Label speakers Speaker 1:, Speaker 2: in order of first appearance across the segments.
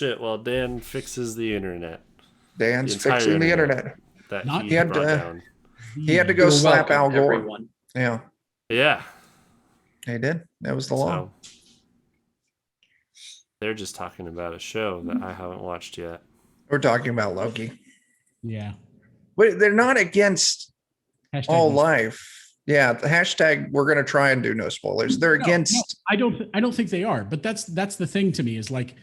Speaker 1: Shit, well, Dan fixes the internet. The
Speaker 2: Dan's
Speaker 1: entire
Speaker 2: fixing the internet.
Speaker 1: that
Speaker 3: Not
Speaker 2: He
Speaker 1: he
Speaker 2: had
Speaker 1: brought
Speaker 2: to
Speaker 1: down.
Speaker 2: he had to
Speaker 3: the
Speaker 2: go
Speaker 4: You're
Speaker 2: slap
Speaker 4: welcome,
Speaker 2: Al Gore.
Speaker 4: everyone.
Speaker 2: Yeah,
Speaker 1: Yeah.
Speaker 2: he did. That was the law.
Speaker 1: So they're just talking about a show that I haven't watched yet.
Speaker 2: We're talking about Loki.
Speaker 3: yeah.
Speaker 2: But they're not against
Speaker 3: Hashtag
Speaker 2: all
Speaker 3: no-
Speaker 2: life. Yeah, the hashtag we're gonna try and do no spoilers. They're
Speaker 3: No,
Speaker 2: against
Speaker 3: I don't think they are, but that's the thing to me is like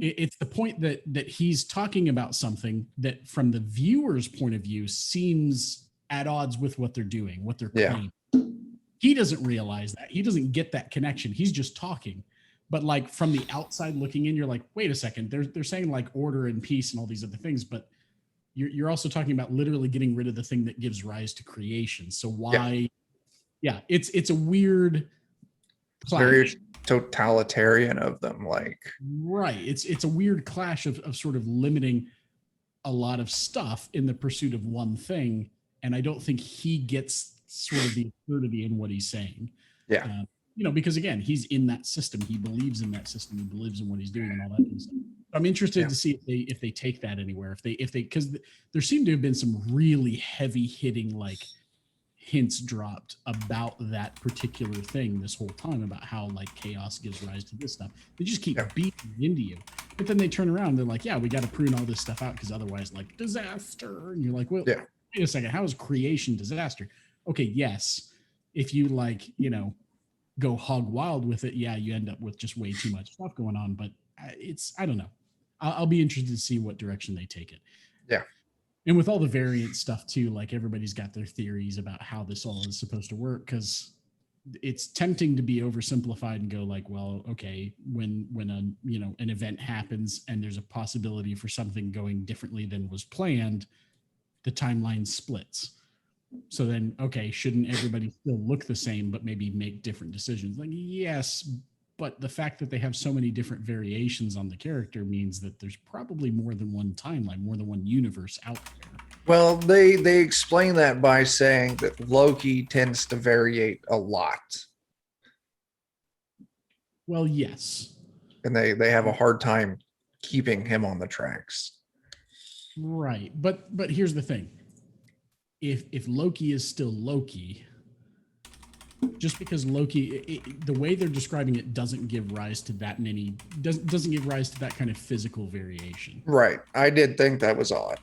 Speaker 3: it's the point that he's talking about something that from the viewer's point of view seems at odds with what they're doing, what they're
Speaker 2: Yeah.
Speaker 3: claiming. He doesn't realize that. He doesn't get that connection. He's just talking. But like from the outside looking in, you're like, wait a second, they're saying like order and peace and all these other things, but you're also talking about literally getting rid of the thing that gives rise to creation. So why? Yeah, it's a weird clash.
Speaker 2: very totalitarian of them. Like,
Speaker 3: Right. It's a weird clash of sort of limiting a lot of stuff in the pursuit of one thing, and I don't think he gets sort of the absurdity in what he's saying.
Speaker 2: yeah,
Speaker 3: Because again, he's in that system. He believes in that system. He believes in what he's doing and all that kind of stuff. I'm interested
Speaker 2: Yeah.
Speaker 3: to see if they take that anywhere. If they because there seem to have been some really heavy hitting like hints dropped about that particular thing this whole time about how like chaos gives rise to this stuff. They just keep
Speaker 2: Yeah.
Speaker 3: beating it into you, but then they turn around and they're like, yeah, we got to prune all this stuff out because otherwise like disaster. And you're like, well,
Speaker 2: Yeah.
Speaker 3: wait a second, how is creation disaster? Okay, yes, if you like go hog wild with it, yeah, you end up with just way too much stuff going on. But I don't know. I'll be interested to see what direction they take it.
Speaker 2: Yeah.
Speaker 3: And with all the variant stuff too, like everybody's got their theories about how this all is supposed to work, because it's tempting to be oversimplified and go like, well, okay, when an event happens and there's a possibility for something going differently than was planned, the timeline splits. So then, okay, shouldn't everybody still look the same, but maybe make different decisions? Like, yes, but the fact that they have so many different variations on the character means that there's probably more than one timeline, more than one universe out there.
Speaker 2: well, they explain that by saying that Loki tends to variate a lot,
Speaker 3: Well, yes.
Speaker 2: and they have a hard time keeping him on the tracks.
Speaker 3: Right. But here's the thing. If Loki is still Loki, just because Loki, the way they're describing it doesn't give rise to that many, doesn't give rise to that kind of physical variation.
Speaker 2: Right. I did think that was odd.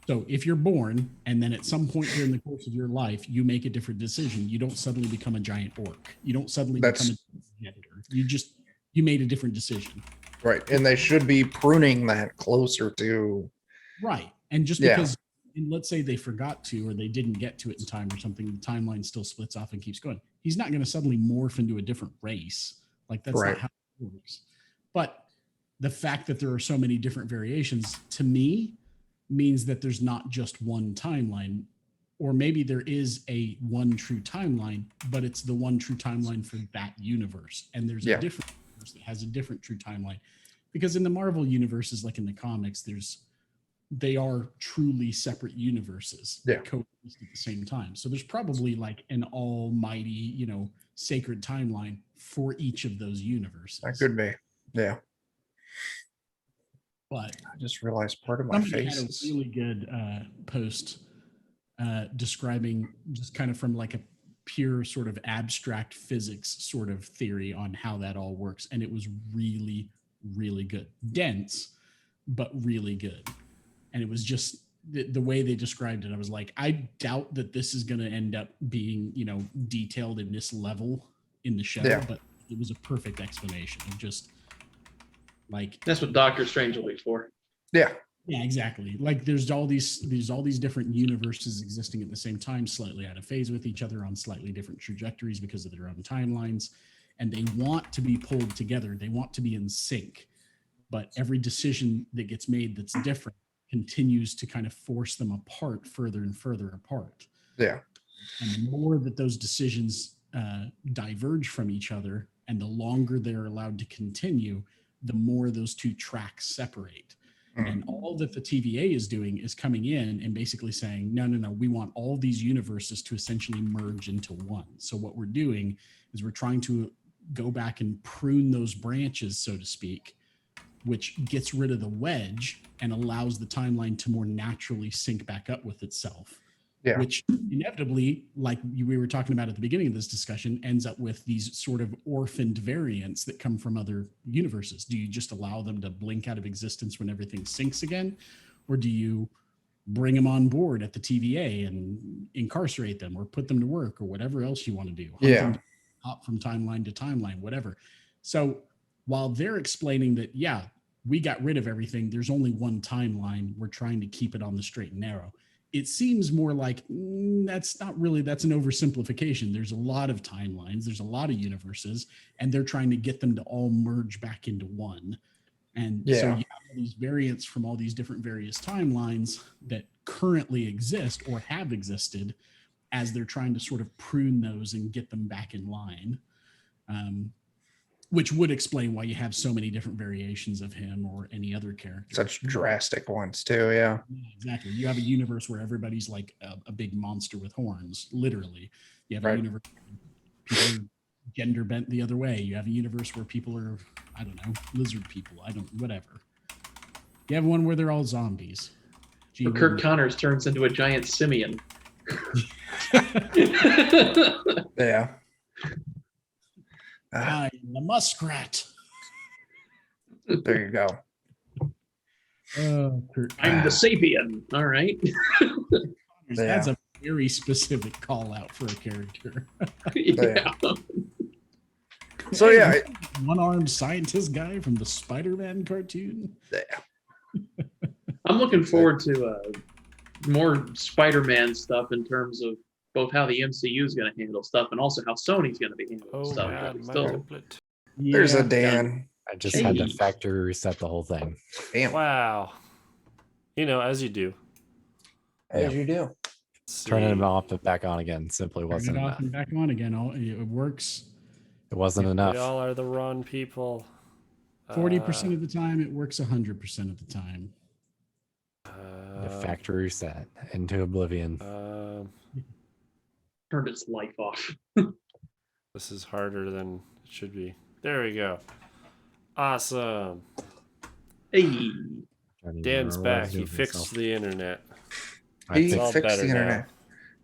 Speaker 3: So if you're born and then at some point during the course of your life, you make a different decision, you don't suddenly become a giant orc. You don't suddenly become a janitor. You made a different decision.
Speaker 2: Right. And they should be pruning that closer to.
Speaker 3: Right. And just because, and let's say they forgot to, or they didn't get to it in time or something, the timeline still splits off and keeps going. He's not going to suddenly morph into a different race. Like that's
Speaker 2: Right.
Speaker 3: not how it works. But the fact that there are so many different variations to me means that there's not just one timeline, or maybe there is a one true timeline, but it's the one true timeline for that universe. And there's a different universe that has a different true timeline. Because in the Marvel universes, like in the comics, they are truly separate universes that coexist at the same time. So there's probably like an almighty, sacred timeline for each of those universes.
Speaker 2: That could be. Yeah.
Speaker 3: But
Speaker 2: I just realized part of my face
Speaker 3: had a really good post describing just kind of from like a pure sort of abstract physics sort of theory on how that all works. And it was really, really good. Dense, but really good. And it was just the way they described it. I was like, I doubt that this is going to end up being, detailed in this level in the show, but it was a perfect explanation of just like.
Speaker 4: That's what Doctor Strange will be for.
Speaker 2: Yeah.
Speaker 3: Yeah, exactly. Like there's all these different universes existing at the same time, slightly out of phase with each other on slightly different trajectories because of their own timelines. And they want to be pulled together. They want to be in sync. But every decision that gets made that's different continues to kind of force them apart further and further apart.
Speaker 2: Yeah.
Speaker 3: And the more that those decisions diverge from each other and the longer they're allowed to continue, the more those two tracks separate. And all that the TVA is doing is coming in and basically saying, no, we want all these universes to essentially merge into one. So what we're doing is we're trying to go back and prune those branches, so to speak, which gets rid of the wedge and allows the timeline to more naturally sync back up with itself.
Speaker 2: Yeah.
Speaker 3: Which inevitably, like we were talking about at the beginning of this discussion, ends up with these sort of orphaned variants that come from other universes. Do you just allow them to blink out of existence when everything syncs again? Or do you bring them on board at the TVA and incarcerate them or put them to work or whatever else you want to do? Hunt them up from timeline to timeline, whatever. So while they're explaining that, yeah, we got rid of everything, there's only one timeline, we're trying to keep it on the straight and narrow. It seems more like that's not really, that's an oversimplification. There's a lot of timelines, there's a lot of universes, and they're trying to get them to all merge back into one. And so you have these variants from all these different various timelines that currently exist or have existed as they're trying to sort of prune those and get them back in line. Which would explain why you have so many different variations of him or any other character.
Speaker 2: Such drastic ones too, yeah.
Speaker 3: Exactly. You have a universe where everybody's like a big monster with horns, literally. You have a universe where people are gender bent the other way. You have a universe where people are, I don't know, lizard people. Whatever. You have one where they're all zombies.
Speaker 4: Where Kirk Connors turns into a giant simian.
Speaker 2: Yeah.
Speaker 3: I'm the muskrat.
Speaker 2: There you go.
Speaker 4: I'm the sapien. All right.
Speaker 3: That's a very specific call out for a character.
Speaker 4: Yeah.
Speaker 2: So yeah,
Speaker 3: one-armed scientist guy from the Spider-Man cartoon.
Speaker 2: Yeah.
Speaker 4: I'm looking forward to more Spider-Man stuff in terms of both how the MCU is going to handle stuff and also how Sony's going to be handling stuff.
Speaker 1: Man, my
Speaker 4: Still,
Speaker 1: template.
Speaker 2: There's a Dan.
Speaker 5: I just had to factory reset the whole thing.
Speaker 2: Damn.
Speaker 1: Wow. You know, as you do.
Speaker 2: As you do.
Speaker 5: Turning it off and back on again simply
Speaker 3: Turn
Speaker 5: wasn't
Speaker 3: it off
Speaker 5: enough.
Speaker 3: and back on again. It works.
Speaker 5: It wasn't enough.
Speaker 1: We all are the wrong people.
Speaker 3: 40% of the time, it works 100% of the time.
Speaker 5: The factory reset into oblivion.
Speaker 4: turned its life off.
Speaker 1: This is harder than it should be. There we go. Awesome.
Speaker 4: Hey.
Speaker 1: Dan's back. He fixed the internet.
Speaker 2: He
Speaker 1: all
Speaker 2: fixed
Speaker 1: better
Speaker 2: the
Speaker 1: now.
Speaker 2: internet.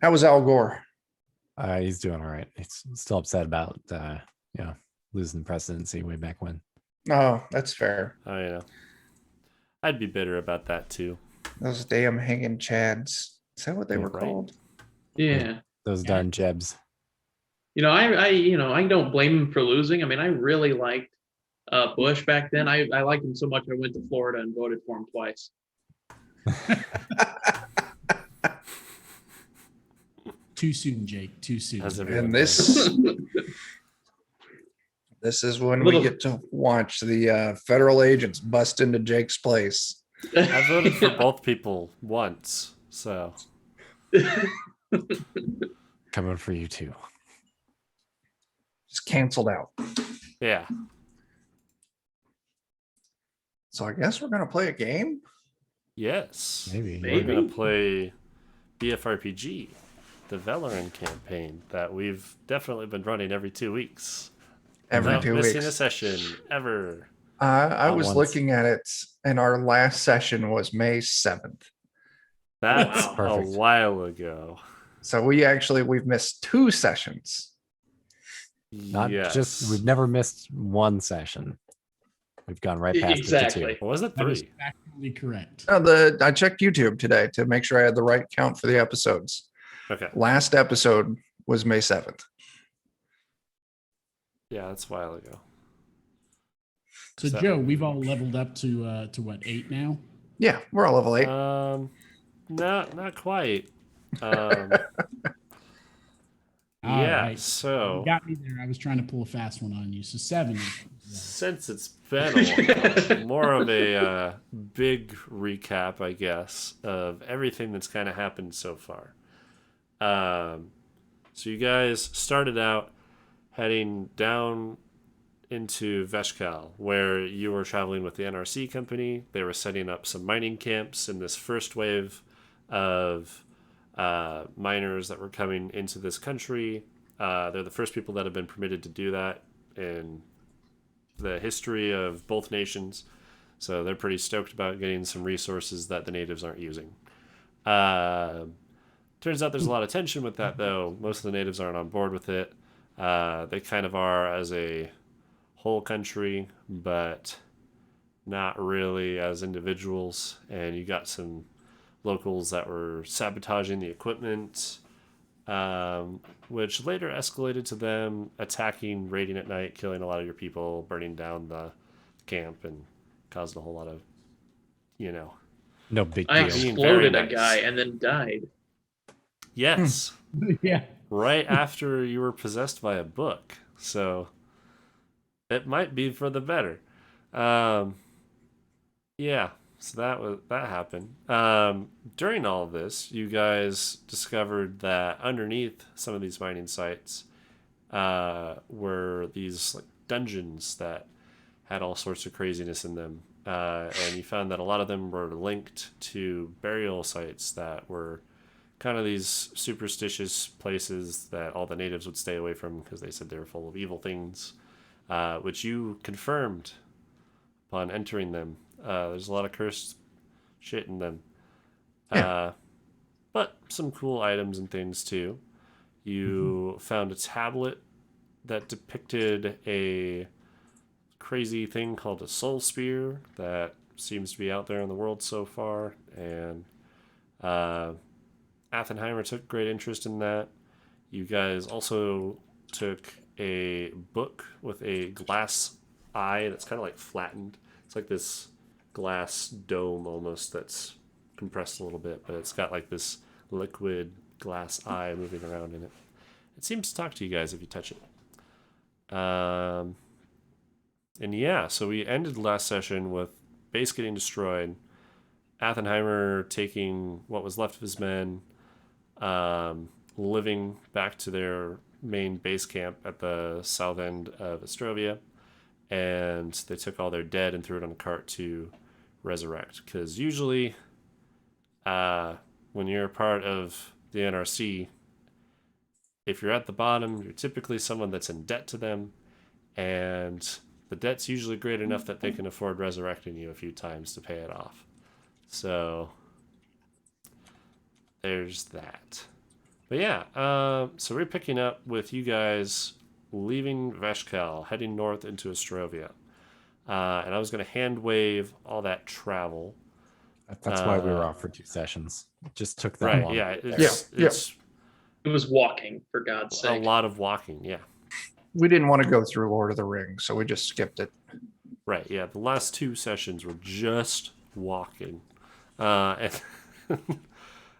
Speaker 2: How was Al Gore?
Speaker 5: He's doing all right. He's still upset about losing the presidency way back when.
Speaker 2: Oh, that's fair.
Speaker 1: Oh, yeah. I'd be bitter about that too.
Speaker 2: Those damn hanging chads. Is that what they were
Speaker 1: Right.
Speaker 2: called?
Speaker 4: Yeah.
Speaker 5: Those darn jebs.
Speaker 4: I don't blame him for losing. I mean, I really liked Bush back then. I liked him so much I went to Florida and voted for him twice.
Speaker 3: Too soon, Jake. Too soon.
Speaker 1: As everyone
Speaker 2: And
Speaker 1: does.
Speaker 2: this is when we get to watch the federal agents bust into Jake's place.
Speaker 1: I voted for both people once, so
Speaker 5: Coming for you too.
Speaker 2: Just canceled out.
Speaker 1: yeah.
Speaker 2: So I guess we're gonna play a game.
Speaker 1: Yes.
Speaker 5: Maybe.
Speaker 1: We're gonna play BFRPG, the Velaren campaign that we've definitely been running every 2 weeks.
Speaker 2: Every
Speaker 1: Without
Speaker 2: 2
Speaker 1: missing
Speaker 2: weeks.
Speaker 1: a session ever.
Speaker 2: I
Speaker 5: Not
Speaker 2: was
Speaker 5: once.
Speaker 2: looking at it, and our last session was May 7th.
Speaker 1: That's
Speaker 4: Wow.
Speaker 1: a
Speaker 5: Perfect.
Speaker 1: while ago.
Speaker 2: So we've missed 2 sessions.
Speaker 5: Not
Speaker 1: Yes.
Speaker 5: just we've never missed one session. We've gone right past
Speaker 4: Exactly.
Speaker 5: it to two.
Speaker 1: Or was it
Speaker 3: That is
Speaker 1: 3?
Speaker 3: factually correct.
Speaker 2: I checked YouTube today to make sure I had the right count for the episodes.
Speaker 1: Okay.
Speaker 2: Last episode was May 7th.
Speaker 1: Yeah, that's a while ago.
Speaker 3: So,
Speaker 1: Seven.
Speaker 3: Joe, we've all leveled up to what, 8 now?
Speaker 2: Yeah, we're all level 8.
Speaker 1: Not quite.
Speaker 3: All
Speaker 1: Yeah,
Speaker 3: right.
Speaker 1: so
Speaker 3: You got me there. I was trying to pull a fast one on you. So 7.
Speaker 1: since it's been a while, more of a big recap, I guess, of everything that's kind of happened so far. So you guys started out heading down into Veshkal, where you were traveling with the NRC company. They were setting up some mining camps in this first wave of miners that were coming into this country. They're the first people that have been permitted to do that in the history of both nations. So they're pretty stoked about getting some resources that the natives aren't using. Turns out there's a lot of tension with that, though. Most of the natives aren't on board with it. They kind of are as a whole country, but not really as individuals. And you got some locals that were sabotaging the equipment, which later escalated to them attacking, raiding at night, killing a lot of your people, burning down the camp, and caused a whole lot of,
Speaker 5: No big
Speaker 4: I
Speaker 5: deal.
Speaker 1: Being very
Speaker 4: exploded a
Speaker 1: nice.
Speaker 4: guy and then died.
Speaker 1: Yes,
Speaker 3: Yeah.
Speaker 1: right after you were possessed by a book. So it might be for the better. Yeah, so that happened. During all of this, you guys discovered that underneath some of these mining sites were these like dungeons that had all sorts of craziness in them. And you found that a lot of them were linked to burial sites that were kind of these superstitious places that all the natives would stay away from because they said they were full of evil things, which you confirmed upon entering them. There's a lot of cursed shit in them.
Speaker 2: Yeah.
Speaker 1: But some cool items and things too. You found a tablet that depicted a crazy thing called a soul spear that seems to be out there in the world so far. And Athenheimer took great interest in that. You guys also took a book with a glass eye that's kind of like flattened. It's like this glass dome almost that's compressed a little bit, but it's got like this liquid glass eye moving around in it. It seems to talk to you guys if you touch it. And yeah, so we ended last session with base getting destroyed, Athenheimer taking what was left of his men, living back to their main base camp at the south end of Estrovia, and they took all their dead and threw it on a cart to resurrect. Because usually, when you're a part of the NRC, if you're at the bottom, you're typically someone that's in debt to them, and the debt's usually great enough that they can afford resurrecting you a few times to pay it off. So there's that. But yeah, so we're picking up with you guys leaving Veshkal, heading north into Estrovia. And I was going to hand wave all that travel.
Speaker 5: That's why we were off for 2 sessions. It just took that
Speaker 1: Right,
Speaker 5: long.
Speaker 1: yeah.
Speaker 5: to get
Speaker 1: It's,
Speaker 5: there.
Speaker 1: it's
Speaker 4: It was walking, for God's
Speaker 1: a
Speaker 4: sake.
Speaker 1: lot of walking, yeah.
Speaker 2: We didn't want to go through Lord of the Rings, so we just skipped it.
Speaker 1: Right, yeah. The last 2 sessions were just walking. And,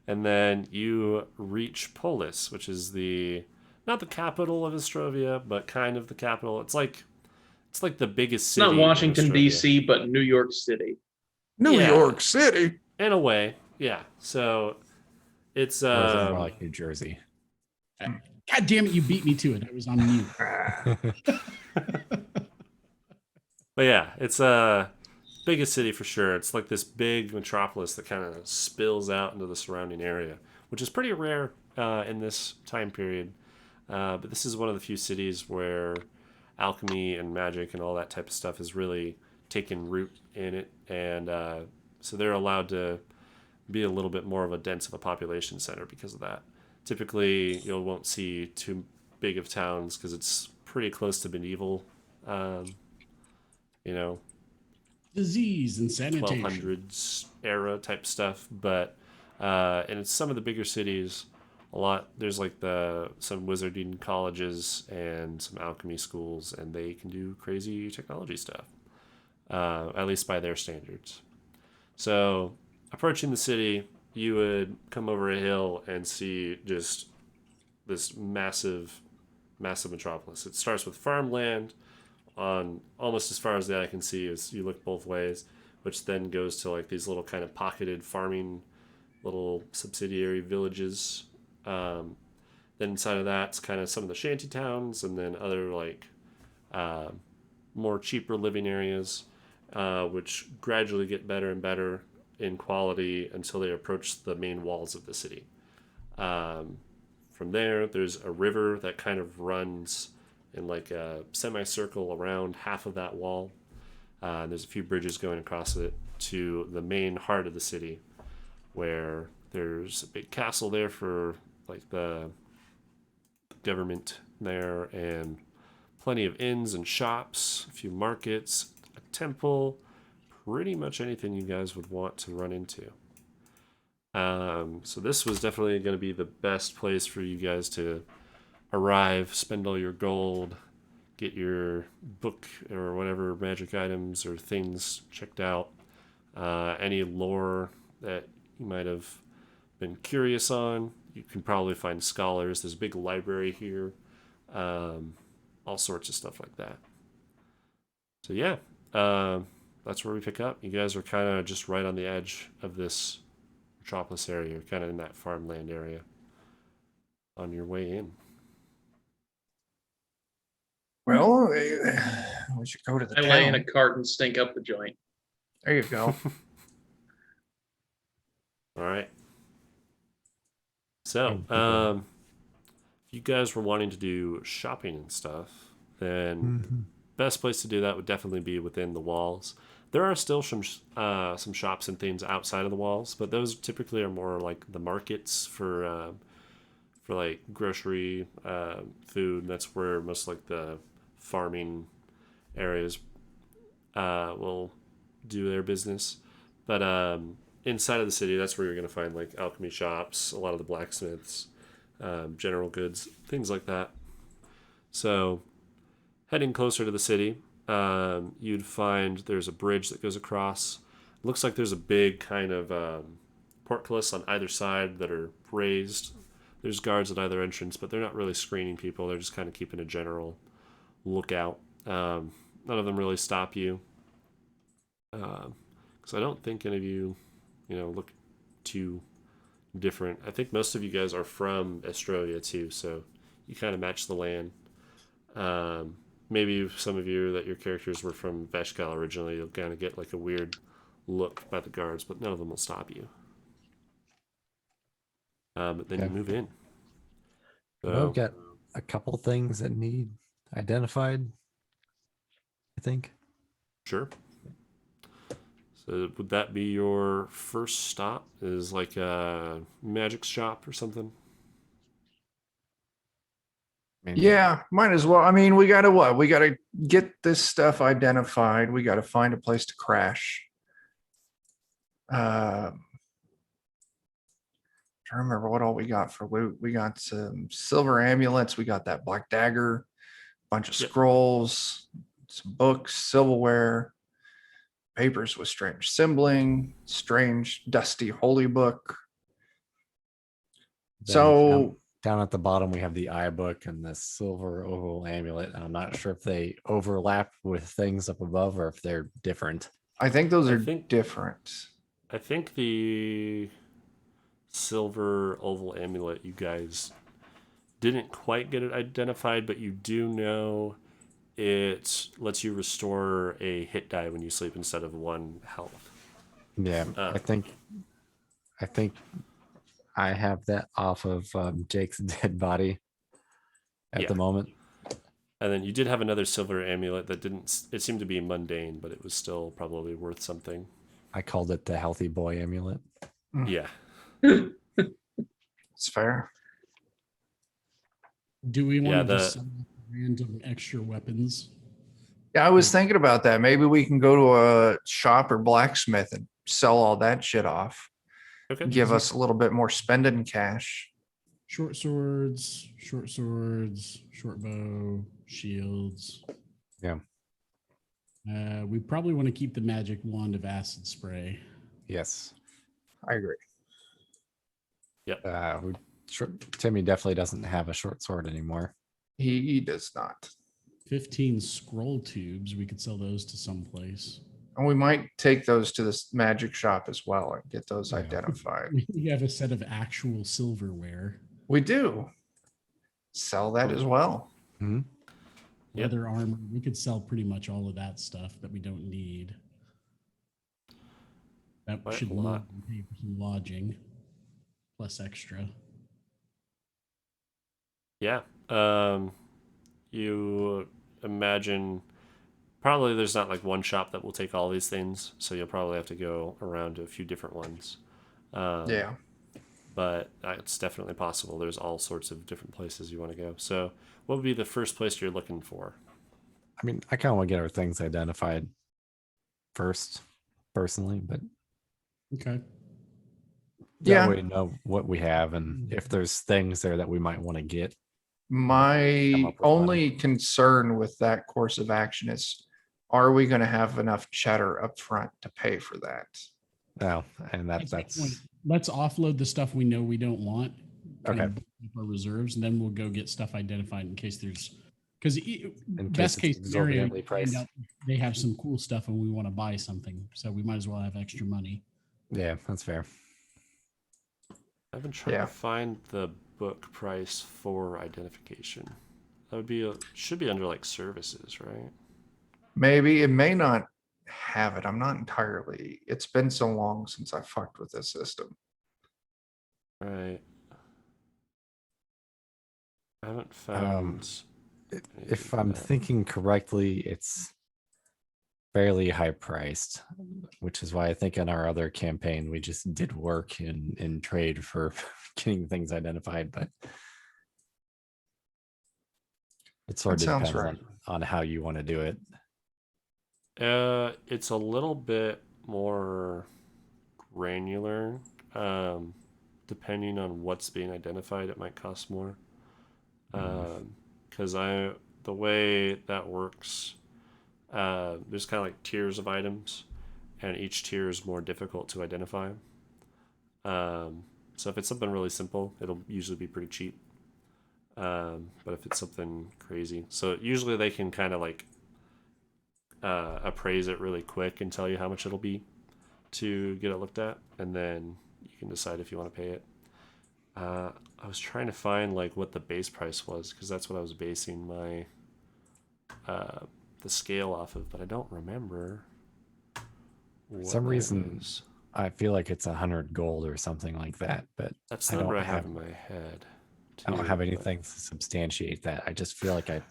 Speaker 1: and then you reach Polis, which is not the capital of Estrovia, but kind of the capital. It's like the biggest
Speaker 4: It's
Speaker 1: city.
Speaker 4: not Washington,
Speaker 1: in Estrovia.
Speaker 4: D.C., but New York City.
Speaker 2: New
Speaker 1: Yeah.
Speaker 2: York City.
Speaker 1: In a way, yeah. So it's
Speaker 5: Or is it more like New Jersey?
Speaker 3: God damn it, you beat me to it. I was on mute.
Speaker 1: but yeah, it's a biggest city for sure. It's like this big metropolis that kind of spills out into the surrounding area, which is pretty rare in this time period. But this is one of the few cities where alchemy and magic and all that type of stuff has really taken root in it, and so they're allowed to be a little bit more of a dense of a population center because of that. Typically, you won't see too big of towns because it's pretty close to medieval,
Speaker 3: Disease and sanitation.
Speaker 1: 1200s era type stuff. But and it's some of the bigger cities. There's like some wizarding colleges and some alchemy schools, and they can do crazy technology stuff, at least by their standards. So approaching the city, you would come over a hill and see just this massive metropolis. It starts with farmland on almost as far as the eye can see as you look both ways, which then goes to like these little kind of pocketed farming little subsidiary villages. Then inside of that's kind of some of the shanty towns, and then other like more cheaper living areas, which gradually get better and better in quality until they approach the main walls of the city. From there, there's a river that kind of runs in like a semicircle around half of that wall. There's a few bridges going across it to the main heart of the city, where there's a big castle there for like the government there, and plenty of inns and shops, a few markets, a temple, pretty much anything you guys would want to run into. So this was definitely going to be the best place for you guys to arrive, spend all your gold, get your book or whatever magic items or things checked out. Any lore that you might have been curious on, you can probably find scholars. There's a big library here, all sorts of stuff like that. So yeah, that's where we pick up. You guys are kind of just right on the edge of this metropolis area. You're kind of in that farmland area on your way in.
Speaker 2: Well, we should go to the
Speaker 4: I
Speaker 2: town.
Speaker 4: lay in a cart and stink up the joint.
Speaker 2: There you go.
Speaker 1: All right. So, if you guys were wanting to do shopping and stuff, then best place to do that would definitely be within the walls. There are still some shops and things outside of the walls, but those typically are more like the markets for like grocery, food. And that's where most like the farming areas will do their business. But inside of the city, that's where you're going to find like alchemy shops, a lot of the blacksmiths, general goods, things like that. So heading closer to the city, you'd find there's a bridge that goes across. It looks like there's a big kind of portcullis on either side that are raised. There's guards at either entrance, but they're not really screening people. They're just kind of keeping a general lookout. None of them really stop you, because I don't think any of you, look too different. I think most of you guys are from Australia too, so you kind of match the land. Maybe some of you that your characters were from Veshkal originally, you'll kind of get like a weird look by the guards, but none of them will stop you. But then you move in.
Speaker 5: Well, I've got a couple things that need identified, I think.
Speaker 1: Sure. So would that be your first stop? Is like a magic shop or something?
Speaker 2: Yeah, might as well. I mean, we got to what? We got to get this stuff identified. We got to find a place to crash. Trying to remember what all we got for loot. We got some silver amulets. We got that black dagger, bunch of scrolls, some books, silverware, papers with strange symboling, strange dusty holy book.
Speaker 5: Then
Speaker 2: So
Speaker 5: down at the bottom, we have the eye book and the silver oval amulet. And I'm not sure if they overlap with things up above or if they're different.
Speaker 2: I think those
Speaker 1: I
Speaker 2: are
Speaker 1: think-
Speaker 2: different.
Speaker 1: I think the silver oval amulet, you guys didn't quite get it identified, but you do know it lets you restore a hit die when you sleep instead of 1 health.
Speaker 5: Yeah, I think I have that off of Jake's dead body at the moment.
Speaker 1: And then you did have another silver amulet that it seemed to be mundane, but it was still probably worth something.
Speaker 5: I called it the healthy boy amulet.
Speaker 1: Yeah.
Speaker 2: It's fair.
Speaker 3: Do we want
Speaker 1: Yeah,
Speaker 3: to just sell random extra weapons?
Speaker 2: Yeah, I was thinking about that. Maybe we can go to a shop or blacksmith and sell all that shit off.
Speaker 1: Okay.
Speaker 2: Give us a little bit more spending cash.
Speaker 3: Short swords, short bow, shields.
Speaker 5: Yeah.
Speaker 3: We probably want to keep the magic wand of acid spray.
Speaker 5: Yes.
Speaker 2: I agree.
Speaker 5: Timmy definitely doesn't have a short sword anymore.
Speaker 2: He does not.
Speaker 3: 15 scroll tubes. We could sell those to someplace.
Speaker 2: And we might take those to this magic shop as well and get those
Speaker 5: Yeah.
Speaker 2: identified.
Speaker 3: We have a set of actual silverware,
Speaker 2: We do. Sell that as well.
Speaker 5: Hmm?
Speaker 1: Yep.
Speaker 3: leather armor. We could sell pretty much all of that stuff that we don't need. That
Speaker 1: Quite
Speaker 3: should
Speaker 1: a lot.
Speaker 3: more than pay for some lodging plus extra.
Speaker 1: Yeah. You imagine probably there's not like one shop that will take all these things, so you'll probably have to go around to a few different ones.
Speaker 2: Yeah.
Speaker 1: But it's definitely possible. There's all sorts of different places you want to go. So, what would be the first place you're looking for?
Speaker 5: I mean, I kind of want to get our things identified first, personally, but
Speaker 3: Okay.
Speaker 5: that
Speaker 2: Yeah.
Speaker 5: way we know what we have and if there's things there that we might want to get. come
Speaker 2: My
Speaker 5: up with
Speaker 2: only concern with that course of action is, are we going to have enough cheddar up front to pay for that?
Speaker 5: No, and
Speaker 3: That's my point.
Speaker 5: that's
Speaker 3: Let's offload the stuff we know we don't want. Kind
Speaker 5: okay.
Speaker 3: of build up our reserves, and then we'll go get stuff identified in case there's, because
Speaker 5: In
Speaker 3: best
Speaker 5: case
Speaker 3: case
Speaker 5: it's
Speaker 3: scenario,
Speaker 5: exorbitantly
Speaker 3: you find
Speaker 5: priced.
Speaker 3: out they have some cool stuff and we want to buy something, so we might as well have extra money.
Speaker 5: Yeah, that's fair.
Speaker 1: I've been trying
Speaker 2: Yeah.
Speaker 1: to find the book price for identification. That would be should be under like services, right?
Speaker 2: Maybe it may not have it. I'm not entirely. It's been so long since I fucked with this system.
Speaker 1: Right. I haven't found.
Speaker 5: If
Speaker 1: for
Speaker 5: I'm
Speaker 1: that.
Speaker 5: thinking correctly, it's fairly high priced, which is why I think in our other campaign we just did work in trade for getting things identified, but it sort
Speaker 2: That
Speaker 5: of
Speaker 2: sounds
Speaker 5: depends
Speaker 2: right.
Speaker 5: on how you want to do it.
Speaker 1: It's a little bit more granular. Depending on what's being identified, it might cost more. Because the way that works, there's kind of like tiers of items, and each tier is more difficult to identify. So if it's something really simple, it'll usually be pretty cheap. But if it's something crazy, so usually they can kind of like appraise it really quick and tell you how much it'll be to get it looked at, and then you can decide if you want to pay it. I was trying to find like what the base price was, because that's what I was basing my the scale off of, but I don't remember.
Speaker 5: For some
Speaker 1: that
Speaker 5: reason,
Speaker 1: was.
Speaker 5: I feel like it's 100 gold or something like that, but
Speaker 1: That's the number I have in my head.
Speaker 5: I don't have
Speaker 1: too,
Speaker 5: anything to substantiate that. I just feel like I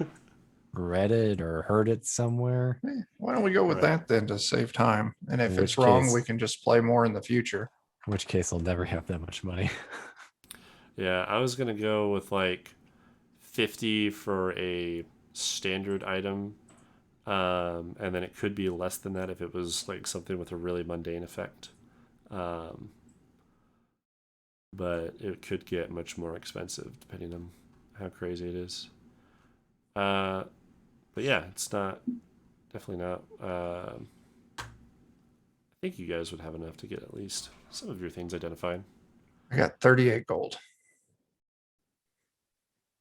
Speaker 5: read it or heard it somewhere.
Speaker 2: Why don't we go with
Speaker 1: Right.
Speaker 2: that then to save time? And if
Speaker 5: In
Speaker 2: it's
Speaker 5: which
Speaker 2: wrong, we
Speaker 5: case-
Speaker 2: can just play more in the future.
Speaker 5: In which case I'll never have that much money.
Speaker 1: Yeah, I was gonna go with like 50 for a standard item, and then it could be less than that if it was like something with a really mundane effect. But it could get much more expensive depending on how crazy it is. But yeah, it's definitely not. I think you guys would have enough to get at least some of your things identified.
Speaker 2: I got 38 gold.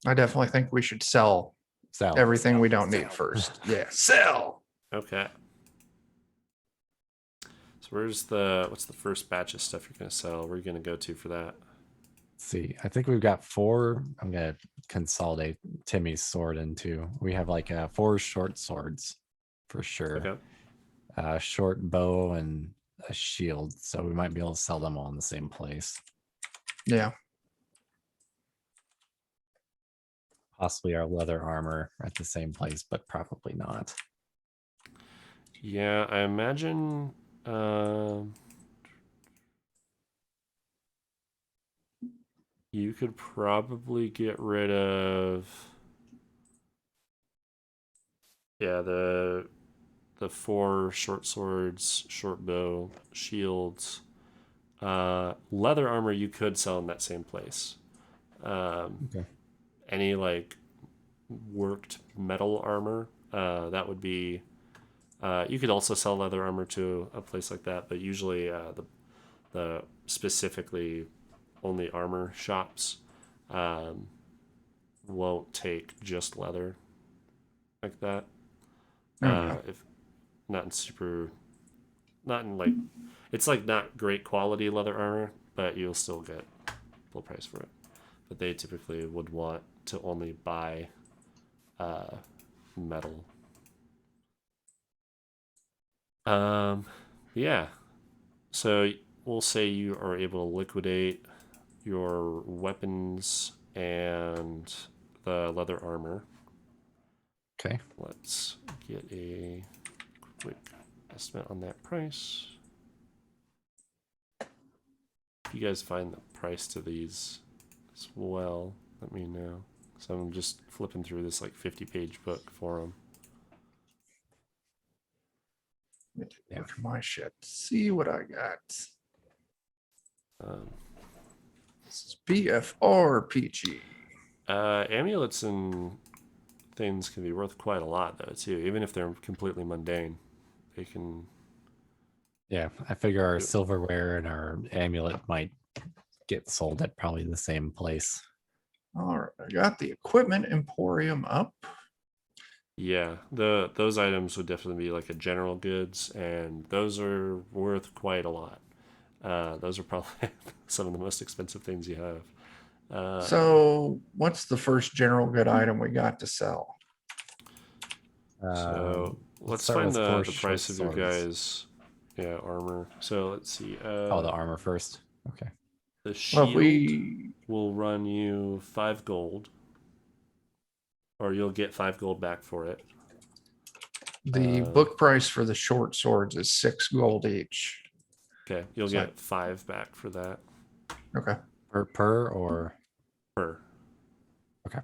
Speaker 2: I definitely think we should sell
Speaker 5: So
Speaker 2: everything we don't need first. Yeah, sell.
Speaker 1: Okay. So what's the first batch of stuff you're gonna sell? Where are you gonna go to for that?
Speaker 5: let's see. I think we've got 4. I'm gonna consolidate Timmy's sword into. We have like 4 short swords for sure.
Speaker 1: Okay.
Speaker 5: A short bow and a shield. So we might be able to sell them all in the same place.
Speaker 2: Yeah.
Speaker 5: Possibly our leather armor at the same place, but probably not.
Speaker 1: Yeah, I imagine. You could probably get rid of. Yeah, the 4 short swords, short bow, shields, leather armor. You could sell in that same place.
Speaker 5: Okay.
Speaker 1: Any like worked metal armor, that would be. You could also sell leather armor to a place like that, but usually the specifically only armor shops won't take just leather like that.
Speaker 2: Okay.
Speaker 1: If not in super, not in like, it's like not great quality leather armor, but you'll still get full price for it. But they typically would want to only buy metal. Yeah. So we'll say you are able to liquidate your weapons and the leather armor.
Speaker 5: Okay.
Speaker 1: Let's get a wait, estimate on that price. If you guys find the price to these as well, let me know. So I'm just flipping through this like 50-page book for them.
Speaker 2: Let me take a look at my shit. See what I got. This is BFRPG.
Speaker 1: Amulets and things can be worth quite a lot though too, even if they're completely mundane. They can.
Speaker 5: Yeah, I figure our silverware and our amulet might get sold at probably the same place.
Speaker 2: All right, I got the equipment emporium up.
Speaker 1: Yeah, those items would definitely be like a general goods, and those are worth quite a lot. Those are probably some of the most expensive things you have.
Speaker 2: So what's the first general good item we got to sell?
Speaker 1: So let's
Speaker 5: start
Speaker 1: find
Speaker 5: with
Speaker 1: the
Speaker 5: 4
Speaker 1: price of your
Speaker 5: short swords.
Speaker 1: guys. Yeah, armor. So let's see.
Speaker 5: Oh, the armor first. Okay.
Speaker 1: The
Speaker 2: Well,
Speaker 1: shield
Speaker 2: if we
Speaker 1: will run you 5 gold, or you'll get 5 gold back for it.
Speaker 2: the book price for the short swords is 6 gold each.
Speaker 1: Okay, you'll
Speaker 2: So
Speaker 1: get 5 back for that
Speaker 2: Okay.
Speaker 5: Per or
Speaker 1: per.
Speaker 5: okay.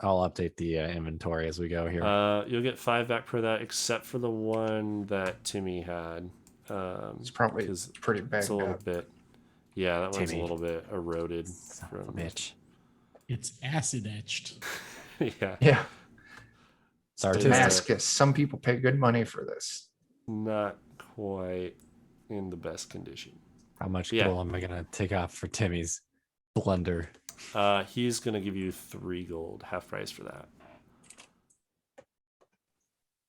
Speaker 5: I'll update the inventory as we go here.
Speaker 1: You'll get 5 back per that, except for the one that Timmy had.
Speaker 2: It's probably
Speaker 1: 'cause
Speaker 2: pretty
Speaker 1: it's
Speaker 2: banged
Speaker 1: a little
Speaker 2: up.
Speaker 1: bit. Yeah, that one's a
Speaker 5: Timmy.
Speaker 1: little bit eroded
Speaker 5: Son of a
Speaker 1: from.
Speaker 5: bitch.
Speaker 3: It's acid etched.
Speaker 1: Yeah,
Speaker 2: Yeah.
Speaker 5: It's
Speaker 1: It's,
Speaker 5: artistic.
Speaker 2: Damascus. Some people pay good money for this.
Speaker 1: not quite in the best condition.
Speaker 5: How much
Speaker 1: Yeah.
Speaker 5: gold am I gonna take off for Timmy's blunder?
Speaker 1: He's gonna give you 3 gold, half price for that.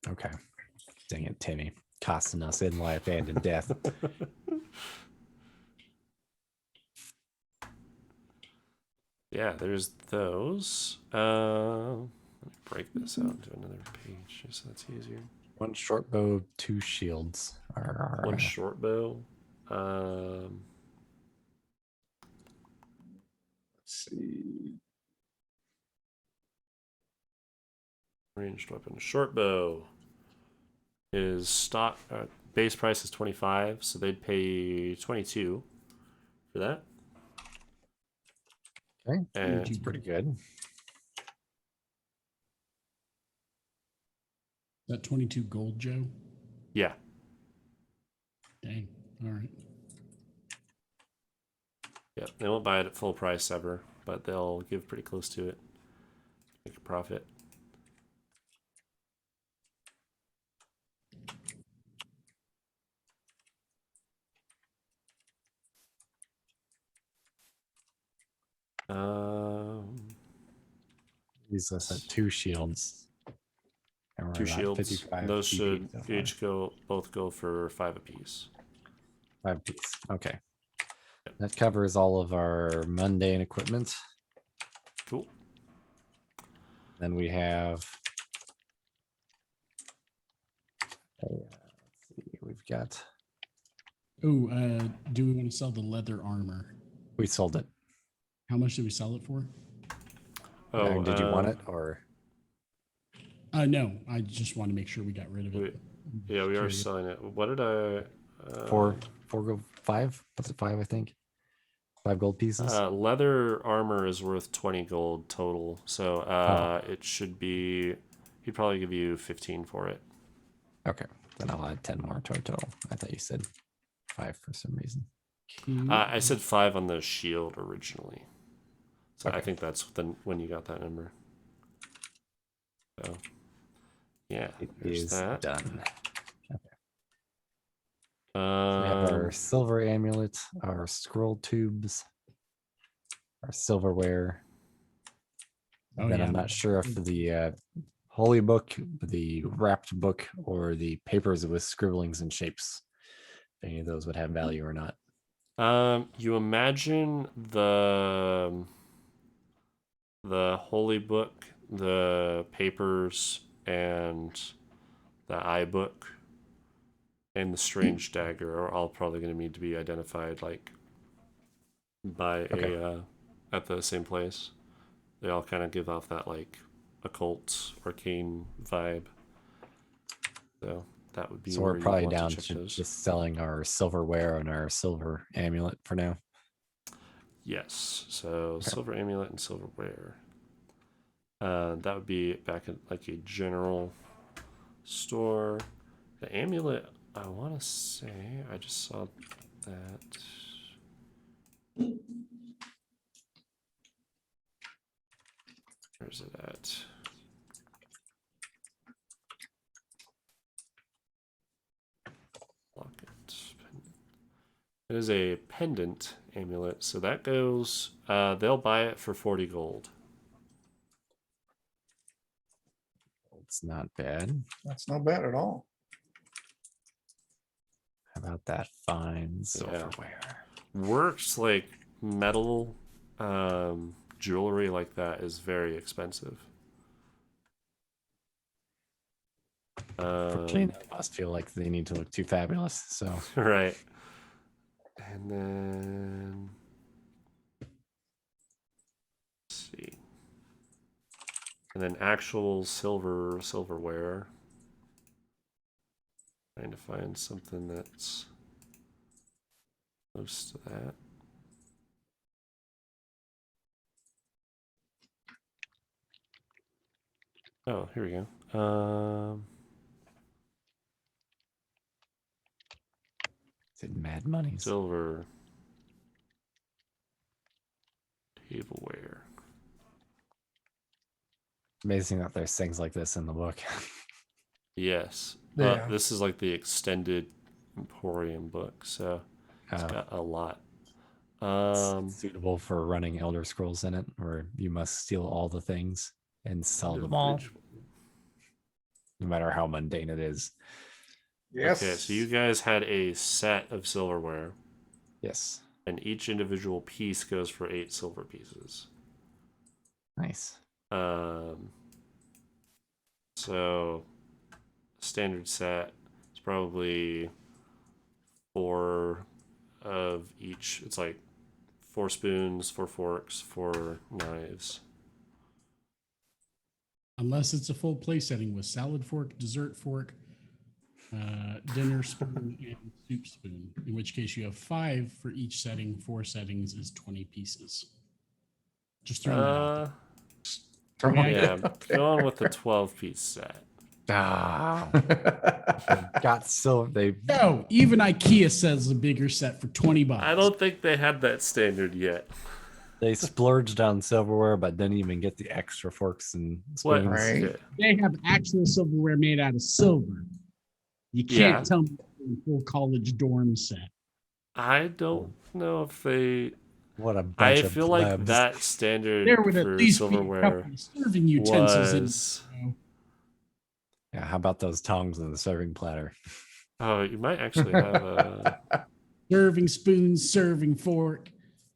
Speaker 5: Okay. Dang it, Timmy. Costing us in life and in death.
Speaker 1: Yeah, there's those. Let me break this out into another page just so that's easier.
Speaker 5: 1 short bow, 2 shields.
Speaker 1: One short bow.
Speaker 2: Let's see.
Speaker 1: Ranged weapon. Short bow is stock. Base price is 25, so they'd pay 22 for that.
Speaker 5: Okay,
Speaker 1: And
Speaker 5: that's pretty good.
Speaker 3: That 22 gold, Joe?
Speaker 1: yeah,
Speaker 3: Dang. All right.
Speaker 1: yeah, they won't buy it at full price ever, but they'll give pretty close to it. Make a profit.
Speaker 5: Use this at 2 shields. And we're
Speaker 1: 2
Speaker 5: about
Speaker 1: shields.
Speaker 5: 55
Speaker 1: Those
Speaker 5: GP
Speaker 1: should
Speaker 5: so far.
Speaker 1: each both go for 5 apiece.
Speaker 5: 5 piece. Okay. That covers all of our mundane equipment.
Speaker 1: Cool.
Speaker 5: Then we have. Let's see, we've got.
Speaker 3: Oh, do we want to sell the leather armor?
Speaker 5: We sold it.
Speaker 3: How much did we sell it for?
Speaker 1: Oh,
Speaker 5: Did you want it or?
Speaker 3: No, I just want to make sure we got rid of it.
Speaker 1: We are
Speaker 3: Curious.
Speaker 1: selling it. What did I?
Speaker 5: 4 gold, 5? Was it 5? I think 5 gold pieces.
Speaker 1: Leather armor is worth 20 gold total, so it should be. He'd probably give you 15 for it.
Speaker 5: Okay, then I'll add 10 more to our total. I thought you said 5 for some reason.
Speaker 1: I said 5 on the shield originally, so I
Speaker 5: Okay.
Speaker 1: think that's when you got that number. So yeah,
Speaker 5: It
Speaker 1: there's
Speaker 5: is
Speaker 1: that.
Speaker 5: done. We have our silver amulet, our scroll tubes, our silverware.
Speaker 3: Oh,
Speaker 5: Then
Speaker 3: yeah.
Speaker 5: I'm not sure if the holy book, the wrapped book, or the papers with scribblings and shapes, if any of those would have value or not.
Speaker 1: You imagine the holy book, the papers, and the eye book, and the strange dagger are all probably going to need to be identified like by
Speaker 5: Okay.
Speaker 1: at the same place. They all kind of give off that like occult, arcane vibe. So that would be
Speaker 5: So
Speaker 1: where
Speaker 5: we're
Speaker 1: you'd
Speaker 5: probably
Speaker 1: want
Speaker 5: down
Speaker 1: to check
Speaker 5: to
Speaker 1: those.
Speaker 5: just selling our silverware and our silver amulet for now.
Speaker 1: Yes. So
Speaker 5: Okay.
Speaker 1: silver amulet and silverware. That would be back in like a general store. The amulet, I want to say, I just saw that. Where's it at? Locket. It is a pendant amulet, so that goes. They'll buy it for 40 gold.
Speaker 5: It's not bad.
Speaker 2: That's not bad at all.
Speaker 5: How about that fine silverware?
Speaker 1: Works like metal jewelry like that is very expensive.
Speaker 5: Fortunately, none of us feel like they need to look too fabulous. So
Speaker 1: Right. And then let's see. And then actual silverware. Trying to find something that's close to that. Oh, here we go.
Speaker 5: is it Mad Money's?
Speaker 1: Silver tableware.
Speaker 5: Amazing that there's things like this in the book.
Speaker 1: Yes.
Speaker 2: Yeah.
Speaker 1: This is like the extended Emporium book, so it's
Speaker 5: Uh,
Speaker 1: got a lot.
Speaker 5: it's suitable for running Elder Scrolls in it, where you must steal all the things and sell them all, no matter how mundane it is.
Speaker 2: Yes.
Speaker 1: Okay, so you guys had a set of silverware,
Speaker 5: Yes.
Speaker 1: and each individual piece goes for 8 silver pieces.
Speaker 5: Nice.
Speaker 1: So standard set is probably 4 of each. It's like 4 spoons, 4 forks, 4 knives.
Speaker 3: Unless it's a full play setting with salad fork, dessert fork, dinner spoon, and soup spoon. In which case you have 5 for each setting. 4 settings is 20 pieces. Just throwing that out there.
Speaker 2: Throwing it
Speaker 1: Yeah,
Speaker 2: out there.
Speaker 1: going with the 12-piece set.
Speaker 5: Ah, got so they.
Speaker 3: No, even IKEA sells a bigger set for $20.
Speaker 1: I don't think they had that standard yet.
Speaker 5: They splurged on silverware, but didn't even get the extra forks and
Speaker 1: What?
Speaker 5: spoons.
Speaker 2: Right.
Speaker 1: Okay.
Speaker 3: They have actual silverware made out of silver. You can't
Speaker 1: Yeah.
Speaker 3: tell me it's a full college dorm set.
Speaker 1: I don't know if they.
Speaker 5: What a
Speaker 1: I
Speaker 5: bunch of
Speaker 1: feel like
Speaker 5: plebs.
Speaker 1: that standard
Speaker 3: There would at
Speaker 1: for
Speaker 3: least be a
Speaker 1: silverware
Speaker 3: couple of serving utensils
Speaker 1: was.
Speaker 3: in.
Speaker 5: Yeah, how about those tongs and the serving platter?
Speaker 1: Oh, you might actually have a.
Speaker 3: Serving spoon, serving fork,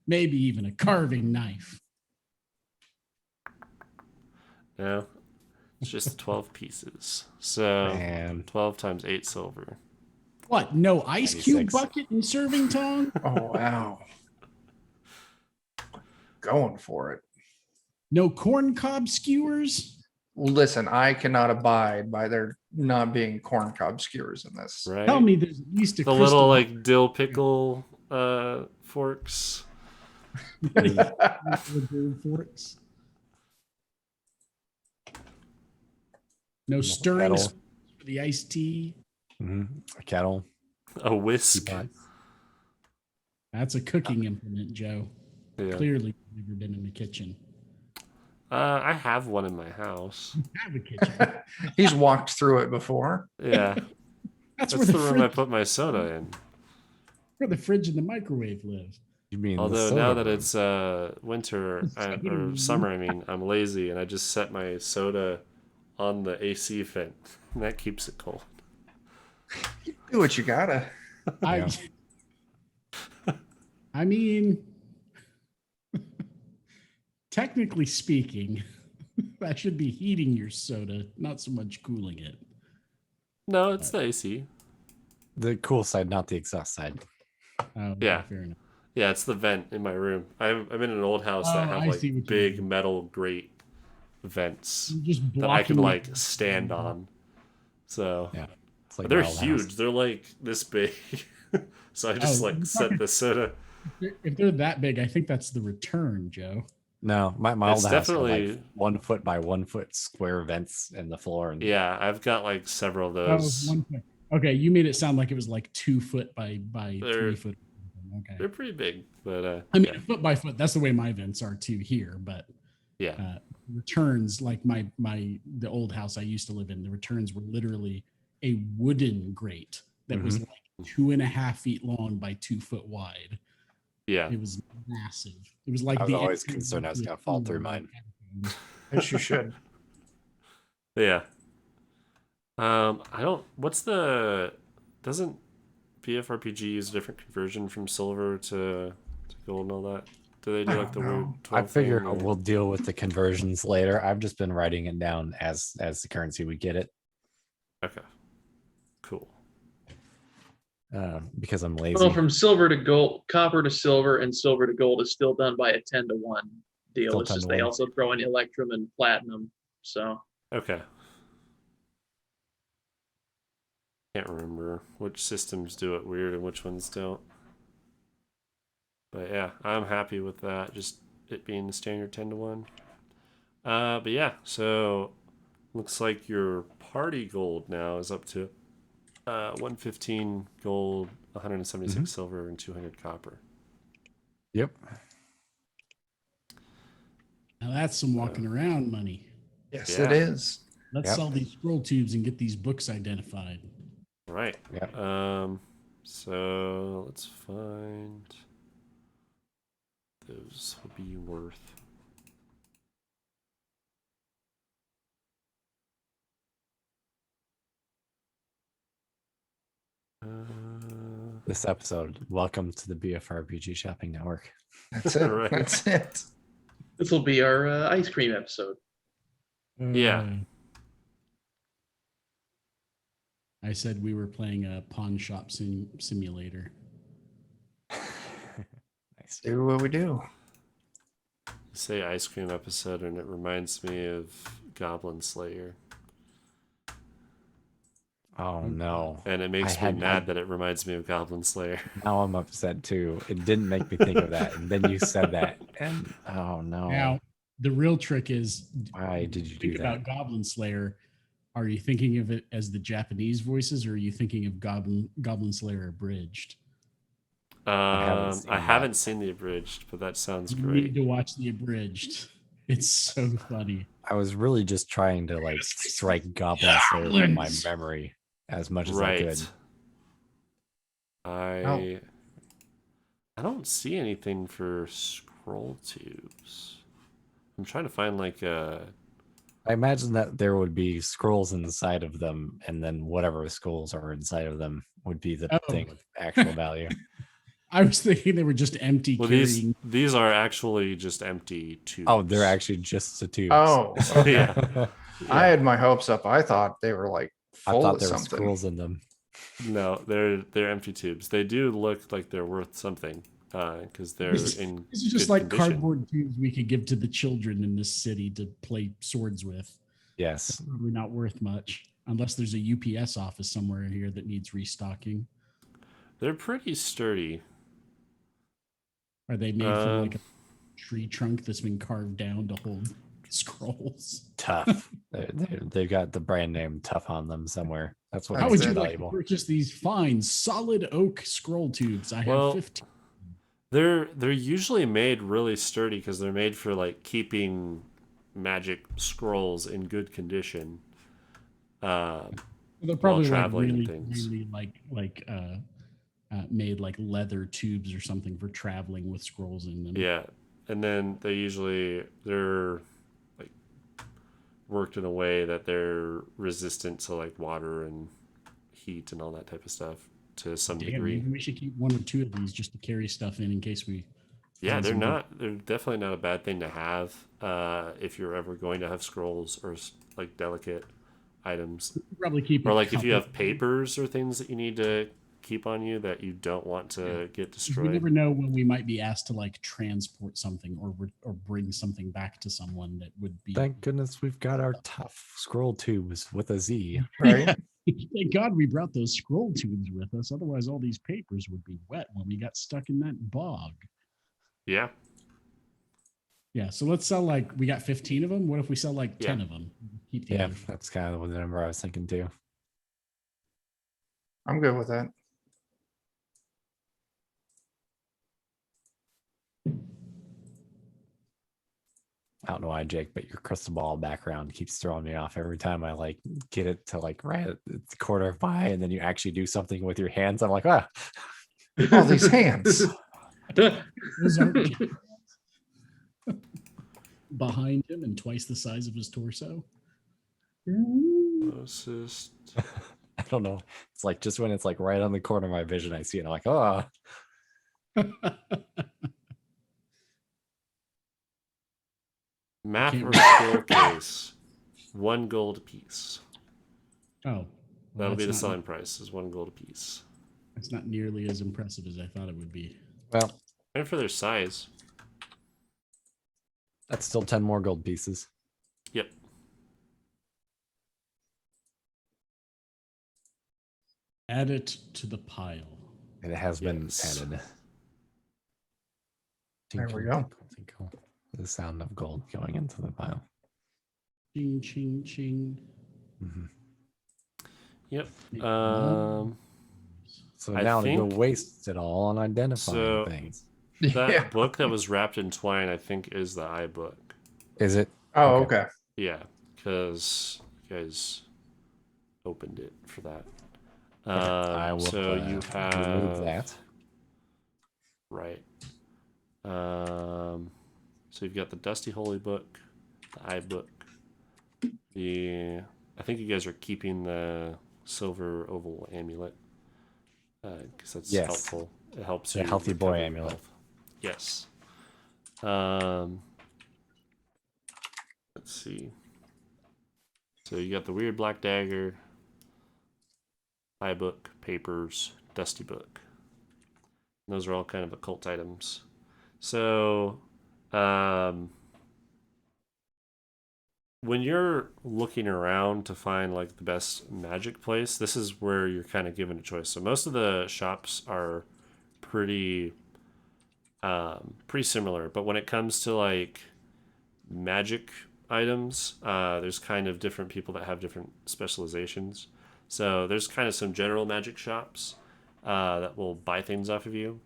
Speaker 3: maybe even a carving knife.
Speaker 1: No, it's just 12 pieces. So
Speaker 5: Man,
Speaker 1: 12 times 8 silver.
Speaker 3: What? No ice cube
Speaker 5: 96.
Speaker 3: bucket and serving tongue?
Speaker 2: Oh, wow. Going for it.
Speaker 3: No corn cob skewers?
Speaker 2: Listen, I cannot abide by there not being corn cob skewers in this.
Speaker 1: Right?
Speaker 3: Tell me there's at least a
Speaker 1: the
Speaker 3: crystal
Speaker 1: little like dill pickle forks.
Speaker 3: forks. No stirring
Speaker 5: kettle.
Speaker 3: spoons for the iced tea.
Speaker 5: A kettle.
Speaker 1: A whisk.
Speaker 5: Teapot.
Speaker 3: That's a cooking implement, Joe.
Speaker 1: Yeah.
Speaker 3: Clearly, you've never been in the kitchen.
Speaker 1: I have one in my house.
Speaker 3: Have a kitchen.
Speaker 2: He's walked through it before.
Speaker 1: Yeah.
Speaker 3: That's
Speaker 1: That's
Speaker 3: where
Speaker 1: the
Speaker 3: the
Speaker 1: room I
Speaker 3: fridge,
Speaker 1: put my soda in.
Speaker 3: where the fridge and the microwave live.
Speaker 5: You mean the
Speaker 1: Although
Speaker 5: soda
Speaker 1: now that
Speaker 5: room.
Speaker 1: it's winter or
Speaker 3: room.
Speaker 1: summer, I mean, I'm lazy and I just set my soda on the AC vent, and that keeps it cold.
Speaker 2: Do what you gotta.
Speaker 3: I mean, technically speaking, that should be heating your soda, not so much cooling it.
Speaker 1: No, it's the AC.
Speaker 5: The cool side, not the exhaust side.
Speaker 3: Oh,
Speaker 1: Yeah.
Speaker 3: fair enough.
Speaker 1: Yeah, it's the vent in my room. I'm in an old house that
Speaker 3: Oh,
Speaker 1: have
Speaker 3: I
Speaker 1: like
Speaker 3: see what you
Speaker 1: big
Speaker 3: mean.
Speaker 1: metal grate vents
Speaker 3: Just
Speaker 1: that I can
Speaker 3: blocking
Speaker 1: like stand on. So
Speaker 5: Yeah. It's like
Speaker 1: they're
Speaker 5: Wild House.
Speaker 1: huge. They're like this big. So I just like
Speaker 3: you're
Speaker 1: set
Speaker 3: talking-
Speaker 1: the soda.
Speaker 3: If they're that big, I think that's the return, Joe.
Speaker 5: No, my
Speaker 1: It's
Speaker 5: old house had
Speaker 1: definitely-
Speaker 5: like 1 foot by 1 foot square vents in the floor, and
Speaker 1: Yeah, I've got like several of
Speaker 3: Oh,
Speaker 1: those.
Speaker 3: 1 foot. Okay, you made it sound like it was like 2 foot by
Speaker 1: They're-
Speaker 3: 3 foot. Okay.
Speaker 1: They're pretty big, but
Speaker 3: I mean, foot by foot. That's the way my vents are too here. But
Speaker 1: yeah.
Speaker 3: returns, like the old house I used to live in, the returns were literally a wooden grate that was like 2.5 feet long by 2 foot wide.
Speaker 1: Yeah.
Speaker 3: It was massive. It was like
Speaker 5: I was
Speaker 3: the
Speaker 5: always
Speaker 3: entrance
Speaker 5: concerned I was
Speaker 3: to a
Speaker 5: gonna fall through
Speaker 3: pool.
Speaker 5: mine.
Speaker 2: As you should.
Speaker 1: Yeah. I don't. What's the? Doesn't BFRPG use a different conversion from silver to gold and all that? Do they do
Speaker 2: I
Speaker 1: like the
Speaker 2: don't
Speaker 1: weird
Speaker 2: know.
Speaker 1: 12
Speaker 5: I figure
Speaker 1: thing, or-
Speaker 5: we'll deal with the conversions later. I've just been writing it down as the currency we get it,
Speaker 1: Okay. Cool.
Speaker 5: because I'm lazy.
Speaker 4: Well, from silver to gold, copper to silver, and silver to gold is still done by a 10-to-1 deal.
Speaker 5: Still
Speaker 4: It's
Speaker 5: 10
Speaker 4: just
Speaker 5: to
Speaker 4: they
Speaker 5: 1.
Speaker 4: also throw in electrum and platinum. So
Speaker 1: Okay. Can't remember which systems do it weird and which ones don't. But yeah, I'm happy with that. Just it being the standard 10-to-1. But yeah, so looks like your party gold now is up to 115 gold, 176 silver, and 200 copper.
Speaker 5: Yep.
Speaker 3: Now that's some walking around money.
Speaker 2: Yes,
Speaker 1: Yeah.
Speaker 2: it is.
Speaker 3: Let's
Speaker 5: Yep.
Speaker 3: sell these scroll tubes and get these books identified.
Speaker 1: Right.
Speaker 5: Yeah.
Speaker 1: So let's find those would be worth.
Speaker 5: This episode, welcome to the BFRPG Shopping Network.
Speaker 2: That's it.
Speaker 1: Right.
Speaker 2: That's it.
Speaker 4: this will be our ice cream episode.
Speaker 1: Yeah.
Speaker 3: I said we were playing a pawn shop simulator.
Speaker 5: Nice.
Speaker 2: Do what we do.
Speaker 1: You say ice cream episode, and it reminds me of Goblin Slayer,
Speaker 5: Oh no.
Speaker 1: and it makes
Speaker 5: I
Speaker 1: me
Speaker 5: had-
Speaker 1: mad that it reminds me of Goblin Slayer.
Speaker 5: Now I'm upset too. It didn't make me think of that, and then you said that, and oh no.
Speaker 3: Now, the real trick is
Speaker 5: Why did you do
Speaker 3: think
Speaker 5: that?
Speaker 3: about Goblin Slayer. Are you thinking of it as the Japanese voices, or are you thinking of Goblin Slayer abridged?
Speaker 5: haven't
Speaker 1: I
Speaker 5: seen
Speaker 1: haven't
Speaker 5: that.
Speaker 1: seen the abridged, but that sounds
Speaker 3: You
Speaker 1: great.
Speaker 3: need to watch the abridged. It's so funny.
Speaker 5: I was really just trying to like strike Goblin Slayer from my
Speaker 3: Goblins!
Speaker 5: memory as much as I
Speaker 1: Right.
Speaker 5: could.
Speaker 1: I don't see anything for scroll tubes. I'm trying to find like
Speaker 5: I imagine that there would be scrolls inside of them, and then whatever scrolls are inside of them would be the
Speaker 3: Oh.
Speaker 5: thing of actual value.
Speaker 3: I was thinking they were just empty
Speaker 1: well
Speaker 3: carrying.
Speaker 1: these are actually just empty tubes.
Speaker 5: Oh, they're actually just the tubes.
Speaker 2: Oh, okay.
Speaker 1: Yeah.
Speaker 2: I had my hopes up. I thought they were like
Speaker 5: I
Speaker 2: full
Speaker 5: thought
Speaker 2: of
Speaker 5: there were
Speaker 2: something.
Speaker 5: scrolls in them.
Speaker 1: No, they're empty tubes. They do look like they're worth something because they're in
Speaker 3: This is just
Speaker 1: good
Speaker 3: like
Speaker 1: condition.
Speaker 3: cardboard tubes we could give to the children in this city to play swords with.
Speaker 5: Yes.
Speaker 3: Probably not worth much unless there's a UPS office somewhere in here that needs restocking.
Speaker 1: They're pretty sturdy.
Speaker 3: Are they made from like a tree trunk that's been carved down to hold scrolls?
Speaker 5: Tough. They've got the brand name Tough on them somewhere. That's what
Speaker 3: How
Speaker 5: makes
Speaker 3: would you
Speaker 5: it
Speaker 3: like to
Speaker 5: valuable.
Speaker 3: purchase these fine solid oak scroll tubes? I have
Speaker 1: Well,
Speaker 3: 15.
Speaker 1: They're usually made really sturdy because they're made for like keeping magic scrolls in good condition.
Speaker 3: They're probably like
Speaker 1: traveling and
Speaker 3: really,
Speaker 1: things.
Speaker 3: really made like leather tubes or something for traveling with scrolls in them.
Speaker 1: Yeah, and then they're like worked in a way that they're resistant to like water and heat and all that type of stuff to some
Speaker 3: Damn,
Speaker 1: degree.
Speaker 3: maybe we should keep 1 or 2 of these just to carry stuff in case we.
Speaker 1: Yeah,
Speaker 3: find
Speaker 1: they're
Speaker 3: some good-
Speaker 1: not. They're definitely not a bad thing to have if you're ever going to have scrolls or like delicate items,
Speaker 3: Probably keep.
Speaker 1: or
Speaker 3: a
Speaker 1: like if you
Speaker 3: couple-
Speaker 1: have papers or things that you need to keep on you that you don't want to get
Speaker 3: We
Speaker 1: destroyed.
Speaker 3: never know when we might be asked to like transport something or bring something back to someone that would be.
Speaker 5: Thank goodness we've got our tough scroll tubes with a Z.
Speaker 2: Right?
Speaker 3: Thank God we brought those scroll tubes with us. Otherwise, all these papers would be wet when we got stuck in that bog.
Speaker 1: Yeah.
Speaker 3: Yeah. So let's sell like we got 15 of them. What if we sell like 10
Speaker 1: Yeah.
Speaker 3: of them? Keep the
Speaker 5: Yeah,
Speaker 3: others.
Speaker 5: that's kind of the number I was thinking too.
Speaker 2: I'm good with that.
Speaker 5: I don't know why, Jake, but your crystal ball background keeps throwing me off every time I like get it to like right at the corner by, and then you actually do something with your hands. I'm like, ah,
Speaker 2: All these hands.
Speaker 3: Those aren't Jack's hands. Behind him and twice the size of his torso.
Speaker 1: Closest.
Speaker 5: I don't know. It's like just when it's like right on the corner of my vision, I see it. I'm like, oh,
Speaker 1: Map
Speaker 3: can't
Speaker 1: or
Speaker 3: read.
Speaker 1: skill case. 1 gold apiece.
Speaker 3: Oh, well,
Speaker 1: That'll be the
Speaker 3: that's not-
Speaker 1: selling price, is 1 gold apiece.
Speaker 3: It's not nearly as impressive as I thought it would be.
Speaker 5: well,
Speaker 1: And for their size.
Speaker 5: that's still 10 more gold pieces.
Speaker 1: Yep.
Speaker 3: Add it to the pile.
Speaker 5: And it has been
Speaker 1: Yes.
Speaker 5: added.
Speaker 2: There we
Speaker 5: Tinkle,
Speaker 2: go.
Speaker 5: tinkle, tinkle. The sound of gold going into the pile.
Speaker 3: Ching, ching, ching.
Speaker 5: Mhm.
Speaker 1: Yep.
Speaker 3: Make
Speaker 5: So
Speaker 1: I
Speaker 5: now to go
Speaker 1: think-
Speaker 5: waste it all on identifying
Speaker 1: So-
Speaker 5: things.
Speaker 1: That
Speaker 2: Yeah.
Speaker 1: book that was wrapped in twine, I think, is the iBook.
Speaker 5: Is it?
Speaker 2: Oh,
Speaker 5: Okay.
Speaker 2: okay.
Speaker 1: Yeah, because you guys opened it for that.
Speaker 5: I will
Speaker 1: so you
Speaker 5: remove
Speaker 1: have
Speaker 5: that.
Speaker 1: right. So you've got the Dusty Holy Book, the iBook. I think you guys are keeping the silver oval amulet because that's
Speaker 5: Yes.
Speaker 1: helpful. It helps
Speaker 5: The
Speaker 1: you
Speaker 5: healthy boy
Speaker 1: recover
Speaker 5: amulet.
Speaker 1: health. Yes. Let's see. So you got the weird black dagger, iBook, papers, Dusty Book. And those are all kind of occult items. So, when you're looking around to find like the best magic place, this is where you're kind of given a choice. So most of the shops are pretty similar, but when it comes to like magic items, there's kind of different people that have different specializations. So there's kind of some general magic shops that will buy things off of you,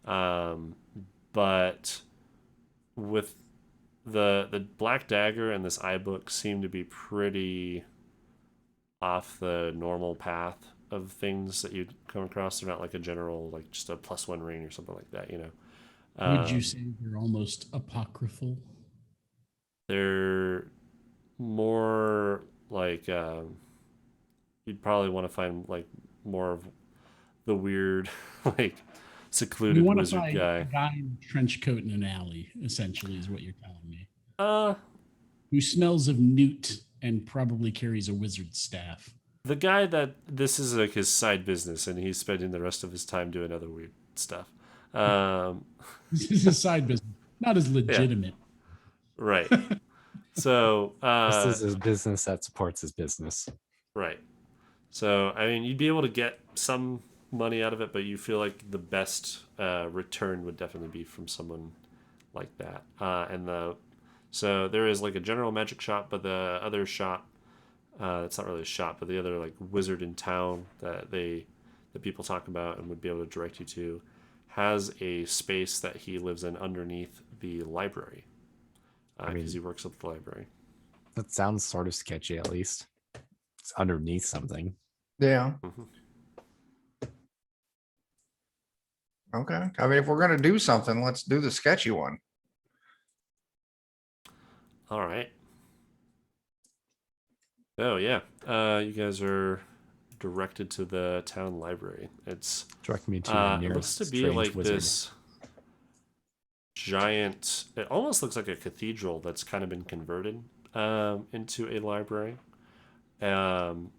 Speaker 1: but with the black dagger and this iBook seem to be pretty off the normal path of things that you'd come across. They're not like a general, like just a +1 ring or something like that, you know.
Speaker 3: Would you say they're almost apocryphal?
Speaker 1: They're more like you'd probably want to find like more of the weird, like secluded
Speaker 3: You want to
Speaker 1: wizard
Speaker 3: find
Speaker 1: guy.
Speaker 3: a guy in a trench coat in an alley, essentially, is what you're telling me.
Speaker 1: Uh,
Speaker 3: Who smells of newt and probably carries a wizard staff.
Speaker 1: the guy that this is like his side business, and he's spending the rest of his time doing other weird stuff.
Speaker 3: This is a side business, not as legitimate.
Speaker 1: Right. So,
Speaker 5: This is his business that supports his business.
Speaker 1: right. So, I mean, you'd be able to get some money out of it, but you feel like the best return would definitely be from someone like that. So there is like a general magic shop, but the other shop, it's not really a shop, but the other like wizard in town that people talk about and would be able to direct you to, has a space that he lives in underneath the library, because he works at the library.
Speaker 5: That sounds sort of sketchy, at least. It's underneath something.
Speaker 2: Yeah.
Speaker 1: Mhm.
Speaker 2: Okay. I mean, if we're gonna do something, let's do the sketchy one.
Speaker 1: All right. Oh yeah, you guys are directed to the town library. It's
Speaker 5: Direct me to your
Speaker 1: it
Speaker 5: nearest
Speaker 1: looks to be
Speaker 5: strange
Speaker 1: like
Speaker 5: wizard.
Speaker 1: this giant. It almost looks like a cathedral that's kind of been converted into a library, and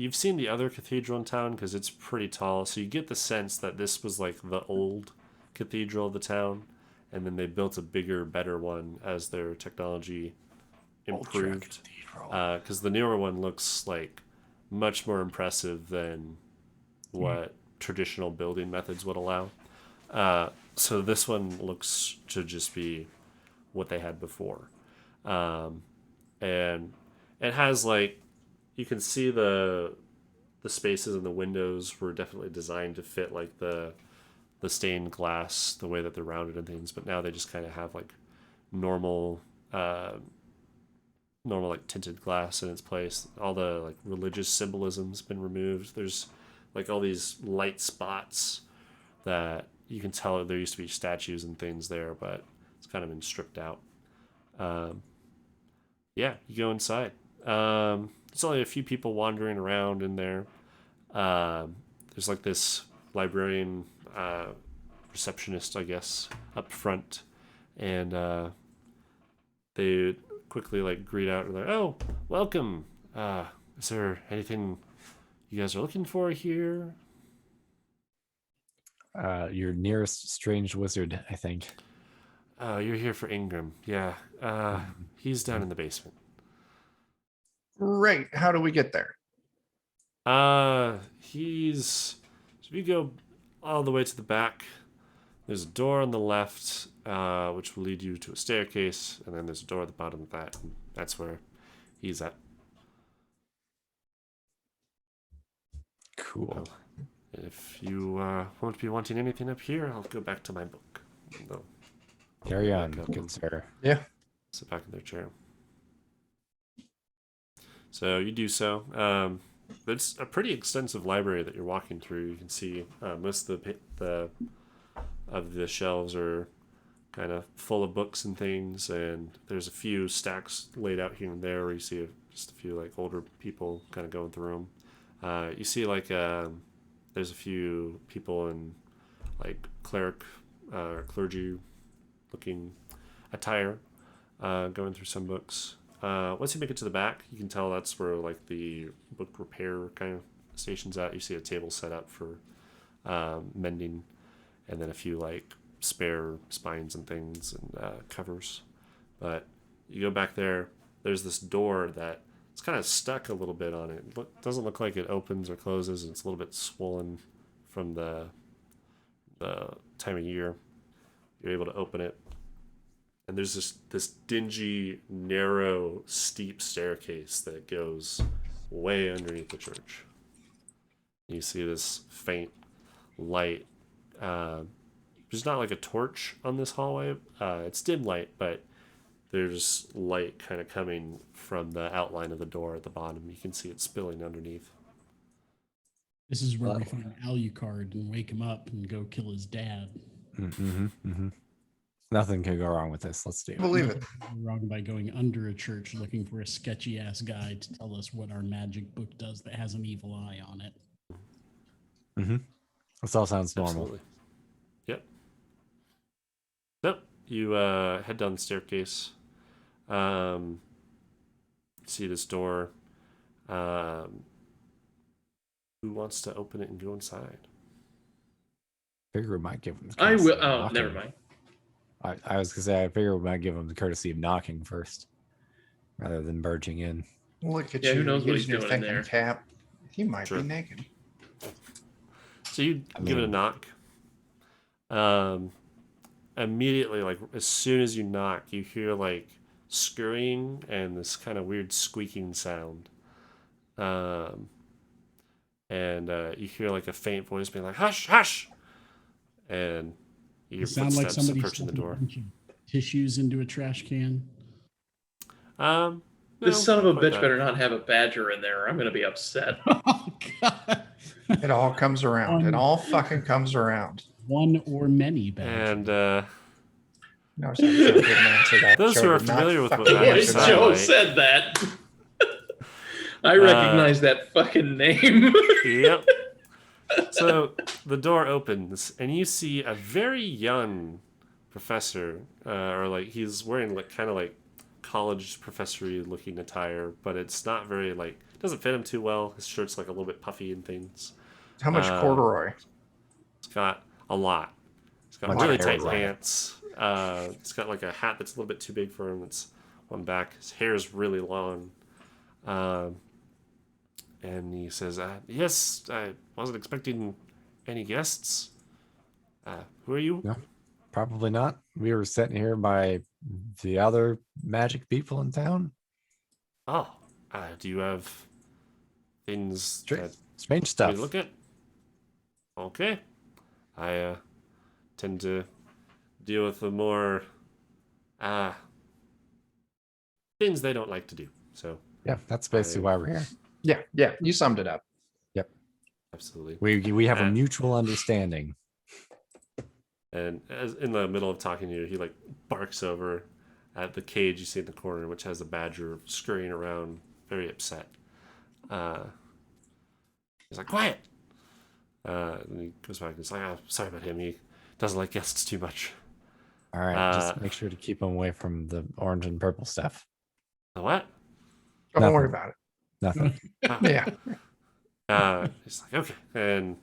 Speaker 1: you've seen the other cathedral in town because it's pretty tall, so you get the sense that this was like the old cathedral of the town, and then they built a bigger, better one as their technology improved. Because the newer one looks like much more impressive than what traditional building methods would allow. So this one looks to just be what they had before. And it has like, you can see the spaces and the windows were definitely designed to fit like the stained glass, the way that they're rounded and things, but now they just kind of have like normal like tinted glass in its place. All the like religious symbolism's been removed. There's like all these light spots that you can tell there used to be statues and things there, but it's kind of been stripped out. Yeah, you go inside. There's only a few people wandering around in there. There's like this librarian receptionist, I guess, up front, and they quickly like greet out and they're like, "Oh, welcome. Is there anything you guys are looking for here?"
Speaker 5: Your nearest strange wizard, I think.
Speaker 1: Oh, you're here for Ingram. Yeah. He's down in the basement.
Speaker 2: Great. How do we get there?
Speaker 1: So if you go all the way to the back, there's a door on the left, which will lead you to a staircase, and then there's a door at the bottom of that, and that's where he's at.
Speaker 5: Cool.
Speaker 1: If you won't be wanting anything up here, I'll go back to my book. They'll
Speaker 5: Carry on,
Speaker 1: back up
Speaker 5: good
Speaker 1: and
Speaker 5: sir.
Speaker 2: Yeah.
Speaker 1: sit back in their chair. So you do so. It's a pretty extensive library that you're walking through. You can see most of the shelves are kind of full of books and things, and there's a few stacks laid out here and there where you see just a few like older people kind of going through them. You see like there's a few people in like cleric or clergy looking attire going through some books. Once you make it to the back, you can tell that's where like the book repair kind of station's at. You see a table set up for mending, and then a few like spare spines and things and covers. But you go back there, there's this door that it's kind of stuck a little bit on it. It doesn't look like it opens or closes, and it's a little bit swollen from the time of year. You're able to open it, and there's this dingy, narrow, steep staircase that goes way underneath the church. You see this faint light. There's not like a torch on this hallway. It's dim light, but there's light kind of coming from the outline of the door at the bottom. You can see it spilling underneath.
Speaker 3: This is where we find Alucard and wake him up and go kill his dad.
Speaker 5: Nothing could go wrong with this. Let's do it.
Speaker 2: Believe it.
Speaker 3: Wrong by going under a church looking for a sketchy ass guy to tell us what our magic book does that has an evil eye on it.
Speaker 5: This all sounds normal.
Speaker 1: Absolutely. Yep. So you head down the staircase. See this door. Who wants to open it and go inside?
Speaker 5: Figure we might give him. The
Speaker 4: I
Speaker 5: courtesy
Speaker 4: will.
Speaker 5: of
Speaker 4: Oh,
Speaker 5: knocking.
Speaker 4: never mind.
Speaker 5: I was gonna say I figure we might give him the courtesy of knocking first, rather than barging in.
Speaker 2: Look at
Speaker 4: Yeah,
Speaker 2: you.
Speaker 4: who knows what he's
Speaker 2: using your
Speaker 4: doing in
Speaker 2: thinking
Speaker 4: there.
Speaker 2: cap. He might
Speaker 1: Sure.
Speaker 2: be naked.
Speaker 1: So you give it a knock. Immediately, like as soon as you knock, you hear like scurrying and this kind of weird squeaking sound. And you hear like a faint voice being like, "Hush, hush!" And you hear
Speaker 3: It sounds like
Speaker 1: footsteps
Speaker 3: somebody
Speaker 1: approaching the
Speaker 3: stuffing a
Speaker 1: door.
Speaker 3: bunch of tissues into a trash can.
Speaker 1: No,
Speaker 4: This son of a
Speaker 1: quite
Speaker 4: bitch
Speaker 1: that.
Speaker 4: better not have a badger in there, or I'm going to be upset.
Speaker 3: Oh God!
Speaker 2: It all comes around. It all fucking comes around.
Speaker 3: One or many badgers.
Speaker 1: And
Speaker 2: No, so Joe didn't answer that.
Speaker 1: Those
Speaker 2: Joe
Speaker 1: who are
Speaker 2: did not
Speaker 1: familiar with what
Speaker 2: fucking
Speaker 1: Magic
Speaker 4: Boy,
Speaker 2: answer that.
Speaker 1: Satellite-
Speaker 4: Joe said that. I recognize that fucking name.
Speaker 1: Yep. So the door opens, and you see a very young professor, or like he's wearing like kind of like college professory looking attire, but it's not very like doesn't fit him too well. His shirt's like a little bit puffy and things.
Speaker 2: How much corduroy?
Speaker 1: It's got a lot. It's got
Speaker 5: Much
Speaker 1: really
Speaker 5: hair
Speaker 1: tight
Speaker 5: on it.
Speaker 1: pants. It's got like a hat that's a little bit too big for him. It's on back. His hair is really long. And he says, yes, I wasn't expecting any guests. Who are you?
Speaker 5: No, probably not. We were sent here by the other magic people in town.
Speaker 1: Oh, do you have things that
Speaker 5: Strange
Speaker 1: we
Speaker 5: stuff.
Speaker 1: look at? Okay. I tend to deal with the more things they don't like to do. So
Speaker 5: Yeah, that's basically why we're here.
Speaker 2: Yeah, you summed it up.
Speaker 1: absolutely.
Speaker 5: We have a
Speaker 1: Uh,
Speaker 5: mutual understanding.
Speaker 1: And as in the middle of talking to you, he like barks over at the cage you see in the corner, which has a badger scurrying around, very upset. He's like, quiet. And he goes back and he's like, sorry about him. He doesn't like guests too much.
Speaker 5: All right, just make sure to keep them away from the orange and purple stuff.
Speaker 1: The what?
Speaker 2: Oh, don't worry
Speaker 5: Nothing.
Speaker 2: about it.
Speaker 5: Nothing.
Speaker 2: Yeah.
Speaker 1: He's like, okay. And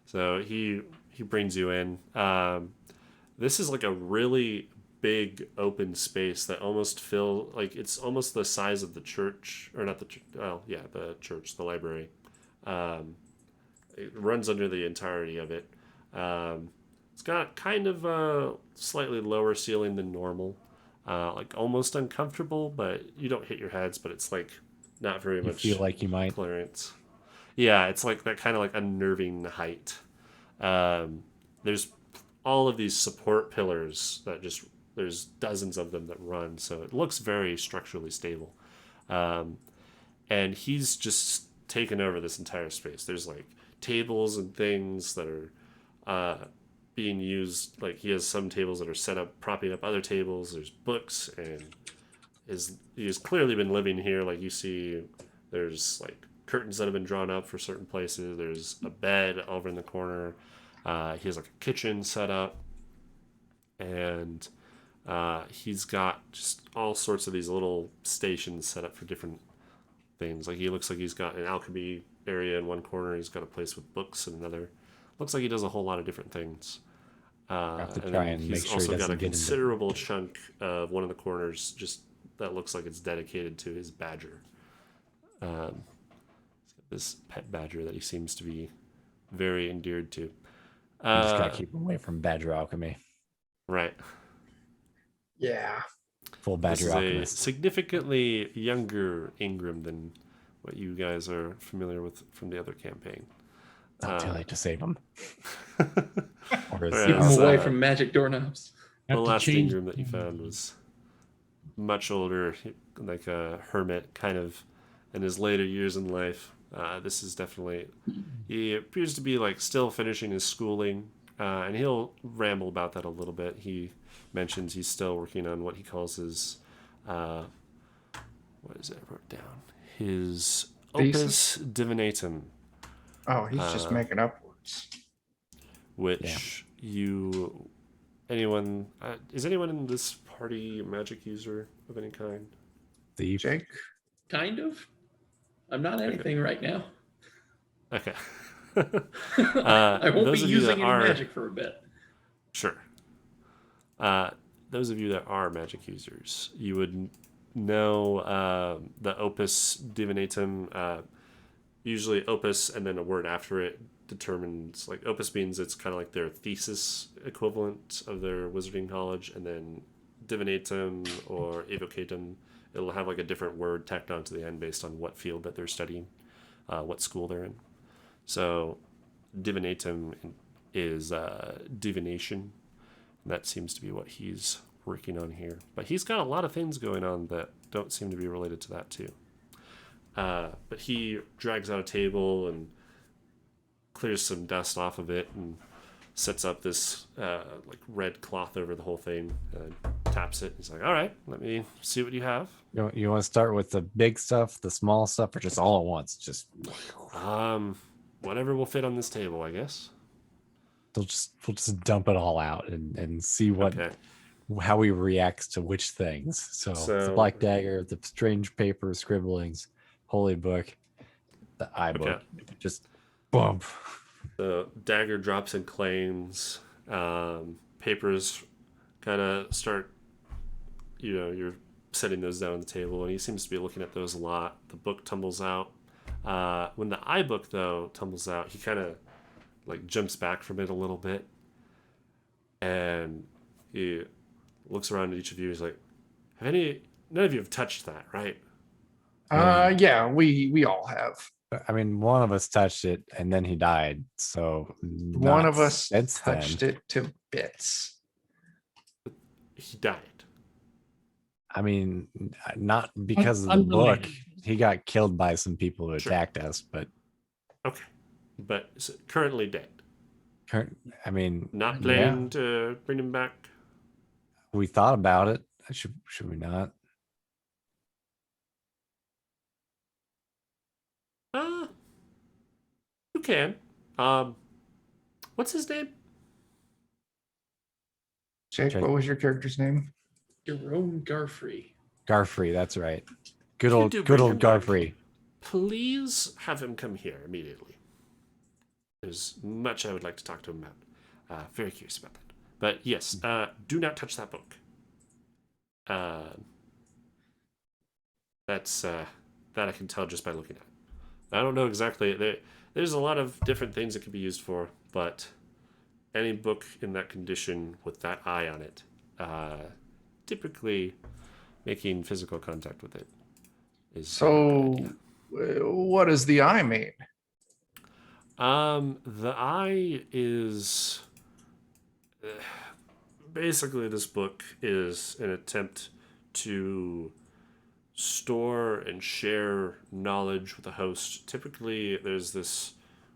Speaker 1: so he brings you in. This is like a really big open space that almost it's almost the size of the church, or not the church. Oh yeah, the church, the library. It runs under the entirety of it. It's got kind of a slightly lower ceiling than normal, like almost uncomfortable, but you don't hit your heads. But it's like not very
Speaker 5: You
Speaker 1: much
Speaker 5: feel like you might.
Speaker 1: clearance. Yeah, it's like that kind of like unnerving height. There's all of these support pillars that there's dozens of them that run, so it looks very structurally stable. And he's just taken over this entire space. There's like tables and things that are being used. Like he has some tables that are set up, propping up other tables. There's books, and he's clearly been living here. Like you see, there's like curtains that have been drawn up for certain places. There's a bed over in the corner. He has like a kitchen set up, and he's got just all sorts of these little stations set up for different things. Like he looks like he's got an alchemy area in one corner. He's got a place with books in another. Looks like he does a whole lot of different things.
Speaker 5: Have to
Speaker 1: And
Speaker 5: try
Speaker 1: then
Speaker 5: and
Speaker 1: he's
Speaker 5: make sure he
Speaker 1: also got
Speaker 5: doesn't
Speaker 1: a
Speaker 5: get into.
Speaker 1: considerable chunk of one of the corners just that looks like it's dedicated to his badger. He's got this pet badger that he seems to be very endeared to.
Speaker 5: You just gotta keep away from Badger Alchemy.
Speaker 1: Right.
Speaker 2: Yeah.
Speaker 5: Full
Speaker 1: This
Speaker 5: Badger
Speaker 1: is a
Speaker 5: Alchemist.
Speaker 1: significantly younger Ingram than what you guys are familiar with from the other campaign.
Speaker 5: Not too late to save him. Or is
Speaker 1: Whereas,
Speaker 4: Keep them away
Speaker 1: uh,
Speaker 4: from magic doorknobs.
Speaker 1: the
Speaker 3: Have to
Speaker 1: last
Speaker 3: change-
Speaker 1: Ingram that you found was much older, like a hermit, kind of in his later years in life. This is definitely, he appears to be like still finishing his schooling, and he'll ramble about that a little bit. He mentions he's still working on what he calls his, what is it I wrote down? His
Speaker 2: Thesis?
Speaker 1: opus divinatum,
Speaker 2: Oh, he's just making up words.
Speaker 1: which is anyone in this party a magic user of any kind?
Speaker 5: Thief.
Speaker 2: Jake?
Speaker 4: Kind of. I'm not anything right now.
Speaker 1: Okay.
Speaker 4: I won't be
Speaker 1: those of you
Speaker 4: using
Speaker 1: that
Speaker 4: any
Speaker 1: are-
Speaker 4: magic for a bit.
Speaker 1: Sure. Those of you that are magic users, you would know the opus divinatum. Usually opus and then a word after it determines, like opus means it's kind of like their thesis equivalent of their wizarding knowledge, and then divinatum or evocatum, it'll have like a different word tacked onto the end based on what field that they're studying, what school they're in. So divinatum is divination. That seems to be what he's working on here. But he's got a lot of things going on that don't seem to be related to that too. But he drags out a table and clears some dust off of it and sets up this like red cloth over the whole thing, taps it. He's like, all right, let me see what you have.
Speaker 5: You want to start with the big stuff, the small stuff, or just all at once? Just
Speaker 1: Whatever will fit on this table, I guess.
Speaker 5: we'll just dump it all out and see
Speaker 1: Okay.
Speaker 5: how he reacts to which things. So the
Speaker 1: So-
Speaker 5: black dagger, the strange paper scribblings, holy book, the iBook.
Speaker 1: Okay.
Speaker 5: Just bump.
Speaker 1: The dagger drops and clangs. Papers kind of start, you're setting those down on the table, and he seems to be looking at those a lot. The book tumbles out. When the iBook, though, tumbles out, he kind of like jumps back from it a little bit, and he looks around at each of you. He's like, none of you have touched that, right?
Speaker 2: Yeah, we all have.
Speaker 5: I mean, one of us touched it and then he died. So
Speaker 2: One of us
Speaker 5: since
Speaker 2: touched
Speaker 5: then.
Speaker 2: it to bits.
Speaker 1: He died.
Speaker 5: I mean, not because of the book.
Speaker 3: Unrelated.
Speaker 5: He got killed by some people who
Speaker 1: Sure.
Speaker 5: attacked us, but
Speaker 1: Okay. But currently dead.
Speaker 5: I mean,
Speaker 1: Not
Speaker 5: yeah,
Speaker 1: planning to bring him back.
Speaker 5: we thought about it. Should we not?
Speaker 1: You can. What's his name?
Speaker 2: Jake,
Speaker 5: Jake.
Speaker 2: what was your character's name?
Speaker 4: Jerome Garfrey.
Speaker 5: Garfrey, that's right. Good
Speaker 1: You
Speaker 5: old
Speaker 1: do bring him back.
Speaker 5: Garfrey.
Speaker 1: Please have him come here immediately. There's much I would like to talk to him about. Very curious about that. But yes, do not touch that book. That's that I can tell just by looking at it. I don't know exactly. There's a lot of different things it could be used for, but any book in that condition with that eye on it, typically making physical contact with it is not a
Speaker 2: So,
Speaker 1: bad idea.
Speaker 2: what is the eye made?
Speaker 1: The eye is basically, this book is an attempt to store and share knowledge with the host. Typically, there's this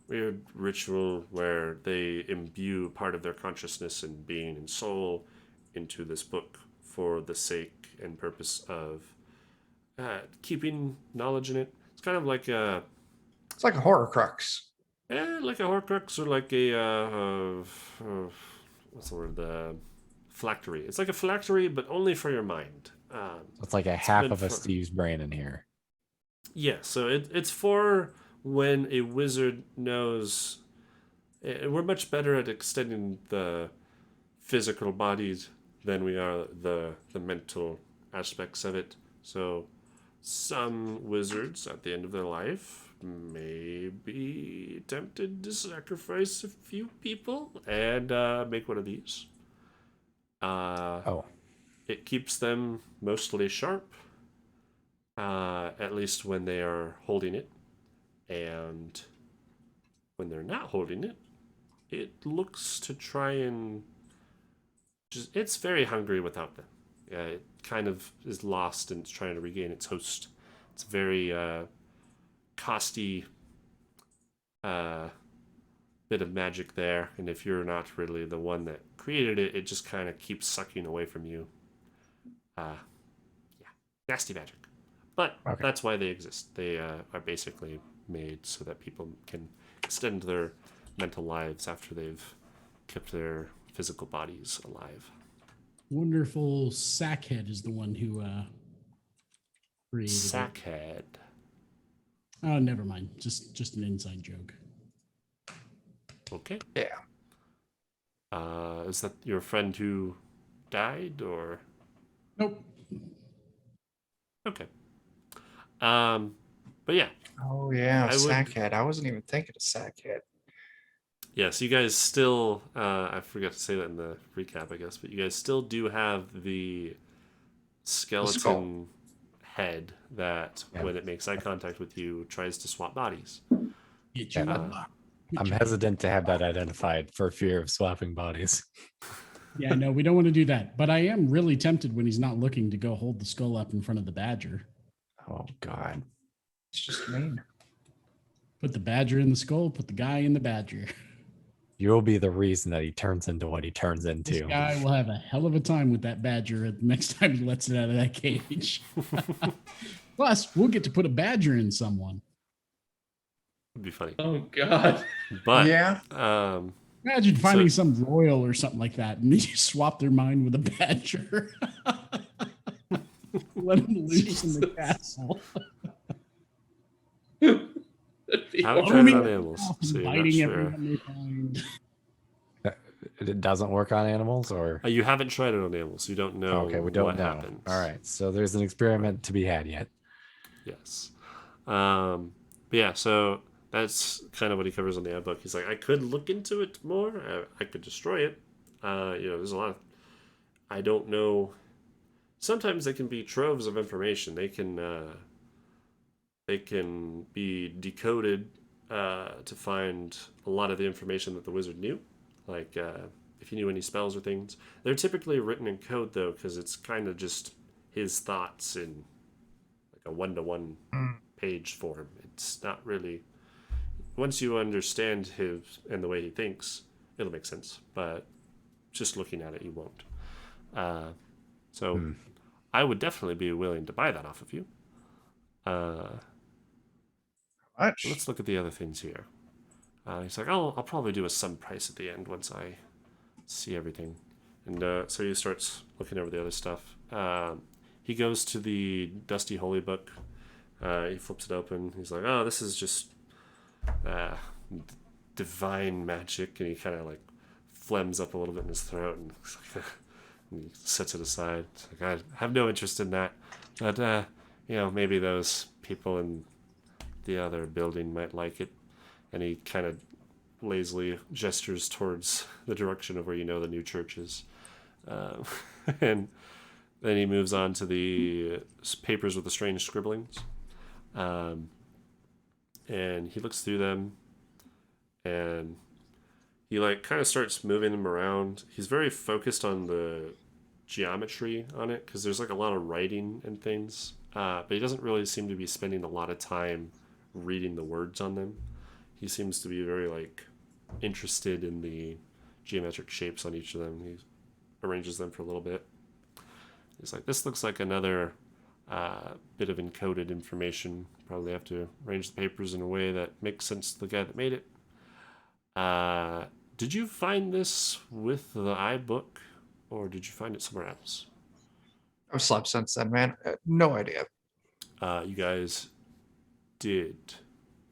Speaker 1: weird ritual where they imbue part of their consciousness and being and soul into this book for the sake and purpose of keeping knowledge in it. It's kind of like a
Speaker 2: It's like a horror crux.
Speaker 1: like a Horcrux or like a what's the word? The phylactery. It's like a phylactery, but only for your mind.
Speaker 5: It's like a half
Speaker 1: meant
Speaker 5: of a
Speaker 1: for-
Speaker 5: Steve's brain in here.
Speaker 1: Yeah, so it's for when a wizard knows. We're much better at extending the physical bodies than we are the mental aspects of it. So some wizards at the end of their life may be tempted to sacrifice a few people and make one of these.
Speaker 5: Oh,
Speaker 1: It keeps them mostly sharp, at least when they are holding it. And when they're not holding it, it looks to try and it's very hungry without them. It kind of is lost and it's trying to regain its host. It's very costy bit of magic there, and if you're not really the one that created it, it just kind of keeps sucking away from you. Yeah, nasty magic. But
Speaker 5: Okay.
Speaker 1: that's why they exist. They are basically made so that people can extend their mental lives after they've kept their physical bodies alive.
Speaker 3: Wonderful Sackhead is the one who created it.
Speaker 1: Sackhead.
Speaker 3: Oh, never mind. Just an inside joke.
Speaker 1: Okay.
Speaker 2: Yeah.
Speaker 1: Is that your friend who died, or
Speaker 3: Nope.
Speaker 1: okay? But yeah,
Speaker 2: Oh yeah,
Speaker 1: I would-
Speaker 2: Sackhead. I wasn't even thinking of Sackhead.
Speaker 1: yeah. So you guys still, I forgot to say that in the recap, I guess, but you guys still do have the skeleton head that,
Speaker 5: Yeah.
Speaker 1: when it makes eye contact with you, tries to swap bodies.
Speaker 3: Get you
Speaker 5: Yeah.
Speaker 3: up.
Speaker 5: I'm hesitant to have that identified for fear of swapping bodies.
Speaker 3: Yeah, no, we don't want to do that. But I am really tempted when he's not looking to go hold the skull up in front of the badger.
Speaker 5: Oh God.
Speaker 2: It's just mean.
Speaker 3: Put the badger in the skull, put the guy in the badger.
Speaker 5: You'll be the reason that he turns into what he turns
Speaker 3: This
Speaker 5: into.
Speaker 3: guy will have a hell of a time with that badger the next time he lets it out of that cage. Plus, we'll get to put a badger in someone.
Speaker 1: Would be funny.
Speaker 4: Oh God.
Speaker 1: But
Speaker 2: Yeah.
Speaker 3: Imagine finding some royal or something like that, and they just swap their mind with a badger. Let him loose in the castle.
Speaker 1: Haven't tried it
Speaker 3: Foaming
Speaker 1: on
Speaker 3: at the
Speaker 1: animals,
Speaker 3: mouth
Speaker 1: so
Speaker 3: and
Speaker 1: you're not
Speaker 3: biting
Speaker 1: sure.
Speaker 3: everyone they find.
Speaker 5: It doesn't work on animals, or
Speaker 1: You haven't tried it on animals. You don't know
Speaker 5: okay, we don't
Speaker 1: what
Speaker 5: know.
Speaker 1: happens.
Speaker 5: All right, so there's an experiment to be had yet.
Speaker 1: Yes. But yeah, so that's kind of what he covers on the ad book. He's like, I could look into it more. I could destroy it. There's a lot of... I don't know. Sometimes they can be troves of information. They can be decoded to find a lot of the information that the wizard knew. Like, if he knew any spells or things. They're typically written in code, though, because it's kind of just his thoughts in like a one-to-one page form. It's not really... Once you understand his and the way he thinks, it'll make sense. But just looking at it, you won't. So I would definitely be willing to buy that off of you.
Speaker 2: Much.
Speaker 1: Let's look at the other things here. He's like, I'll probably do a sub price at the end once I see everything. And so he starts looking over the other stuff. He goes to the Dusty Holy Book. He flips it open. He's like, oh, this is just divine magic. And he kind of like phlegms up a little bit in his throat and, and he sets it aside. It's like, I have no interest in that. But, maybe those people in the other building might like it. And he kind of lazily gestures towards the direction of where the new church is. And then he moves on to the papers with the strange scribblings. And he looks through them and he like kind of starts moving them around. He's very focused on the geometry on it because there's like a lot of writing and things. But he doesn't really seem to be spending a lot of time reading the words on them. He seems to be very like interested in the geometric shapes on each of them. He arranges them for a little bit. He's like, this looks like another bit of encoded information. Probably have to arrange the papers in a way that makes sense to the guy that made it. Did you find this with the iBook, or did you find it somewhere else?
Speaker 2: I've slept since then, man. No idea.
Speaker 1: You guys did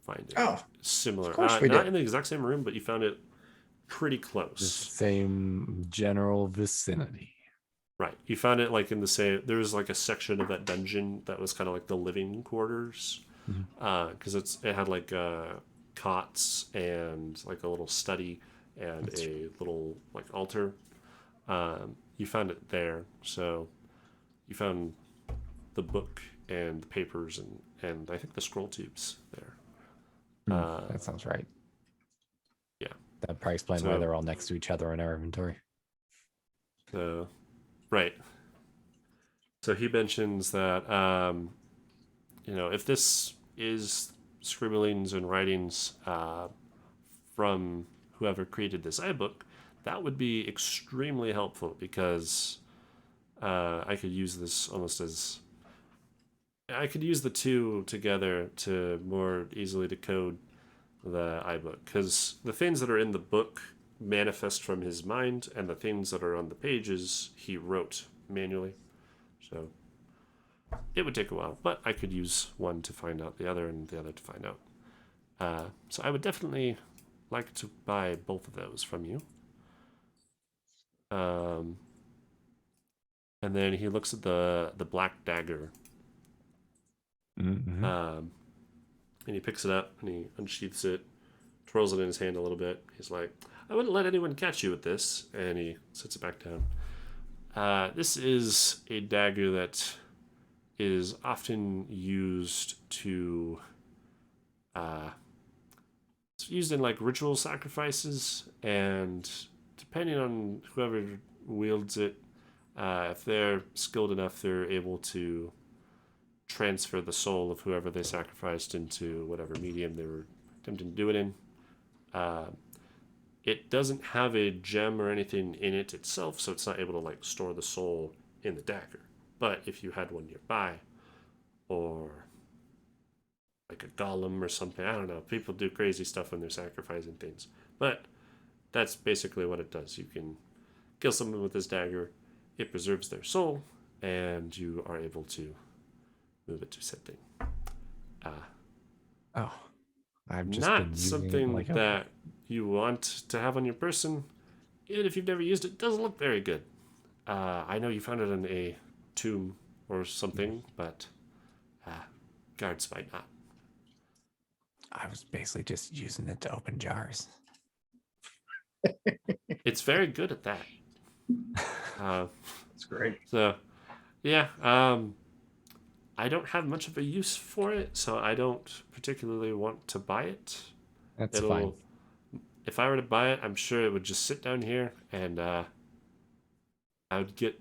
Speaker 1: find it.
Speaker 2: Oh,
Speaker 1: similar.
Speaker 2: of course we
Speaker 1: not
Speaker 2: did.
Speaker 1: in the exact same room, but you found it pretty
Speaker 5: The
Speaker 1: close.
Speaker 5: same general vicinity.
Speaker 1: Right. You found it like in the same... There was like a section of that dungeon that was kind of like the living quarters. Because it had like cots and like a little study and a little like altar. You found it there. So you found the book and the papers and I think the scroll tubes there.
Speaker 5: That sounds right.
Speaker 1: Yeah.
Speaker 5: That probably explains why they're all next to each other in our inventory.
Speaker 1: So, right. So he mentions that, if this is scribblings and writings from whoever created this iBook, that would be extremely helpful because I could use this almost as... I could use the two together to more easily decode the iBook because the things that are in the book manifest from his mind and the things that are on the pages he wrote manually. So it would take a while, but I could use one to find out the other and the other to find out. So I would definitely like to buy both of those from you. And then he looks at the black dagger.
Speaker 5: Mm-hmm.
Speaker 1: And he picks it up and he unsheaths it, twirls it in his hand a little bit. He's like, I wouldn't let anyone catch you with this. And he sets it back down. This is a dagger that is often used to... it's used in like ritual sacrifices, and depending on whoever wields it, if they're skilled enough, they're able to transfer the soul of whoever they sacrificed into whatever medium they were attempting to do it in. It doesn't have a gem or anything in it itself, so it's not able to like store the soul in the dagger. But if you had one nearby, or like a golem or something, I don't know. People do crazy stuff when they're sacrificing things. But that's basically what it does. You can kill someone with this dagger, it preserves their soul, and you are able to move it to said thing.
Speaker 5: Oh, I've just
Speaker 1: Not
Speaker 5: been using it
Speaker 1: something
Speaker 5: like a,
Speaker 1: that you want to have on your person. Even if you've never used it, it doesn't look very good. I know you found it in a tomb or something, but guards might not.
Speaker 5: I was basically just using it to open jars.
Speaker 1: It's very good at that.
Speaker 2: That's great.
Speaker 1: So, yeah, I don't have much of a use for it, so I don't particularly want to buy it.
Speaker 5: That's fine.
Speaker 1: If I were to buy it, I'm sure it would just sit down here, and I would get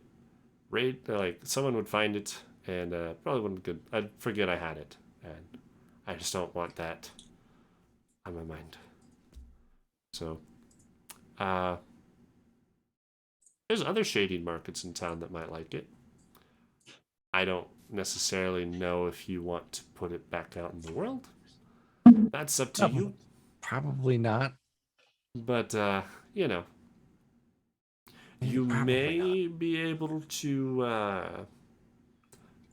Speaker 1: like someone would find it, and probably wouldn't good. I'd forget I had it, and I just don't want that on my mind. So, there's other shading markets in town that might like it. I don't necessarily know if you want to put it back out in the world. That's up to you.
Speaker 5: Probably not.
Speaker 1: But you know, you
Speaker 5: Probably
Speaker 1: may be able to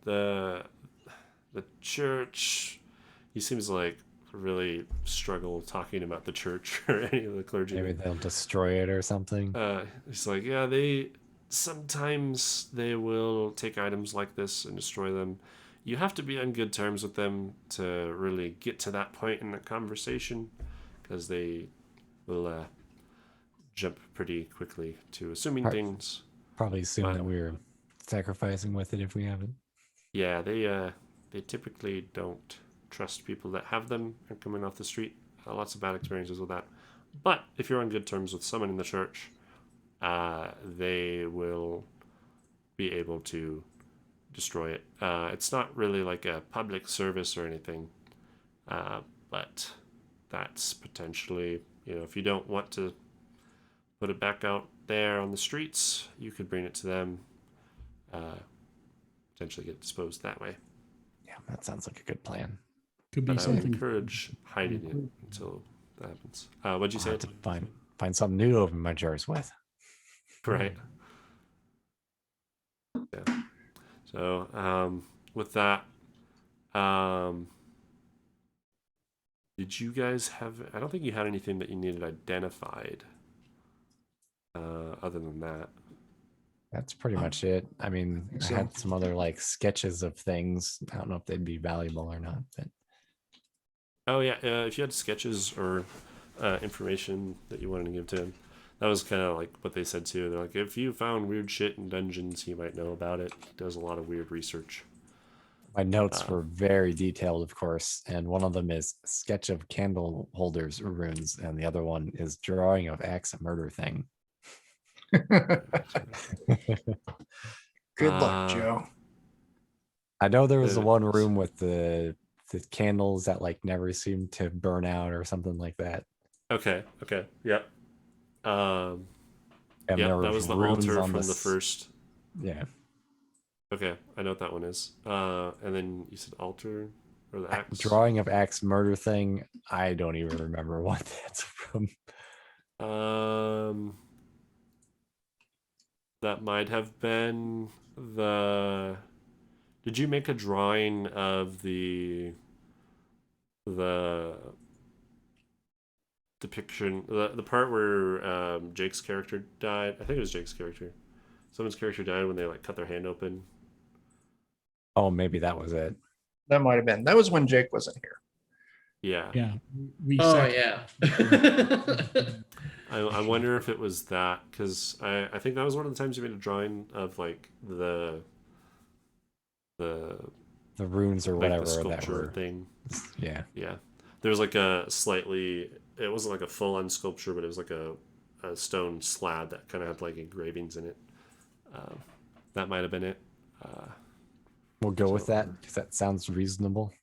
Speaker 1: the church. He seems like really struggle talking about the church or any of the clergy.
Speaker 5: Maybe they'll destroy it or something.
Speaker 1: He's like, yeah, sometimes they will take items like this and destroy them. You have to be on good terms with them to really get to that point in the conversation, because they will jump pretty quickly to assuming things.
Speaker 5: Probably assume that we're sacrificing with it if we haven't.
Speaker 1: Yeah, they typically don't trust people that have them and coming off the street. Lots of bad experiences with that. But if you're on good terms with someone in the church, they will be able to destroy it. It's not really like a public service or anything, but that's potentially, if you don't want to put it back out there on the streets, you could bring it to them, potentially get disposed that way.
Speaker 5: Yeah, that sounds like a good plan.
Speaker 3: Could be
Speaker 1: But I would
Speaker 3: something.
Speaker 1: encourage hiding it until that happens. What'd you
Speaker 5: I'll
Speaker 1: say?
Speaker 5: have to find something new to open my jars with.
Speaker 1: Right. Yeah. So, with that, did you guys have? I don't think you had anything that you needed identified. Other than that,
Speaker 5: That's pretty much it. I mean, I
Speaker 2: so.
Speaker 5: had some other like sketches of things. I don't know if they'd be valuable or not, but
Speaker 1: oh yeah, if you had sketches or information that you wanted to give to him, that was kind of like what they said too. They're like, if you found weird shit in dungeons, he might know about it. He does a lot of weird research.
Speaker 5: my notes were very detailed, of course, and one of them is sketch of candle holders runes, and the other one is drawing of axe murder thing.
Speaker 2: Good luck, Joe.
Speaker 5: I know there was the one
Speaker 1: Yes.
Speaker 5: room with the candles that like never seemed to burn out or something like that.
Speaker 1: Okay. Yep.
Speaker 5: And
Speaker 1: Yep,
Speaker 5: there
Speaker 1: that was the
Speaker 5: runes
Speaker 1: altar
Speaker 5: on
Speaker 1: from the
Speaker 5: this-
Speaker 1: first.
Speaker 5: Yeah.
Speaker 1: Okay, I know what that one is. And then you said altar or the axe.
Speaker 5: Drawing of axe murder thing. I don't even remember what that's from.
Speaker 1: That might have been the. Did you make a drawing of the depiction, the part where Jake's character died? I think it was Jake's character. Someone's character died when they like cut their hand open.
Speaker 5: Oh, maybe that was it.
Speaker 2: That might have been. That was when Jake wasn't here.
Speaker 1: Yeah.
Speaker 3: Yeah. We
Speaker 4: Oh
Speaker 3: sac-
Speaker 4: yeah.
Speaker 1: I wonder if it was that, because I think that was one of the times you made a drawing of like the
Speaker 5: runes or
Speaker 1: like
Speaker 5: whatever
Speaker 1: the
Speaker 5: that
Speaker 1: sculpture
Speaker 5: were.
Speaker 1: thing.
Speaker 5: Yeah.
Speaker 1: Yeah, there was like a slightly. It wasn't like a full on sculpture, but it was like a stone slab that kind of had like engravings in it. That might have been it.
Speaker 5: We'll go with
Speaker 1: So-
Speaker 5: that because that sounds reasonable.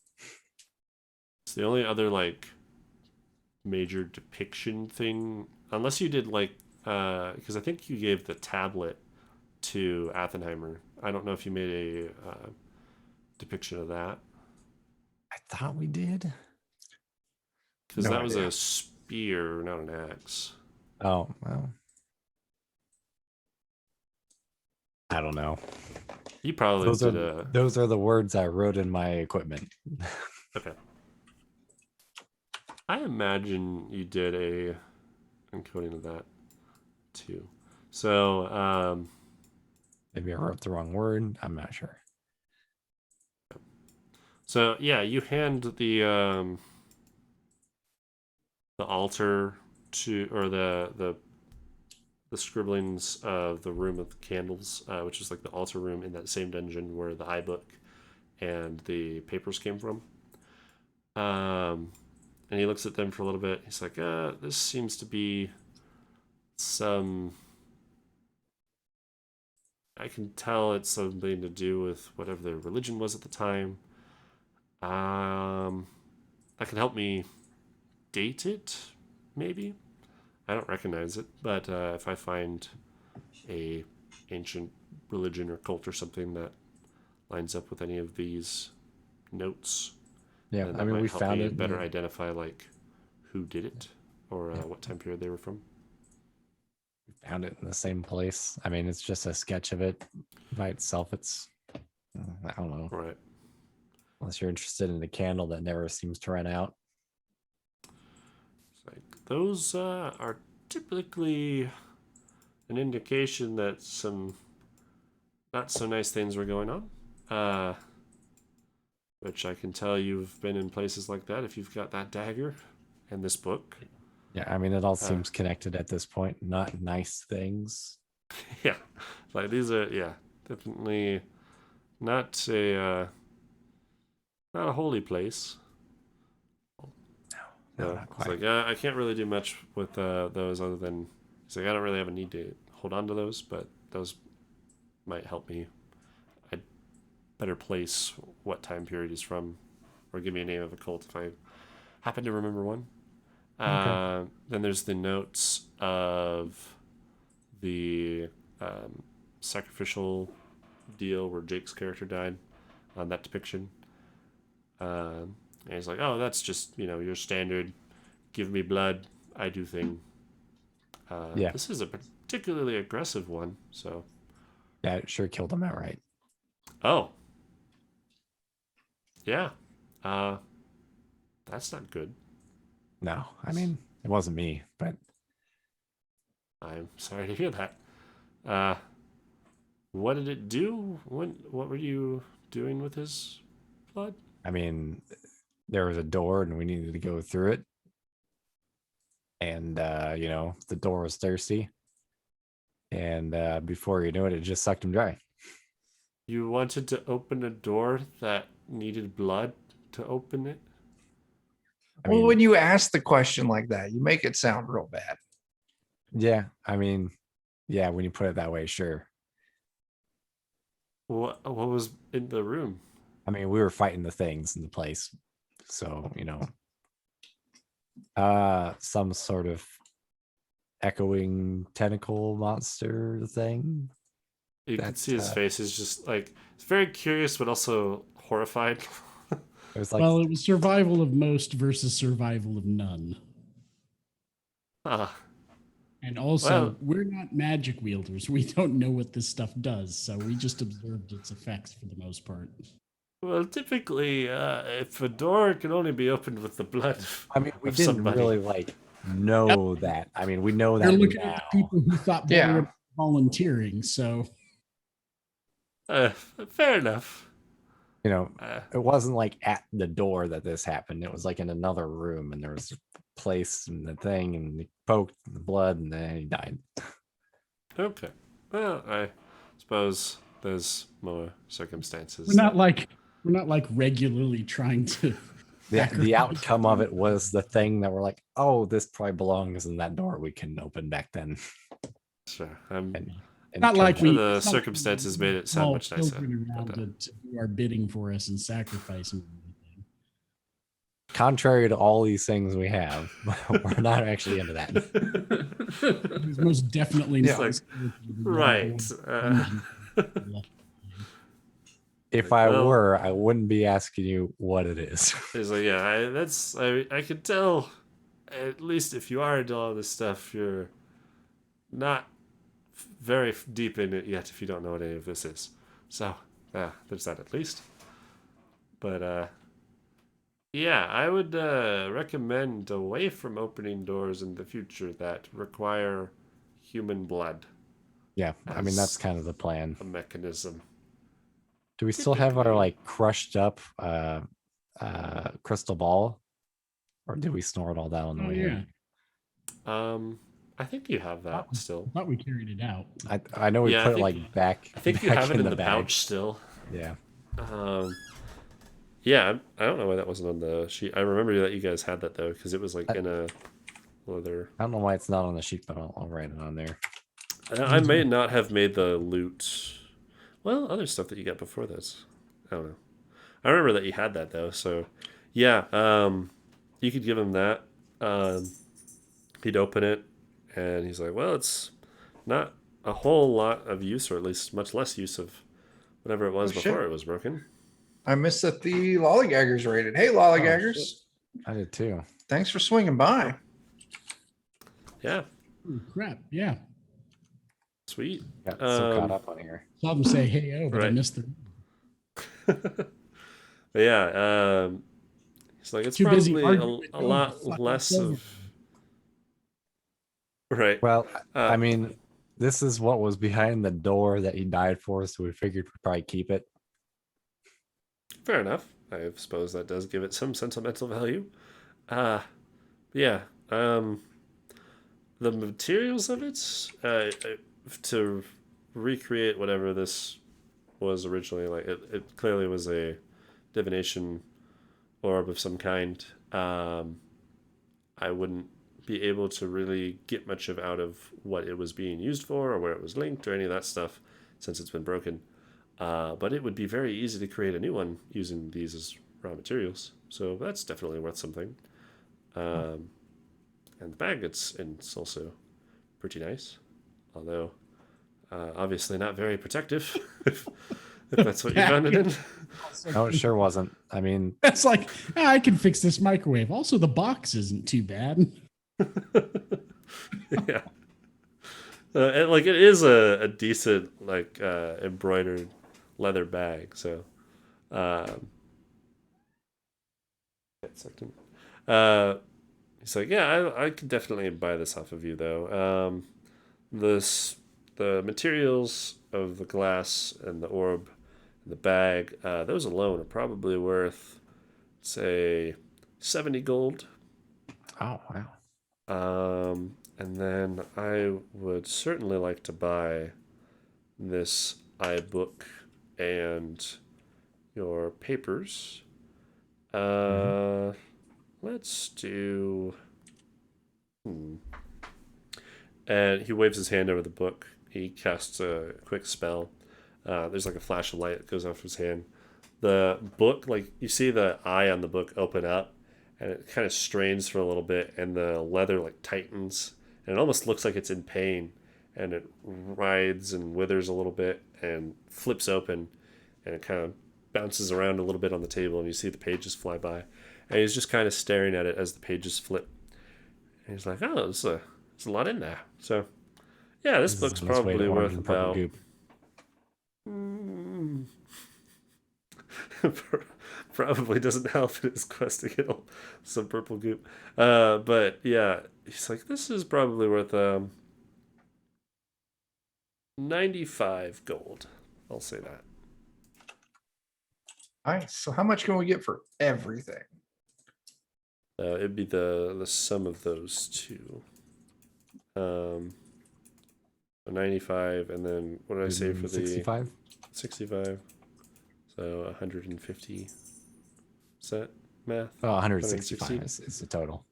Speaker 1: It's the only other like major depiction thing, unless you did like because I think you gave the tablet to Athenheimer. I don't know if you made a depiction of that,
Speaker 5: I thought we did.
Speaker 1: because
Speaker 2: No
Speaker 1: that was
Speaker 2: idea.
Speaker 1: a spear, not an axe.
Speaker 5: Oh, well. I don't know.
Speaker 1: You probably
Speaker 5: Those
Speaker 1: did
Speaker 5: are,
Speaker 1: a
Speaker 5: those are the words I wrote in my equipment.
Speaker 1: okay. I imagine you did a encoding of that too. So,
Speaker 5: Maybe I wrote the wrong word. I'm not sure.
Speaker 1: so yeah, you hand the altar to, or the scribblings of the room of the candles, which is like the altar room in that same dungeon where the iBook and the papers came from. And he looks at them for a little bit. He's like, this seems to be some. I can tell it's something to do with whatever their religion was at the time. That can help me date it, maybe. I don't recognize it, but if I find a ancient religion or cult or something that lines up with any of these notes,
Speaker 5: Yeah,
Speaker 1: then
Speaker 5: I
Speaker 1: that
Speaker 5: mean,
Speaker 1: might
Speaker 5: we
Speaker 1: help
Speaker 5: found
Speaker 1: me
Speaker 5: it.
Speaker 1: better identify like who did it or
Speaker 5: Yeah.
Speaker 1: what time period they were from.
Speaker 5: We found it in the same place. I mean, it's just a sketch of it by itself. It's, I don't know.
Speaker 1: Right.
Speaker 5: Unless you're interested in a candle that never seems to run out.
Speaker 1: It's like those are typically an indication that some not so nice things were going on. Which I can tell you've been in places like that if you've got that dagger and this book.
Speaker 5: Yeah, I mean, it all seems connected at this point. Not nice things.
Speaker 1: Yeah, like these are definitely not a holy place.
Speaker 5: No,
Speaker 1: So
Speaker 5: not
Speaker 1: it's
Speaker 5: quite.
Speaker 1: like I can't really do much with those other than it's like I don't really have a need to hold on to those, but those might help me. I'd better place what time period he's from, or give me a name of a cult if I happen to remember one.
Speaker 5: Okay.
Speaker 1: Then there's the notes of the sacrificial deal where Jake's character died on that depiction. And he's like, oh, that's just, your standard give me blood, I do thing.
Speaker 5: Yeah.
Speaker 1: This is a particularly aggressive one, so.
Speaker 5: Yeah, it sure killed him outright.
Speaker 1: Oh. Yeah. That's not good.
Speaker 5: No, I mean, it wasn't me, but
Speaker 1: I'm sorry to hear that. What did it do? What were you doing with his blood?
Speaker 5: I mean, there was a door and we needed to go through it. And, the door was thirsty. And before you knew it, it just sucked him dry.
Speaker 1: You wanted to open a door that needed blood to open it?
Speaker 2: Well, when you ask the question like that, you make it sound real bad.
Speaker 5: Yeah, I mean, yeah, when you put it that way, sure.
Speaker 1: What was in the room?
Speaker 5: I mean, we were fighting the things in the place. So, some sort of echoing tentacle monster thing.
Speaker 1: You could see his face is just like it's very curious but also horrified.
Speaker 5: It was like,
Speaker 3: Well, it was survival of most versus survival of none.
Speaker 1: Ah,
Speaker 3: And also,
Speaker 1: Well-
Speaker 3: we're not magic wielders. We don't know what this stuff does, so we just observed its effects for the most part.
Speaker 1: well, typically, if a door can only be opened with the blood
Speaker 5: I mean, we
Speaker 1: of
Speaker 5: didn't
Speaker 1: somebody.
Speaker 5: really know that. I mean, we know
Speaker 3: You're
Speaker 5: that
Speaker 3: looking
Speaker 5: now.
Speaker 3: at the people who thought they
Speaker 2: Yeah.
Speaker 3: were volunteering, so
Speaker 1: Fair enough.
Speaker 5: It wasn't like at the door that this happened. It was like in another room, and there was a place and the thing, and he poked the blood, and then he died.
Speaker 1: Okay. Well, I suppose there's more circumstances.
Speaker 3: we're not like regularly trying to.
Speaker 5: The outcome of it was the thing that we're like, oh, this probably belongs in that door we couldn't open back then.
Speaker 1: Sure.
Speaker 5: And
Speaker 3: Not like
Speaker 1: sure
Speaker 3: we.
Speaker 1: the
Speaker 3: it's not like
Speaker 1: circumstances
Speaker 3: we
Speaker 1: made it sound
Speaker 3: call
Speaker 1: much nicer,
Speaker 3: children around
Speaker 1: but,
Speaker 3: to do our bidding for us and sacrifice and everything.
Speaker 5: contrary to all these things we have, we're not actually into that.
Speaker 3: It was most definitely
Speaker 2: Yeah.
Speaker 3: not
Speaker 1: Like, right.
Speaker 5: If
Speaker 1: Like,
Speaker 5: I
Speaker 1: well-
Speaker 5: were, I wouldn't be asking you what it is.
Speaker 1: He's like, yeah, I could tell. At least if you are into all this stuff, you're not very deep in it yet. If you don't know what any of this is, so there's that at least. But Yeah, I would recommend away from opening doors in the future that require human blood
Speaker 5: Yeah, I mean that's
Speaker 1: as
Speaker 5: kind of the plan.
Speaker 1: a mechanism.
Speaker 5: Do we still have our
Speaker 1: Typically,
Speaker 5: like crushed up crystal ball, or did we snore it all down on the
Speaker 3: Oh
Speaker 5: way
Speaker 3: yeah,
Speaker 5: here?
Speaker 1: um, I think you have
Speaker 3: I thought,
Speaker 1: that still.
Speaker 3: I thought we carried it out.
Speaker 5: I know we
Speaker 1: Yeah,
Speaker 5: put it like back
Speaker 1: I think you have
Speaker 5: back
Speaker 1: it
Speaker 5: in
Speaker 1: in
Speaker 5: the
Speaker 1: the
Speaker 5: bag.
Speaker 1: pouch still.
Speaker 5: Yeah.
Speaker 1: Um, yeah, I don't know why that wasn't on the sheet. I remember that you guys had that though, because it was like
Speaker 5: I,
Speaker 1: in a leather.
Speaker 5: I don't know why it's not on the sheet, but I'll write it on there.
Speaker 1: I may not have made the loot. Well, other stuff that you got before this. I don't know. I remember that you had that though, so yeah. You could give him that. Um, he'd open it, and he's like, "Well, it's not a whole lot of use, or at least much less use of whatever it was
Speaker 2: Oh, shit.
Speaker 1: before it was broken."
Speaker 2: I missed that the lollygaggers raided. Hey,
Speaker 3: Oh,
Speaker 2: lollygaggers.
Speaker 3: shit.
Speaker 5: I did too.
Speaker 2: Thanks for swinging by.
Speaker 1: Yeah,
Speaker 3: Oh, crap. Yeah.
Speaker 1: sweet.
Speaker 5: Got so caught up on here.
Speaker 3: Saw them say hey oh, but I
Speaker 1: Right.
Speaker 3: missed the
Speaker 1: But yeah, he's like, it's
Speaker 3: too busy
Speaker 1: probably
Speaker 3: arguing with
Speaker 1: a
Speaker 3: you about
Speaker 1: lot
Speaker 3: fucking
Speaker 1: less
Speaker 3: silver.
Speaker 1: of. Right.
Speaker 5: Well, I
Speaker 1: Uh,
Speaker 5: mean, this is what was behind the door that he died for, so we figured we'd probably keep it.
Speaker 1: fair enough. I suppose that does give it some sentimental value. Uh, yeah. The materials of it, to recreate whatever this was originally, like it clearly was a divination orb of some kind. I wouldn't be able to really get much of out of what it was being used for or where it was linked or any of that stuff since it's been broken. But it would be very easy to create a new one using these as raw materials. So that's definitely worth something. Um, and the bag, it's also pretty nice, although obviously not very protective. If that's what you found it in.
Speaker 5: No, it sure wasn't. I mean,
Speaker 3: That's like, I can fix this microwave. Also, the box isn't too bad.
Speaker 1: Yeah. And like it is a decent like embroidered leather bag. So, um, uh, he's like, yeah, I could definitely buy this off of you though. This the materials of the glass and the orb, and the bag, those alone are probably worth say 70 gold.
Speaker 5: oh wow.
Speaker 1: And then I would certainly like to buy this iBook and your papers. Uh, let's do. And he waves his hand over the book. He casts a quick spell. There's like a flash of light that goes off his hand. The book, like you see the eye on the book open up, and it kind of strains for a little bit, and the leather like tightens, and it almost looks like it's in pain, and it writhes and withers a little bit, and flips open, and it kind of bounces around a little bit on the table, and you see the pages fly by, and he's just kind of staring at it as the pages flip. And he's like, "Oh, there's a lot in there." So, yeah, this
Speaker 5: This is
Speaker 1: book's
Speaker 5: on its way to
Speaker 1: probably
Speaker 5: orange
Speaker 1: worth
Speaker 5: and purple
Speaker 1: about.
Speaker 5: goop.
Speaker 1: Probably doesn't help in his quest to get some purple goop. But yeah, he's like, this is probably worth 95 gold. I'll say that.
Speaker 2: Nice. So how much can we get for everything?
Speaker 1: It'd be the sum of those two. 95, and then what did I say for the
Speaker 5: 65?
Speaker 1: 65? So 150 set math.
Speaker 5: Oh, 165 is the total.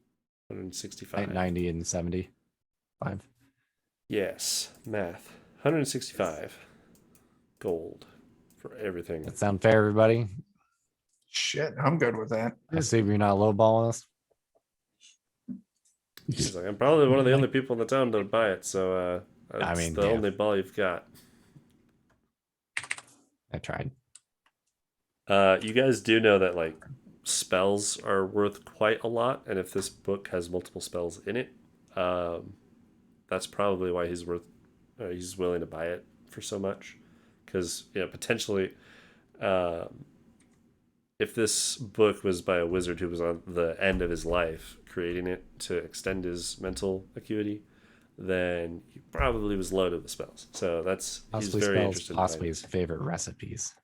Speaker 1: 165.
Speaker 5: 90 and 75.
Speaker 1: Yes, math. 165 gold for everything.
Speaker 5: That sound fair, everybody?
Speaker 2: Shit, I'm good with that.
Speaker 5: I see you're not lowballing us.
Speaker 1: He's like, I'm probably one of the only people in the town to buy it, so that's the
Speaker 5: yeah.
Speaker 1: only ball you've got.
Speaker 5: I tried.
Speaker 1: You guys do know that like spells are worth quite a lot, and if this book has multiple spells in it, that's probably why he's willing to buy it for so much, because potentially, if this book was by a wizard who was on the end of his life creating it to extend his mental acuity, then he probably was loaded with spells. So he's
Speaker 5: Possibly
Speaker 1: very
Speaker 5: spells,
Speaker 1: interested
Speaker 5: possibly
Speaker 1: in
Speaker 5: his favorite recipes.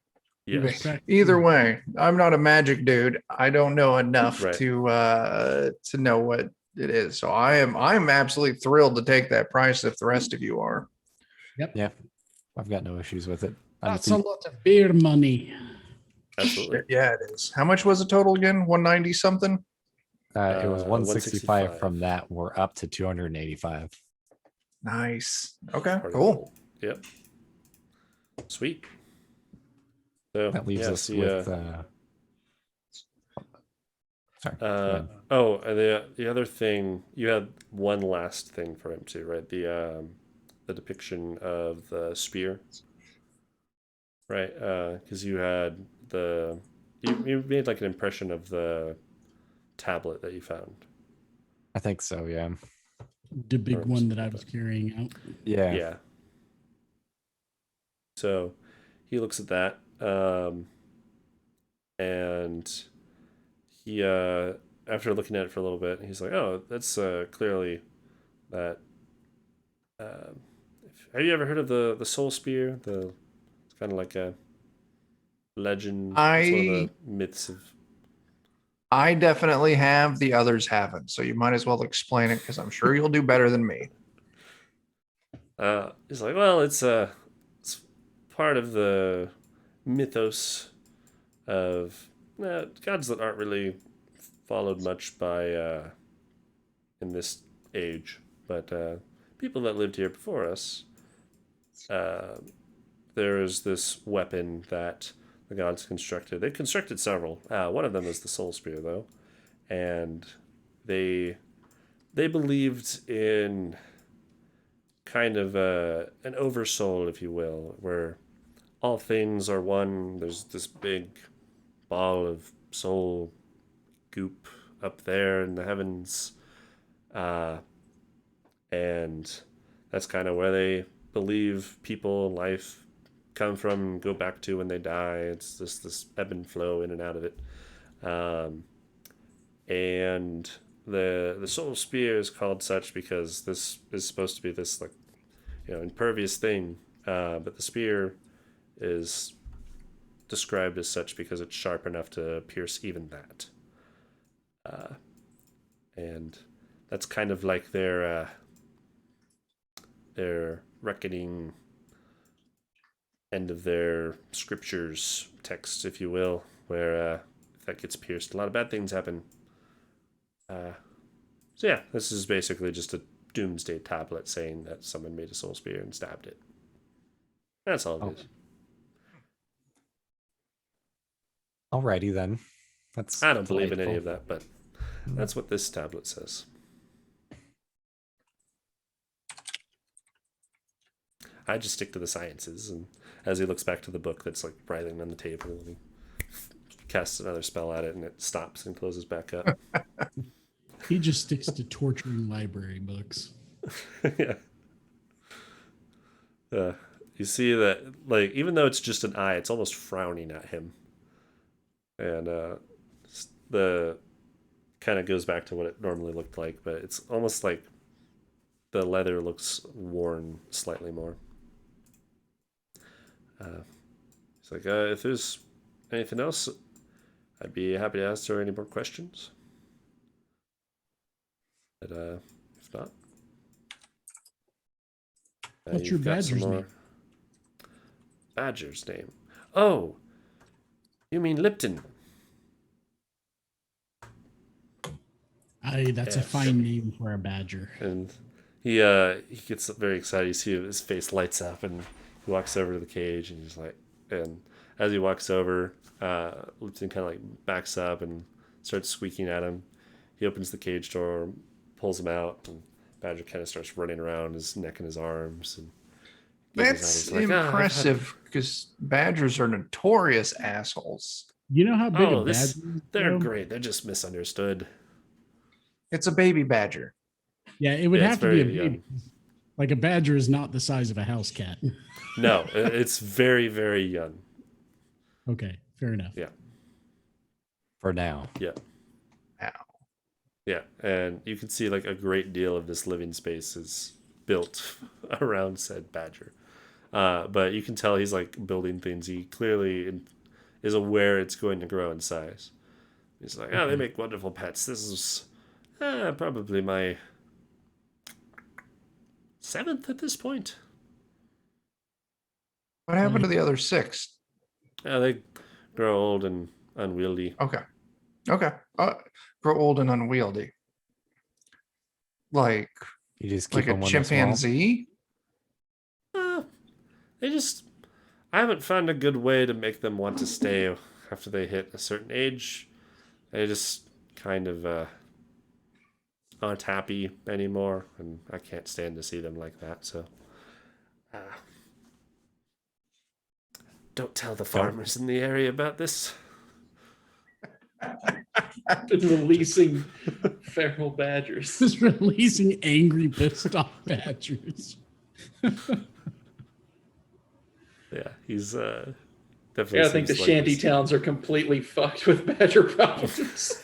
Speaker 1: yes.
Speaker 2: Either way, I'm not a magic dude. I don't know enough
Speaker 1: Right.
Speaker 2: to know what it is. So I'm absolutely thrilled to take that price if the rest of you are.
Speaker 3: Yep.
Speaker 5: Yeah, I've got no issues with it.
Speaker 3: That's a lot of beer money.
Speaker 1: Absolutely.
Speaker 2: Yeah, it is. How much was the total again? 190 something?
Speaker 5: It was 165
Speaker 1: 165.
Speaker 5: from that. We're up to 285.
Speaker 2: Nice. Okay,
Speaker 1: Part of the
Speaker 2: cool.
Speaker 1: goal. Yep. Sweet. So
Speaker 5: That leaves
Speaker 1: yeah,
Speaker 5: us
Speaker 1: see,
Speaker 5: with. Sorry. go ahead.
Speaker 1: and the other thing, you had one last thing for him too, right? The depiction of the spear, right? Because you had you made like an impression of the tablet that you found.
Speaker 5: I think so. Yeah.
Speaker 3: The big
Speaker 1: Or
Speaker 3: one that I
Speaker 1: something like
Speaker 3: was
Speaker 1: that.
Speaker 3: carrying out.
Speaker 5: Yeah.
Speaker 1: Yeah. So he looks at that, and he after looking at it for a little bit, he's like, "Oh, that's clearly that." Have you ever heard of the Soul Spear? It's kind of like a legend. It's one of the myths of.
Speaker 2: I definitely have. The others haven't. So you might as well explain it because I'm sure you'll do better than me.
Speaker 1: He's like, well, it's part of the mythos of gods that aren't really followed much by in this age, but people that lived here before us. There is this weapon that the gods constructed. They constructed several. One of them is the Soul Spear, though, and they believed in kind of an oversoul, if you will, where all things are one. There's this big ball of soul goop up there in the heavens, and that's kind of where they believe people, life, come from and go back to when they die. It's just this ebb and flow in and out of it, and the soul spear is called such because this is supposed to be this like impervious thing, but the spear is described as such because it's sharp enough to pierce even that. And that's kind of like their reckoning end of their scriptures text, if you will, where if that gets pierced, a lot of bad things happen. So yeah, this is basically just a doomsday tablet saying that someone made a soul spear and stabbed it. That's all it is.
Speaker 5: Alrighty then. That's.
Speaker 1: I don't believe in any
Speaker 5: delightful.
Speaker 1: of that, but that's what this tablet says. I just stick to the sciences, and as he looks back to the book that's like writhing on the table, and he casts another spell at it, and it stops and closes back up.
Speaker 3: He just sticks to torturing library books.
Speaker 1: Yeah. You see that, like, even though it's just an eye, it's almost frowning at him, and the kind of goes back to what it normally looked like, but it's almost like the leather looks worn slightly more. It's like, if there's anything else, I'd be happy to answer any more questions. But if not,
Speaker 3: What's your
Speaker 1: you've got some
Speaker 3: badger's
Speaker 1: more.
Speaker 3: name?
Speaker 1: Badger's name. Oh, you mean Lipton?
Speaker 3: That's a
Speaker 1: Yes.
Speaker 3: fine name for a badger.
Speaker 1: And he gets very excited. You see his face lights up, and he walks over to the cage, and he's like, and as he walks over, Lipton kind of like backs up and starts squeaking at him. He opens the cage door, pulls him out, and Badger kind of starts running around his neck and his arms. And
Speaker 2: That's impressive because badgers are notorious assholes.
Speaker 3: You know how big a badger is?
Speaker 1: They're
Speaker 3: though?
Speaker 1: great. They're just misunderstood.
Speaker 2: It's a baby badger.
Speaker 3: Yeah, it would
Speaker 1: Yeah,
Speaker 3: have
Speaker 1: it's
Speaker 3: to be a
Speaker 1: very
Speaker 3: baby. Like a badger is not the size of a house cat.
Speaker 1: No, it's very, very young.
Speaker 3: Okay, fair enough.
Speaker 1: Yeah.
Speaker 5: For now.
Speaker 1: Yeah.
Speaker 2: Ow.
Speaker 1: Yeah, and you can see like a great deal of this living space is built around said badger. But you can tell he's like building things. He clearly is aware it's going to grow in size. He's like, oh, they make wonderful pets. This is probably my 7th at this point.
Speaker 2: What happened to the other 6?
Speaker 1: They grow old and unwieldy.
Speaker 2: Okay. Grow old and unwieldy. Like
Speaker 5: You just keep
Speaker 2: a
Speaker 5: them when they're small.
Speaker 2: chimpanzee?
Speaker 1: They just, I haven't found a good way to make them want to stay after they hit a certain age. They just kind of aren't happy anymore, and I can't stand to see them like that. So, don't tell the farmers in the area about this.
Speaker 4: Been releasing feral badgers.
Speaker 3: Just releasing angry, pissed off badgers.
Speaker 1: Yeah, he's definitely.
Speaker 4: Yeah, I think the
Speaker 1: seems like
Speaker 4: shanty
Speaker 1: this-
Speaker 4: towns are completely fucked with badger problems.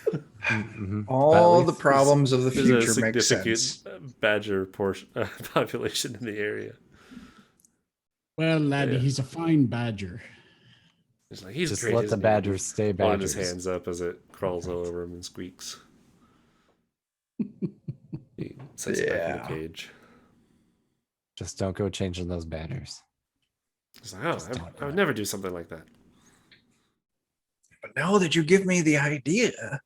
Speaker 2: All the
Speaker 5: least
Speaker 2: problems of the
Speaker 1: There's a
Speaker 2: future make
Speaker 1: significant
Speaker 2: sense.
Speaker 1: badger population in the area.
Speaker 3: Well, laddie,
Speaker 1: Yeah.
Speaker 3: he's a fine badger.
Speaker 1: It's like he's
Speaker 5: Just
Speaker 1: great,
Speaker 5: let the
Speaker 1: isn't he?
Speaker 5: badgers stay
Speaker 1: Holding his
Speaker 5: badgers.
Speaker 1: hands up as it crawls all over him and squeaks. He sets it back in
Speaker 2: Yeah.
Speaker 1: the cage.
Speaker 5: Just don't go changing those badgers.
Speaker 1: He's like, oh, I would never do something like that.
Speaker 2: But now that you give me the idea,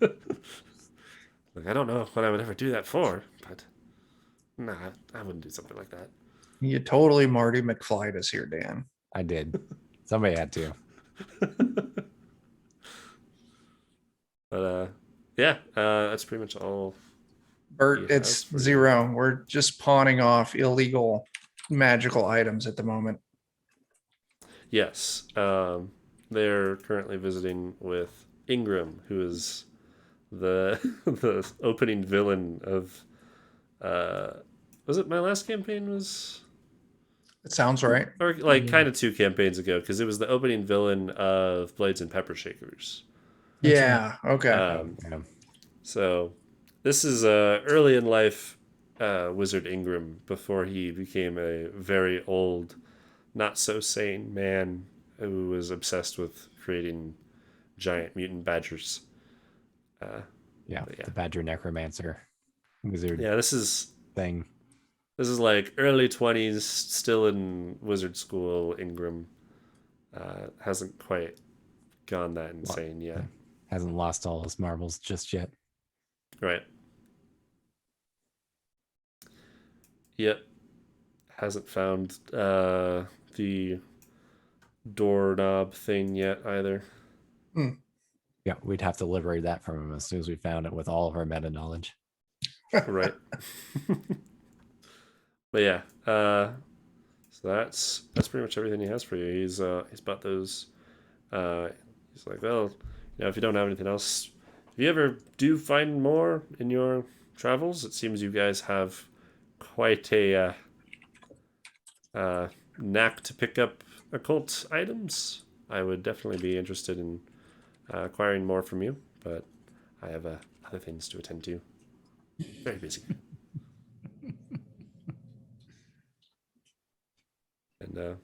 Speaker 1: Like, I don't know what I would ever do that for, but nah, I wouldn't do something like that.
Speaker 2: you totally Marty McFly us here, Dan.
Speaker 5: I did. Somebody had to.
Speaker 1: But yeah, that's pretty much all.
Speaker 2: Bert,
Speaker 1: Yeah,
Speaker 2: it's
Speaker 1: that's pretty
Speaker 2: 0. We're just pawning off illegal magical items at the moment.
Speaker 1: Yes, they're currently visiting with Ingram, who is the the opening villain of. Was it my last campaign?
Speaker 2: It sounds right.
Speaker 1: Or like
Speaker 3: Yeah.
Speaker 1: kind of 2 campaigns ago, because it was the opening villain of Blades and Pepper Shakers.
Speaker 3: That's
Speaker 2: Yeah. Okay.
Speaker 5: Yeah.
Speaker 1: So this is early in life Wizard Ingram before he became a very old, not so sane man who was obsessed with creating giant mutant badgers.
Speaker 5: Yeah.
Speaker 1: But yeah.
Speaker 5: The badger necromancer wizard
Speaker 1: Yeah, this is
Speaker 5: thing.
Speaker 1: like early 20s, still in wizard school. Ingram hasn't quite gone that insane yet.
Speaker 5: Hasn't lost all his marbles just yet.
Speaker 1: Right. Yep. Hasn't found the doorknob thing yet either.
Speaker 5: Yeah, we'd have to liberate that from him as soon as we found it with all of our meta knowledge.
Speaker 1: Right. But yeah, so that's pretty much everything he has for you. He's bought those. He's like, well, if you don't have anything else, if you ever do find more in your travels, it seems you guys have quite a knack to pick up occult items. I would definitely be interested in acquiring more from you, but I have other things to attend to. Very busy. And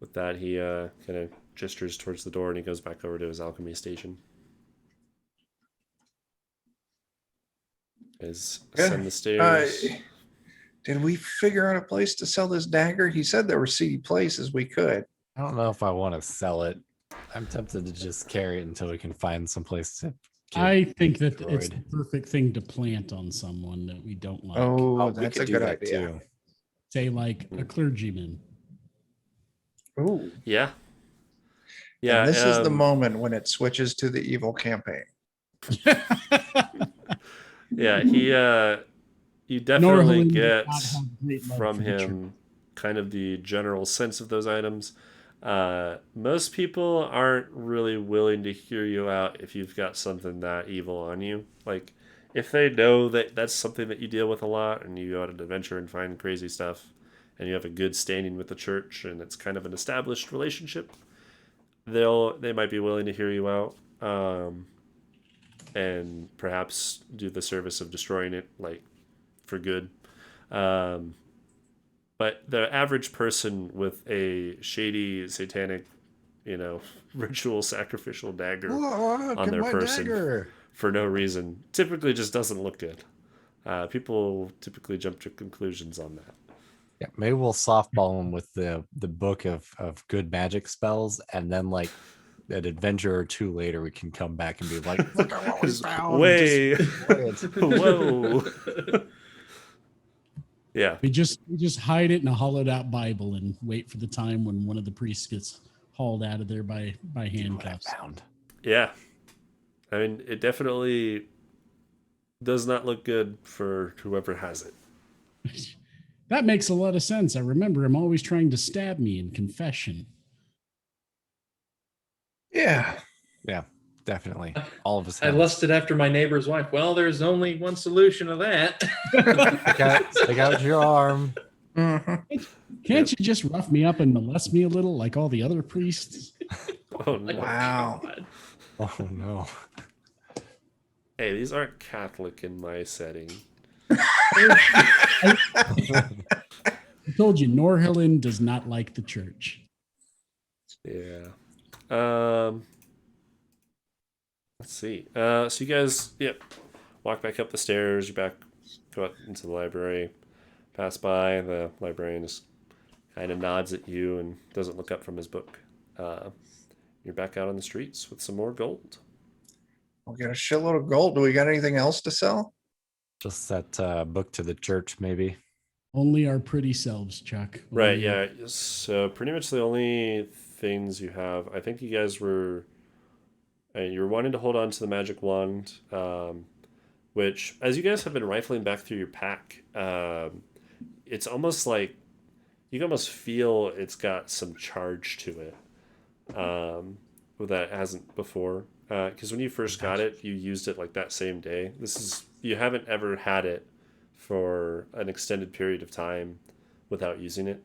Speaker 1: with that, he kind of gestures towards the door and he goes back over to his alchemy station. Ascend the stairs.
Speaker 2: Did we figure out a place to sell this dagger? He said there were seedy places we could.
Speaker 5: I don't know if I want to sell it. I'm tempted to just carry it until we can find some place to get
Speaker 3: I think that
Speaker 5: destroyed.
Speaker 3: it's the perfect thing to plant on someone that we don't like.
Speaker 2: Oh,
Speaker 5: we
Speaker 2: that's
Speaker 5: could
Speaker 2: a
Speaker 5: do
Speaker 2: good
Speaker 5: that
Speaker 2: idea.
Speaker 5: too.
Speaker 3: Say like a clergyman.
Speaker 2: Ooh.
Speaker 1: Yeah. Yeah.
Speaker 2: And this is the moment when it switches to the evil campaign.
Speaker 1: Yeah, he you definitely get from him kind of the general sense of those items. Most people aren't really willing to hear you out if you've got something that evil on you. Like, if they know that that's something that you deal with a lot and you go on an adventure and find crazy stuff and you have a good standing with the church and it's kind of an established relationship, they might be willing to hear you out. and perhaps do the service of destroying it, like for good. Um, but the average person with a shady satanic, ritual sacrificial dagger
Speaker 5: Look
Speaker 1: on
Speaker 5: at
Speaker 1: their
Speaker 5: my
Speaker 1: person
Speaker 5: dagger.
Speaker 1: for no reason typically just doesn't look good. People typically jump to conclusions on that.
Speaker 5: Yeah, maybe we'll softball him with the book of good magic spells, and then like an adventure or two later, we can come back and be like, "Look at what we
Speaker 1: Just
Speaker 5: found!"
Speaker 1: way,
Speaker 5: Just
Speaker 1: whoa, yeah,
Speaker 3: We just hide it in a hollowed out Bible and wait for the time when one of the priests gets hauled out of there by
Speaker 5: what I
Speaker 3: handcuffs.
Speaker 5: found.
Speaker 1: yeah. I mean, it definitely does not look good for whoever has it.
Speaker 3: That makes a lot of sense. I remember him always trying to stab me in confession.
Speaker 2: Yeah.
Speaker 5: Yeah, definitely. All of us.
Speaker 4: I
Speaker 5: have.
Speaker 4: lusted after my neighbor's wife. Well, there's only one solution to that.
Speaker 5: Stick out your arm.
Speaker 2: Mhm.
Speaker 3: Can't you just rough me up and molest me a little like all the other priests?
Speaker 1: Oh no!
Speaker 2: Wow.
Speaker 4: God.
Speaker 5: Oh no.
Speaker 1: Hey, these aren't Catholic in my setting.
Speaker 3: I told you, Norhillen does not like the church.
Speaker 1: Yeah. Let's see. So you guys, walk back up the stairs. You go out into the library. Pass by. The librarian just kind of nods at you and doesn't look up from his book. You're back out on the streets with some more gold.
Speaker 2: We'll get a shitload of gold. Do we got anything else to sell?
Speaker 5: Just that book to the church, maybe.
Speaker 3: Only our pretty selves, Chuck.
Speaker 1: Right.
Speaker 3: Only-
Speaker 1: Yeah. So pretty much the only things you have. I think you guys were. You were wanting to hold on to the magic wand, which, as you guys have been rifling back through your pack, it's almost like you can almost feel it's got some charge to it that it hasn't before. Because when you first got it, you used it like that same day. You haven't ever had it for an extended period of time without using it.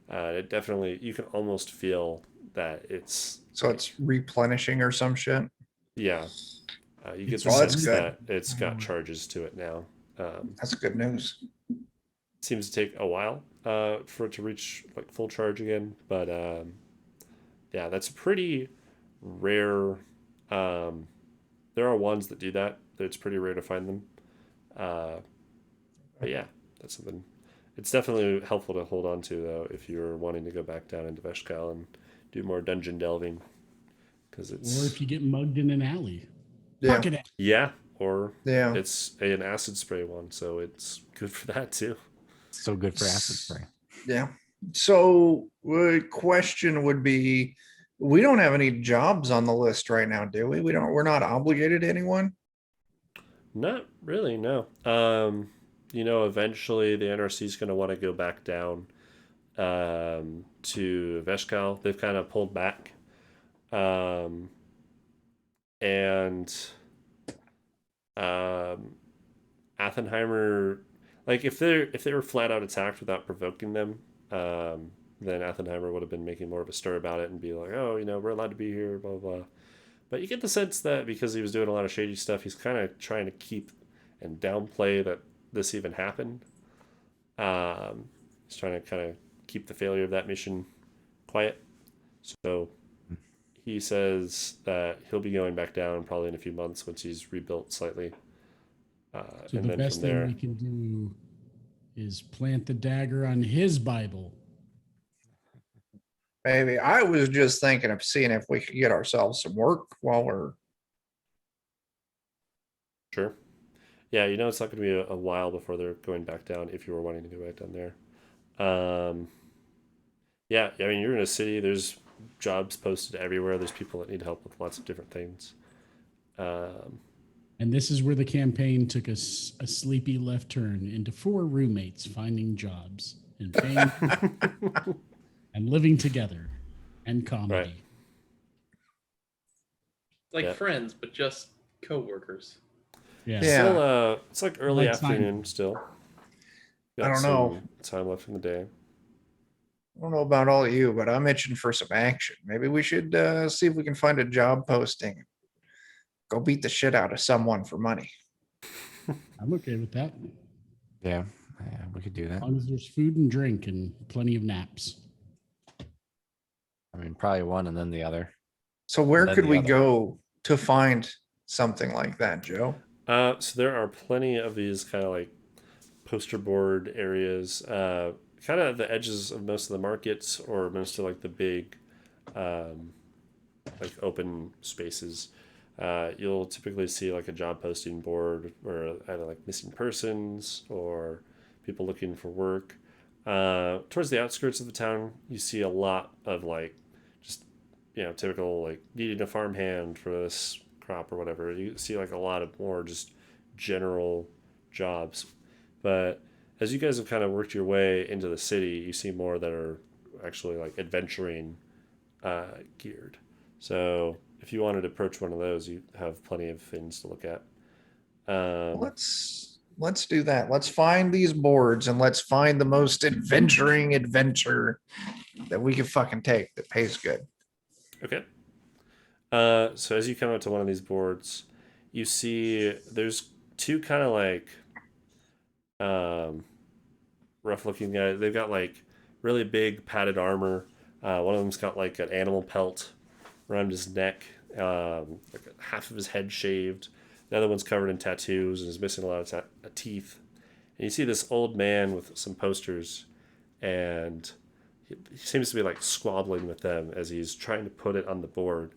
Speaker 1: It definitely, you can almost feel that it's.
Speaker 2: So it's replenishing or some shit.
Speaker 1: Yeah. You get
Speaker 3: It's
Speaker 1: the
Speaker 2: well, that's
Speaker 1: sense
Speaker 2: good.
Speaker 1: that it's got charges to it now.
Speaker 2: That's good news.
Speaker 1: Seems to take a while for it to reach like full charge again, but yeah, that's pretty rare. There are ones that do that. It's pretty rare to find them. But yeah, that's something. It's definitely helpful to hold on to though if you're wanting to go back down into Veshkal and do more dungeon delving, because it's
Speaker 3: Or if you get mugged in an alley.
Speaker 2: Yeah.
Speaker 3: Pocket it.
Speaker 1: yeah, or
Speaker 2: Yeah.
Speaker 1: it's an acid spray one, so it's good for that too.
Speaker 5: So good for acid spray.
Speaker 2: Yeah. So question would be, we don't have any jobs on the list right now, do we? We're not obligated to anyone.
Speaker 1: Not really, no. Eventually the NRC is going to want to go back down to Veshkal. They've kind of pulled back. And Athenheimer, like if they were flat out attacked without provoking them, then Athenheimer would have been making more of a stir about it and be like, oh, we're allowed to be here, blah, blah, blah. But you get the sense that because he was doing a lot of shady stuff, he's kind of trying to keep and downplay that this even happened. He's trying to kind of keep the failure of that mission quiet. So he says that he'll be going back down probably in a few months once he's rebuilt slightly.
Speaker 3: So
Speaker 1: and
Speaker 3: the
Speaker 1: then
Speaker 3: best
Speaker 1: from there,
Speaker 3: thing we can do is plant the dagger on his Bible.
Speaker 2: Maybe. I was just thinking of seeing if we could get ourselves some work while we're.
Speaker 1: sure. Yeah, it's not going to be a while before they're going back down if you were wanting to go back down there. Yeah, I mean, you're in a city. There's jobs posted everywhere. There's people that need help with lots of different things.
Speaker 3: And this is where the campaign took a sleepy left turn into 4 roommates finding jobs and fame and living together and comedy.
Speaker 1: Right.
Speaker 4: Like
Speaker 1: Yeah.
Speaker 4: friends, but just co-workers.
Speaker 3: Yeah.
Speaker 2: Yeah.
Speaker 1: Still, it's like early
Speaker 3: Like
Speaker 1: afternoon still.
Speaker 2: I don't know.
Speaker 1: Some time left in the day.
Speaker 2: I don't know about all of you, but I'm itching for some action. Maybe we should see if we can find a job posting. go beat the shit out of someone for money.
Speaker 3: I'm okay with that.
Speaker 5: Yeah, we could do that.
Speaker 3: As long as there's food and drink and plenty of naps.
Speaker 5: I mean, probably one and then the other.
Speaker 2: So where
Speaker 5: Then
Speaker 2: could
Speaker 5: the
Speaker 2: we
Speaker 5: other.
Speaker 2: go to find something like that, Joe?
Speaker 1: So there are plenty of these kind of like poster board areas, kind of at the edges of most of the markets or most of like the big, like open spaces. You'll typically see like a job posting board or either like missing persons or people looking for work. Towards the outskirts of the town, you see a lot of like just typical like needing a farmhand for this crop or whatever. You see like a lot of more just general jobs. But as you guys have kind of worked your way into the city, you see more that are actually like adventuring geared. So if you wanted to approach one of those, you have plenty of things to look at.
Speaker 2: Let's do that. Let's find these boards and let's find the most adventuring adventure that we can fucking take that pays good.
Speaker 1: Okay. So as you come up to one of these boards, you see there's two kind of like rough looking guys. They've got like really big padded armor. One of them's got like an animal pelt around his neck, like half of his head shaved. The other one's covered in tattoos and is missing a lot of teeth. And you see this old man with some posters, and he seems to be like squabbling with them as he's trying to put it on the board,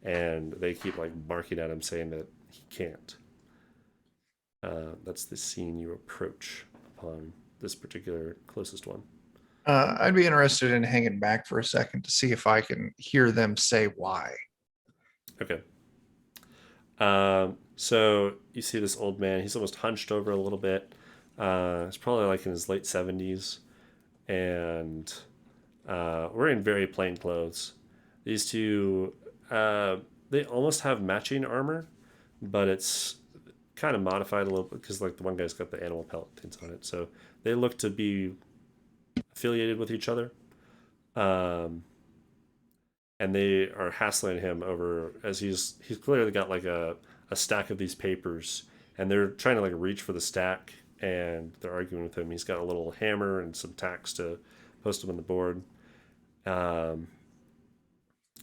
Speaker 1: and they keep like barking at him saying that he can't. That's the scene you approach upon this particular closest one.
Speaker 2: I'd be interested in hanging back for a second to see if I can hear them say why.
Speaker 1: Okay. So you see this old man. He's almost hunched over a little bit. He's probably like in his late 70s, and wearing very plain clothes. These two, they almost have matching armor, but it's kind of modified a little bit because like the one guy's got the animal pelt things on it. So they look to be affiliated with each other. And they are hassling him over as he's clearly got like a stack of these papers, and they're trying to like reach for the stack, and they're arguing with him. He's got a little hammer and some tacks to post them on the board. And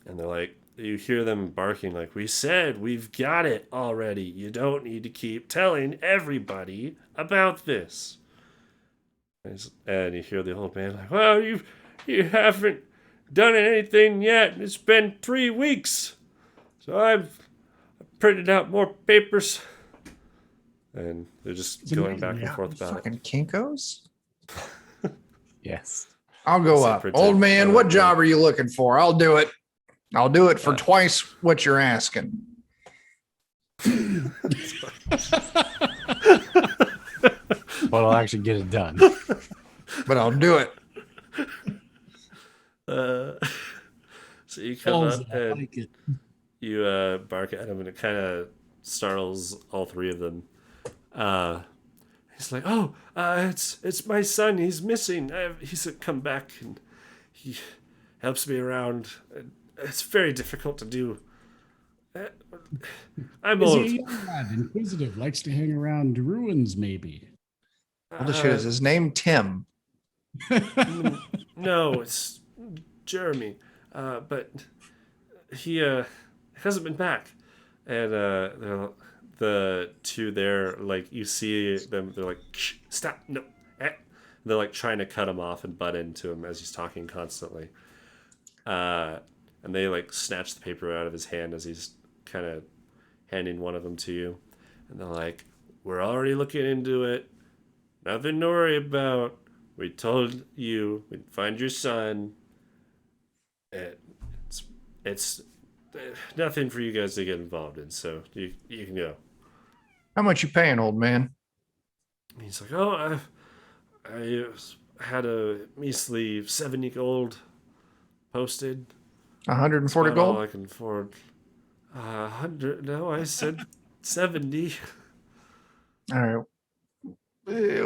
Speaker 1: they're like, you hear them barking like, "We said we've got it already. You don't need to keep telling everybody about this." And you hear the old man like, "Well, you haven't done anything yet. It's been 3 weeks. So I've printed out more papers." And they're just going back and forth about it.
Speaker 2: Fucking Kinkos.
Speaker 5: Yes.
Speaker 2: I'll go
Speaker 1: Say
Speaker 2: up.
Speaker 1: protect-
Speaker 2: Old man,
Speaker 1: oh,
Speaker 2: what
Speaker 1: yeah.
Speaker 2: job are you looking for? I'll do it. I'll do it for twice what you're asking.
Speaker 5: But I'll actually get it done.
Speaker 2: But I'll do it.
Speaker 1: So you come
Speaker 3: Balls,
Speaker 1: up
Speaker 3: I
Speaker 1: and
Speaker 3: like it.
Speaker 1: you bark at him, and it kind of startles all three of them. He's like, "Oh, it's my son. He's missing. He's come back, and he helps me around. It's very difficult to do. I'm
Speaker 3: Is
Speaker 1: old.
Speaker 3: he a young lad, inquisitive, likes to hang around ruins, maybe?
Speaker 2: What the shit is his name? Tim.
Speaker 1: No, it's Jeremy. But he hasn't been back." And the two there, like you see them, they're like, "Shh, stop, no." They're like trying to cut him off and butt into him as he's talking constantly. And they like snatch the paper out of his hand as he's kind of handing one of them to you. And they're like, "We're already looking into it. Nothing to worry about. We told you we'd find your son. It's nothing for you guys to get involved in, so you can go."
Speaker 2: How much you paying, old man?
Speaker 1: He's like, "Oh, I had a measly 70 gold posted.
Speaker 2: 140
Speaker 1: About all
Speaker 2: gold?
Speaker 1: I can afford." 100? No, I said 70.
Speaker 2: All right.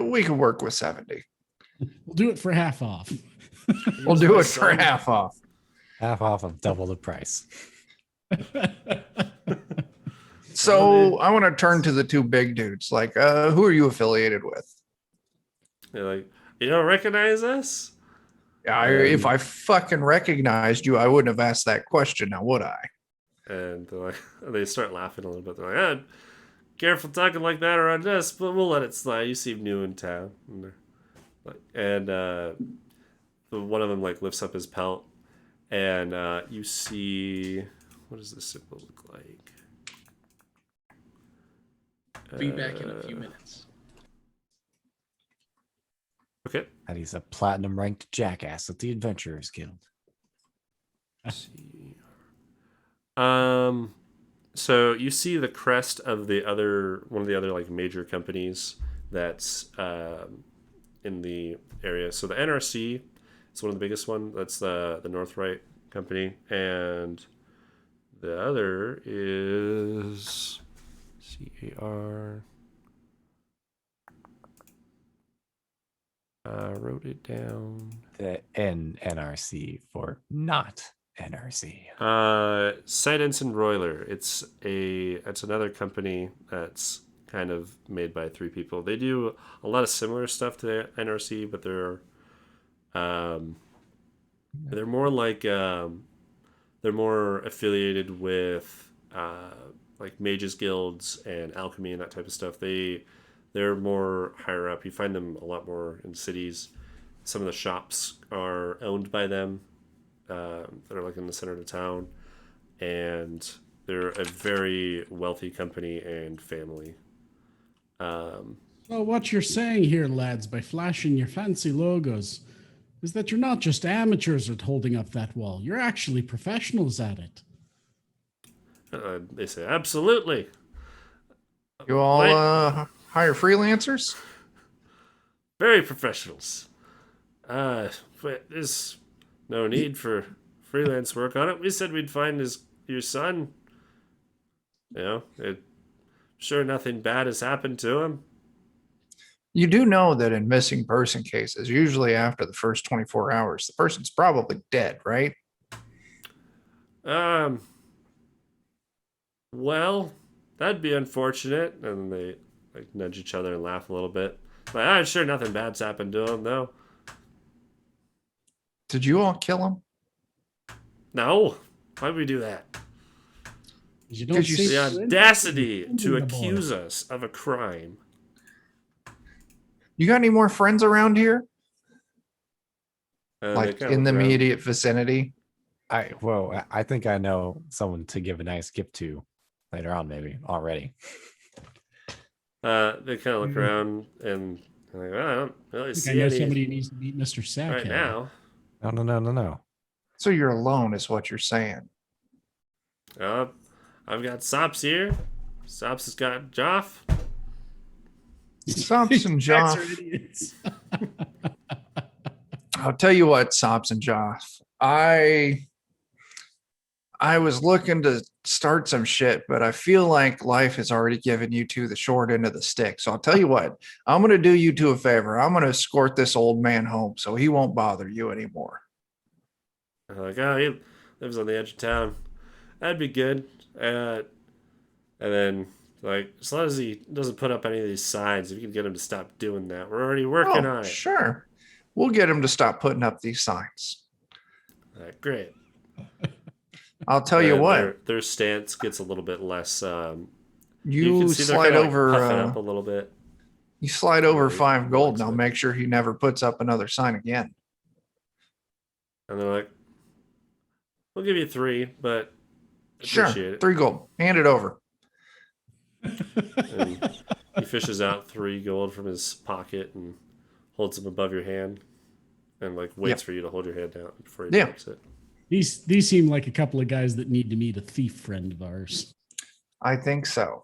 Speaker 2: We can work with 70.
Speaker 3: We'll do it for half off.
Speaker 2: We'll
Speaker 1: Here's
Speaker 2: do
Speaker 1: my
Speaker 2: it for
Speaker 1: son.
Speaker 2: half off.
Speaker 5: Half off of double the price.
Speaker 2: So I want to turn to the two big dudes. Like, who are you affiliated with?
Speaker 1: They're like, you don't recognize us?
Speaker 2: If I fucking recognized you, I wouldn't have asked that question, now would I?
Speaker 1: And they're like, they start laughing a little bit. They're like, careful talking like that around us, but we'll let it slide. You seem new in town. And one of them like lifts up his pelt, and you see, what does this symbol look like?
Speaker 4: Be back in a few minutes.
Speaker 1: Okay.
Speaker 5: And he's a platinum ranked jackass at the Adventurers Guild.
Speaker 1: So you see the crest of one of the other like major companies that's in the area. So the NRC is one of the biggest one. That's the Northright company, and the other is CAR. Wrote it down.
Speaker 5: The NRC for not NRC.
Speaker 1: Sight Ensign Roiler. It's another company that's kind of made by three people. They do a lot of similar stuff to NRC, but they're more like they're more affiliated with like mages guilds and alchemy and that type of stuff. They're more higher up. You find them a lot more in cities. Some of the shops are owned by them. That are like in the center of the town, and they're a very wealthy company and family.
Speaker 3: So what you're saying here, lads, by flashing your fancy logos, is that you're not just amateurs at holding up that wall. You're actually professionals at it.
Speaker 1: They say, absolutely.
Speaker 2: You all hire freelancers?
Speaker 1: Very professionals. But there's no need for freelance work on it. We said we'd find your son. You know, sure nothing bad has happened to him.
Speaker 2: You do know that in missing person cases, usually after the first 24 hours, the person's probably dead, right?
Speaker 1: Well, that'd be unfortunate. And they like nudge each other and laugh a little bit. Like, I'm sure nothing bad's happened to him, though.
Speaker 2: Did you all kill him?
Speaker 1: No. Why'd we do that?
Speaker 3: You don't
Speaker 2: you
Speaker 3: seem
Speaker 1: The
Speaker 3: to
Speaker 1: audacity
Speaker 3: defend
Speaker 1: to
Speaker 3: the boy.
Speaker 1: accuse us of a crime.
Speaker 2: You got any more friends around here?
Speaker 1: And
Speaker 2: Like
Speaker 1: they kinda
Speaker 2: in the
Speaker 1: look around.
Speaker 2: immediate vicinity?
Speaker 5: I think I know someone to give a nice gift to later on, maybe already.
Speaker 1: They kind of look around and they're like, well, I don't really
Speaker 3: I think I
Speaker 1: see
Speaker 3: know
Speaker 1: any
Speaker 3: somebody who needs to meet Mr. Sackhead.
Speaker 1: right now.
Speaker 5: No.
Speaker 2: So you're alone, is what you're saying.
Speaker 1: I've got Sops here. Sops has got Joff.
Speaker 2: Sops and
Speaker 3: Jacks are
Speaker 2: Joff.
Speaker 3: idiots.
Speaker 2: I'll tell you what, Sops and Joff. I was looking to start some shit, but I feel like life has already given you two the short end of the stick. So I'll tell you what, I'm going to do you two a favor. I'm going to escort this old man home so he won't bother you anymore.
Speaker 1: I'm like, oh, he lives on the edge of town. That'd be good. And then, like, as long as he doesn't put up any of these signs, if you can get him to stop doing that, we're already working on it.
Speaker 2: Sure. We'll get him to stop putting up these signs.
Speaker 1: All right, great.
Speaker 2: I'll tell you
Speaker 1: And
Speaker 2: what.
Speaker 1: their stance gets a little bit less.
Speaker 2: You
Speaker 1: can see they're
Speaker 2: slide
Speaker 1: kinda,
Speaker 2: over.
Speaker 1: like, puffing up a little bit.
Speaker 2: You slide over
Speaker 1: Yeah,
Speaker 2: 5
Speaker 1: he
Speaker 2: gold,
Speaker 1: likes
Speaker 2: and I'll
Speaker 1: it.
Speaker 2: make sure he never puts up another sign again.
Speaker 1: And they're like, we'll give you 3, but
Speaker 2: Sure.
Speaker 1: appreciate it.
Speaker 2: 3 gold. Hand it over.
Speaker 1: And he fishes out 3 gold from his pocket and holds them above your hand and like waits for you to hold your hand down before he drops it.
Speaker 3: These seem like a couple of guys that need to meet a thief friend of ours.
Speaker 2: I think so.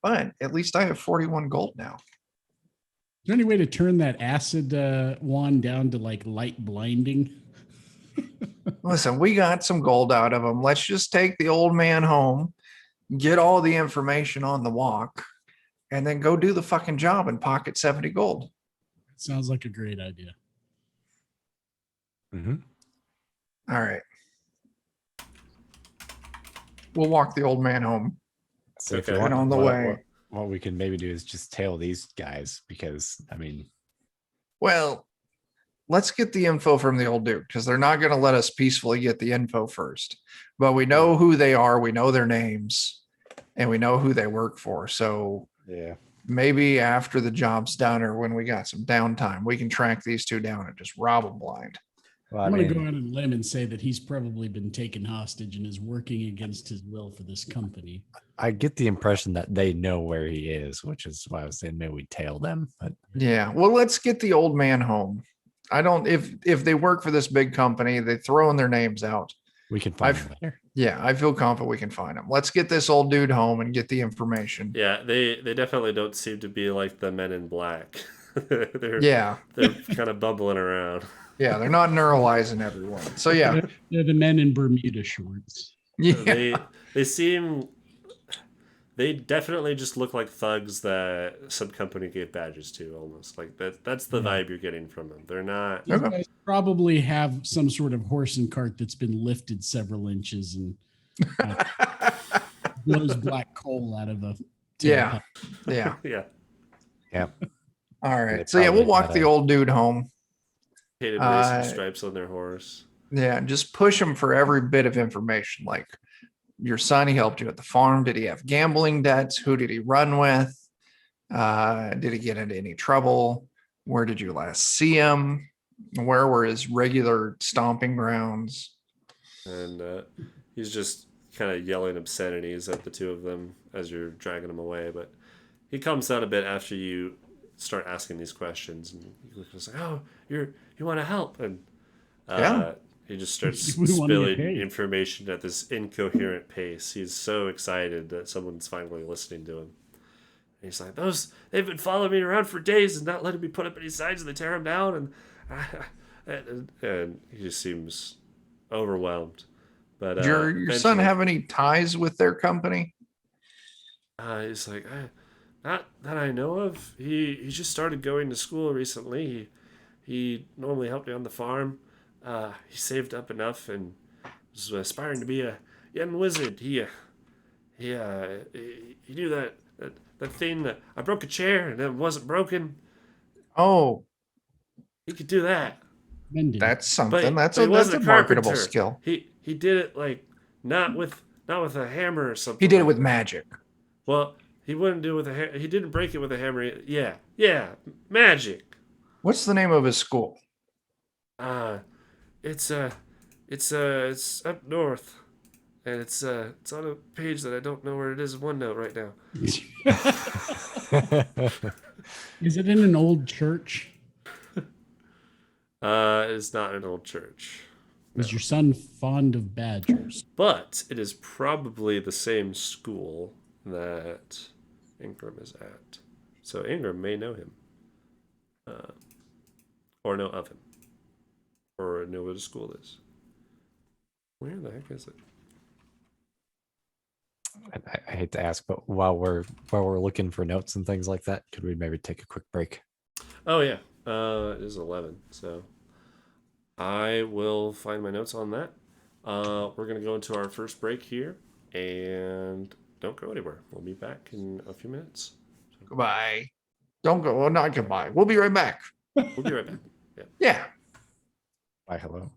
Speaker 2: But at least I have 41 gold now.
Speaker 3: Is there any way to turn that acid wand down to like light blinding?
Speaker 2: Listen, we got some gold out of him. Let's just take the old man home, get all the information on the walk, and then go do the fucking job and pocket 70 gold.
Speaker 3: Sounds like a great idea.
Speaker 5: Mm-hmm.
Speaker 2: All right. we'll walk the old man home.
Speaker 5: So if
Speaker 1: Okay.
Speaker 5: you want,
Speaker 2: And on the way.
Speaker 5: what we can maybe do is just tail these guys because I mean,
Speaker 2: Well, let's get the info from the old dude because they're not going to let us peacefully get the info first. But we know who they are, we know their names, and we know who they work for. So
Speaker 5: yeah,
Speaker 2: maybe after the job's done or when we got some downtime, we can track these two down and just rob them blind.
Speaker 5: well,
Speaker 3: I'm
Speaker 5: I
Speaker 3: going to
Speaker 5: mean,
Speaker 3: go out on a limb and say that he's probably been taken hostage and is working against his will for this company.
Speaker 5: I get the impression that they know where he is, which is why I was saying maybe we tail them. But
Speaker 2: Yeah. Well, let's get the old man home. I don't if they work for this big company, they throwing their names out.
Speaker 5: we can find
Speaker 2: I've-
Speaker 5: them later.
Speaker 2: Yeah, I feel confident we can find him. Let's get this old dude home and get the information.
Speaker 1: Yeah, they definitely don't seem to be like the Men in Black. they're
Speaker 2: Yeah.
Speaker 1: they're kind of bumbling around.
Speaker 2: Yeah, they're not neuralizing everyone. So yeah.
Speaker 3: They're the men in Bermuda shorts.
Speaker 2: Yeah.
Speaker 1: They definitely just look like thugs that some company gave badges to, almost like that's the vibe you're getting from them. They're not.
Speaker 3: These
Speaker 2: Okay.
Speaker 3: guys probably have some sort of horse and cart that's been lifted several inches and blows black coal out of a
Speaker 2: Yeah.
Speaker 3: tailpipe.
Speaker 2: Yeah.
Speaker 1: Yeah,
Speaker 5: Yeah,
Speaker 2: All
Speaker 5: They
Speaker 2: right. So yeah, we'll
Speaker 5: probably
Speaker 2: walk
Speaker 5: got
Speaker 2: the
Speaker 5: a-
Speaker 2: old dude home.
Speaker 1: hated
Speaker 2: Uh,
Speaker 1: racing stripes on their horse.
Speaker 2: Yeah, just push him for every bit of information. Like your son, he helped you at the farm. Did he have gambling debts? Who did he run with? Did he get into any trouble? Where did you last see him? Where were his regular stomping grounds?
Speaker 1: And he's just kind of yelling obscenities at the two of them as you're dragging him away. But he calms down a bit after you start asking these questions, and he's like, "Oh, you want to help?" And
Speaker 2: Yeah.
Speaker 1: he just starts
Speaker 3: We wanna get
Speaker 1: spilling
Speaker 3: paid.
Speaker 1: information at this incoherent pace. He's so excited that someone's finally listening to him. And he's like, they've been following me around for days and not letting me put up any signs, and they tear them down, and he just seems overwhelmed. But
Speaker 2: Did your son
Speaker 1: eventually-
Speaker 2: have any ties with their company?
Speaker 1: he's like, not that I know of. He just started going to school recently. He normally helped me on the farm. He saved up enough and was aspiring to be a young wizard. He knew that thing that I broke a chair and it wasn't broken.
Speaker 2: Oh,
Speaker 1: He could do that.
Speaker 3: Mending.
Speaker 2: that's something.
Speaker 1: But
Speaker 2: That's
Speaker 1: he
Speaker 2: a
Speaker 1: wasn't
Speaker 2: marketable
Speaker 1: carpenter.
Speaker 2: skill.
Speaker 1: He did it like not with a hammer or something.
Speaker 2: He did it
Speaker 1: like
Speaker 2: with
Speaker 1: that.
Speaker 2: magic.
Speaker 1: Well, he wouldn't do it with a hammer. He didn't break it with a hammer. Yeah, magic.
Speaker 2: What's the name of his school?
Speaker 1: It's up north, and it's on a page that I don't know where it is in OneNote right now.
Speaker 3: Is it in an old church?
Speaker 1: It's not an old church,
Speaker 3: Is your son fond of badgers?
Speaker 1: but it is probably the same school that Ingram is at. So Ingram may know him, or know of him, or know what his school is. Where the heck is it?
Speaker 5: I hate to ask, but while we're looking for notes and things like that, could we maybe take a quick break?
Speaker 1: Oh yeah, it is 11. So I will find my notes on that. We're gonna go into our first break here, and don't go anywhere. We'll be back in a few minutes.
Speaker 2: Goodbye. Don't go. Well, not goodbye. We'll be right back.
Speaker 1: We'll be right back. Yeah.
Speaker 2: Yeah.
Speaker 5: Bye, hello.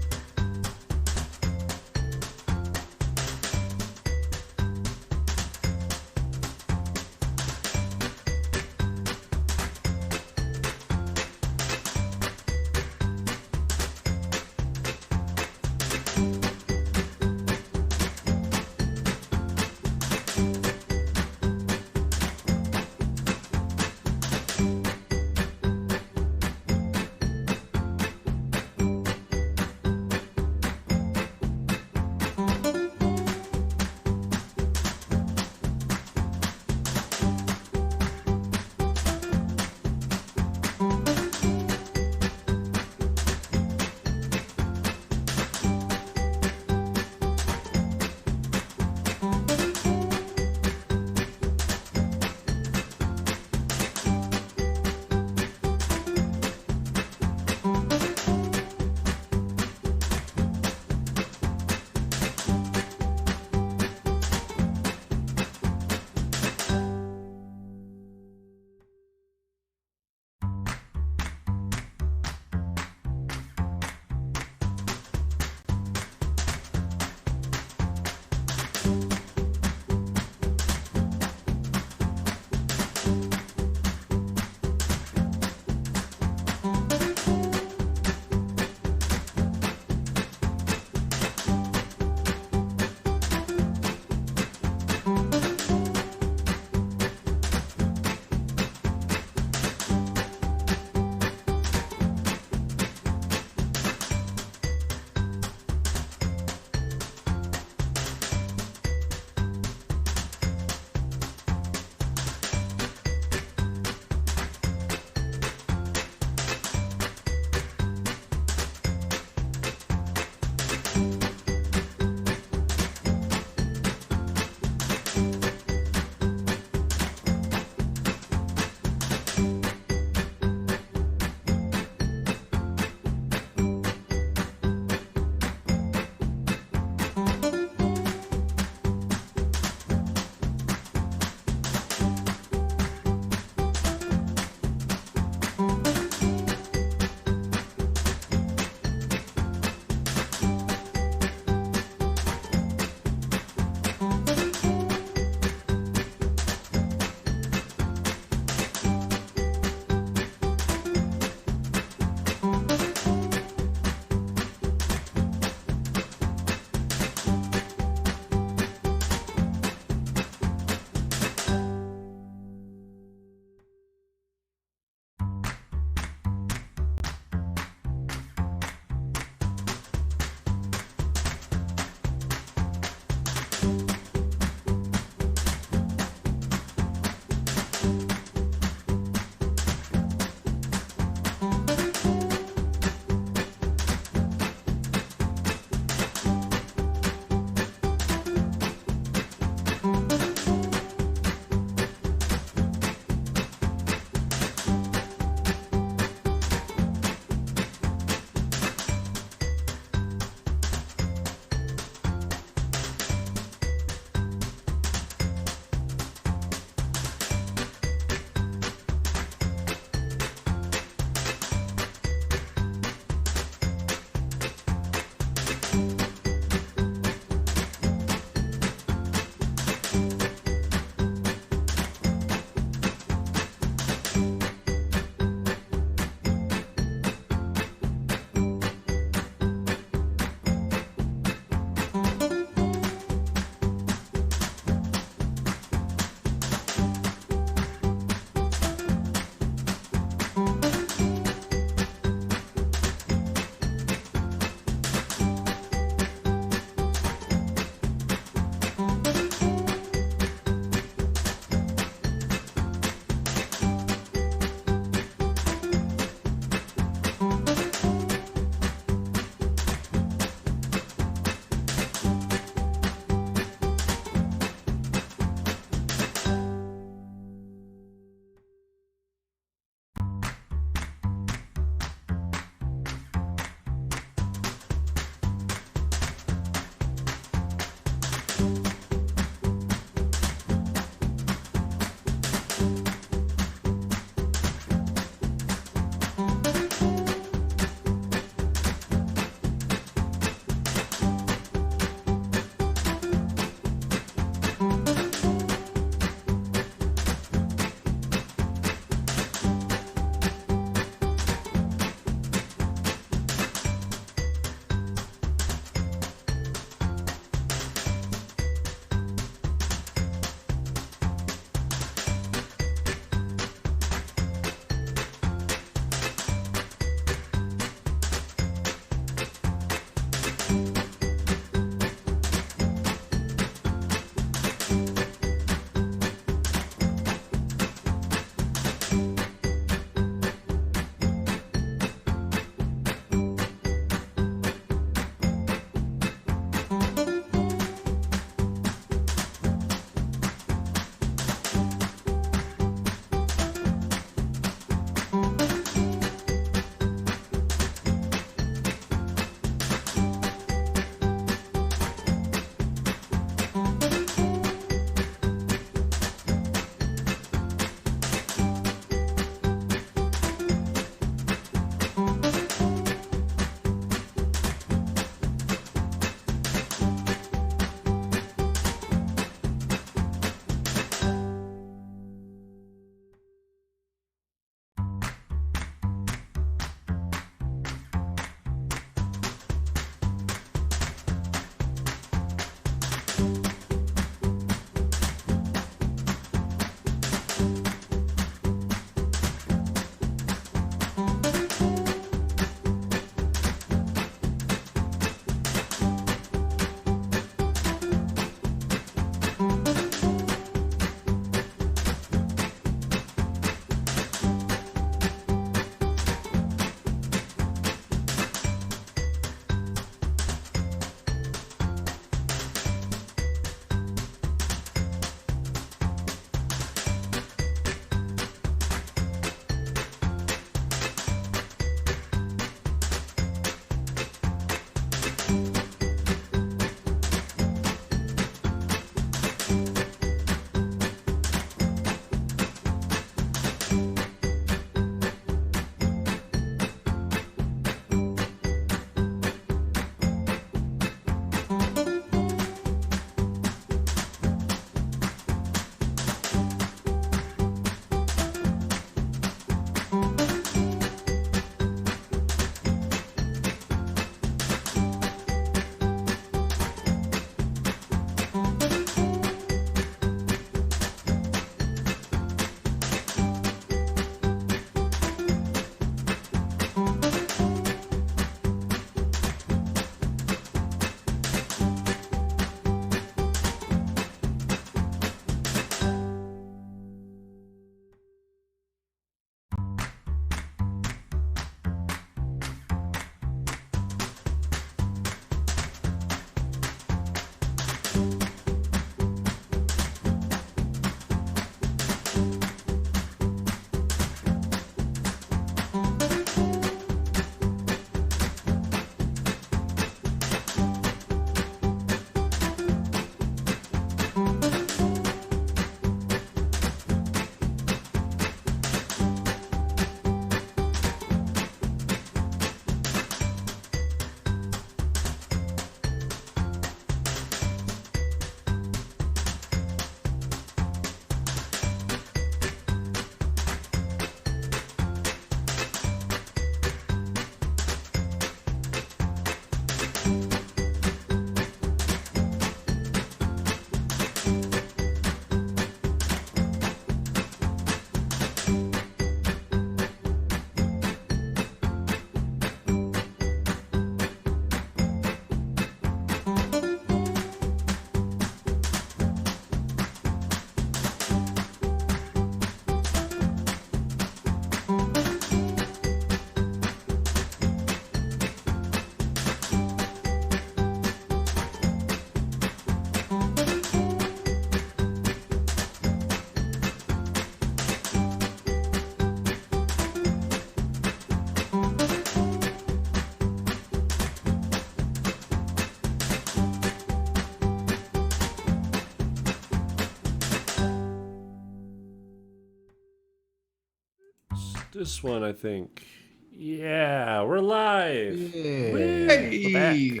Speaker 1: This one, I think. Yeah, we're live.
Speaker 5: Yeah.
Speaker 1: We're back.
Speaker 2: Hey,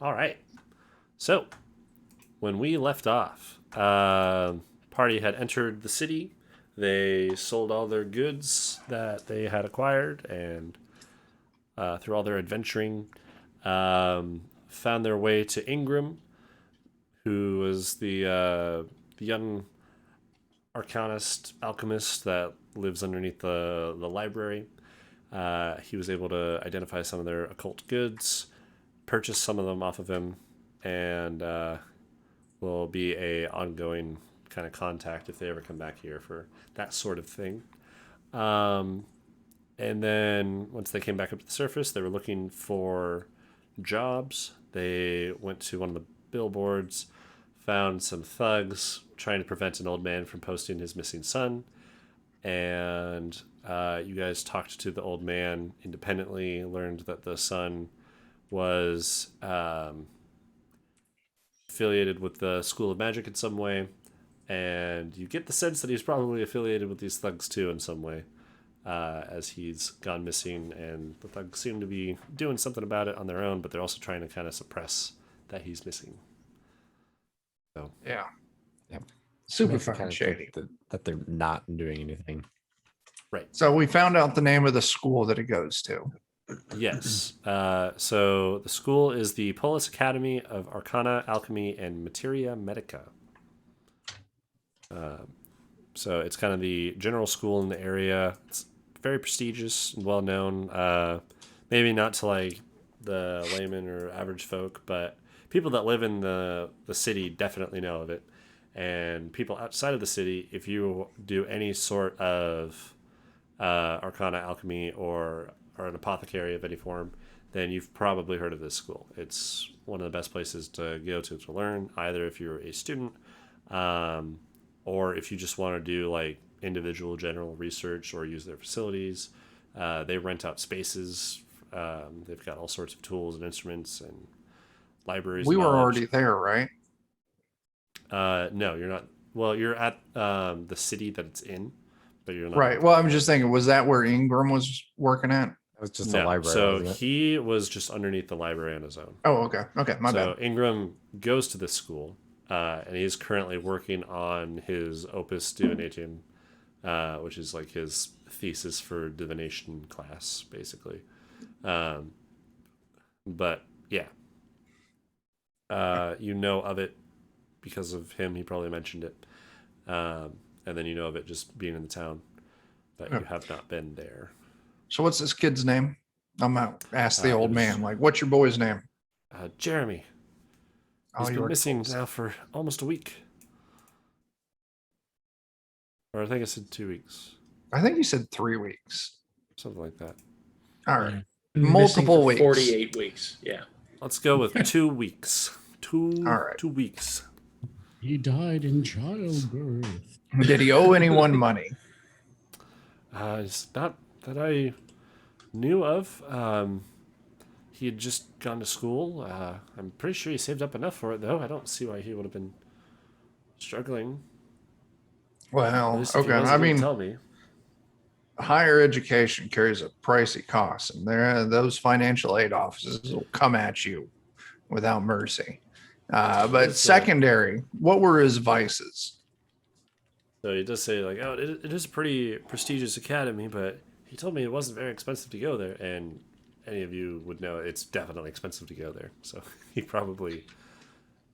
Speaker 1: All right. So, when we left off, party had entered the city. They sold all their goods that they had acquired, and through all their adventuring, found their way to Ingram, who was the young arcanist alchemist that lives underneath the library. He was able to identify some of their occult goods, purchase some of them off of him, and will be a ongoing kind of contact if they ever come back here for that sort of thing. And then once they came back up to the surface, they were looking for jobs. They went to one of the billboards, found some thugs trying to prevent an old man from posting his missing son. And you guys talked to the old man independently, learned that the son was affiliated with the School of Magic in some way. And you get the sense that he's probably affiliated with these thugs too in some way, as he's gone missing. And the thugs seem to be doing something about it on their own, but they're also trying to kind of suppress that he's missing. So
Speaker 2: yeah,
Speaker 5: Yep.
Speaker 2: super
Speaker 5: Makes it
Speaker 2: fucking
Speaker 5: kinda
Speaker 2: shady.
Speaker 5: think that they're not doing anything.
Speaker 1: right.
Speaker 2: So we found out the name of the school that it goes to.
Speaker 1: Yes. So the school is the Polis Academy of Arcana, Alchemy, and Materia Medica. So it's kind of the general school in the area. It's very prestigious and well known. Maybe not to like the layman or average folk, but people that live in the city definitely know of it. And people outside of the city, if you do any sort of Arcana, Alchemy, or an apothecary of any form, then you've probably heard of this school. It's one of the best places to go to learn, either if you're a student, or if you just want to do like individual general research or use their facilities. They rent out spaces. They've got all sorts of tools and instruments and libraries.
Speaker 2: We
Speaker 1: of
Speaker 2: were
Speaker 1: knowledge.
Speaker 2: already there, right?
Speaker 1: No, you're not. Well, you're at the city that it's in, but you're not.
Speaker 2: Right. Well, I'm just thinking, was that where Ingram was working at?
Speaker 5: That was just
Speaker 1: No,
Speaker 5: a library.
Speaker 1: so
Speaker 5: wasn't it?
Speaker 1: he was just underneath the library on his own.
Speaker 2: Oh, okay. Okay, my
Speaker 1: So
Speaker 2: bad.
Speaker 1: Ingram goes to this school, and he's currently working on his Opus Divinatum, which is like his thesis for divination class, basically. But yeah, you know of it because of him. He probably mentioned it, and then you know of it just being in the town, but you have not been there.
Speaker 2: So what's this kid's name? I'm gonna ask the
Speaker 1: It
Speaker 2: old
Speaker 1: was-
Speaker 2: man, like, what's your boy's name?
Speaker 1: Jeremy. He's
Speaker 2: you
Speaker 1: been
Speaker 2: already
Speaker 1: missing
Speaker 2: told us.
Speaker 1: now for almost a week. Or I think I said 2 weeks.
Speaker 2: I think you said 3 weeks.
Speaker 1: Something like that.
Speaker 2: All right.
Speaker 3: Yeah.
Speaker 2: Multiple
Speaker 4: Missing
Speaker 2: weeks.
Speaker 4: for 48 weeks. Yeah.
Speaker 1: Let's go with 2 weeks. Two
Speaker 2: All right.
Speaker 1: 2 weeks.
Speaker 3: He died in childbirth.
Speaker 2: Did he owe anyone money?
Speaker 1: It's not that I knew of. He had just gone to school. I'm pretty sure he saved up enough for it, though. I don't see why he would have been struggling. At
Speaker 2: Well,
Speaker 1: least if he
Speaker 2: okay.
Speaker 1: wasn't
Speaker 2: I
Speaker 1: gonna
Speaker 2: mean,
Speaker 1: tell me.
Speaker 2: higher education carries a pricey cost, and those financial aid offices will come at you without mercy. But
Speaker 1: Yes,
Speaker 2: secondary, what were his vices?
Speaker 1: So he does say, like, oh, it is a pretty prestigious academy, but he told me it wasn't very expensive to go there. And any of you would know it's definitely expensive to go there. So he probably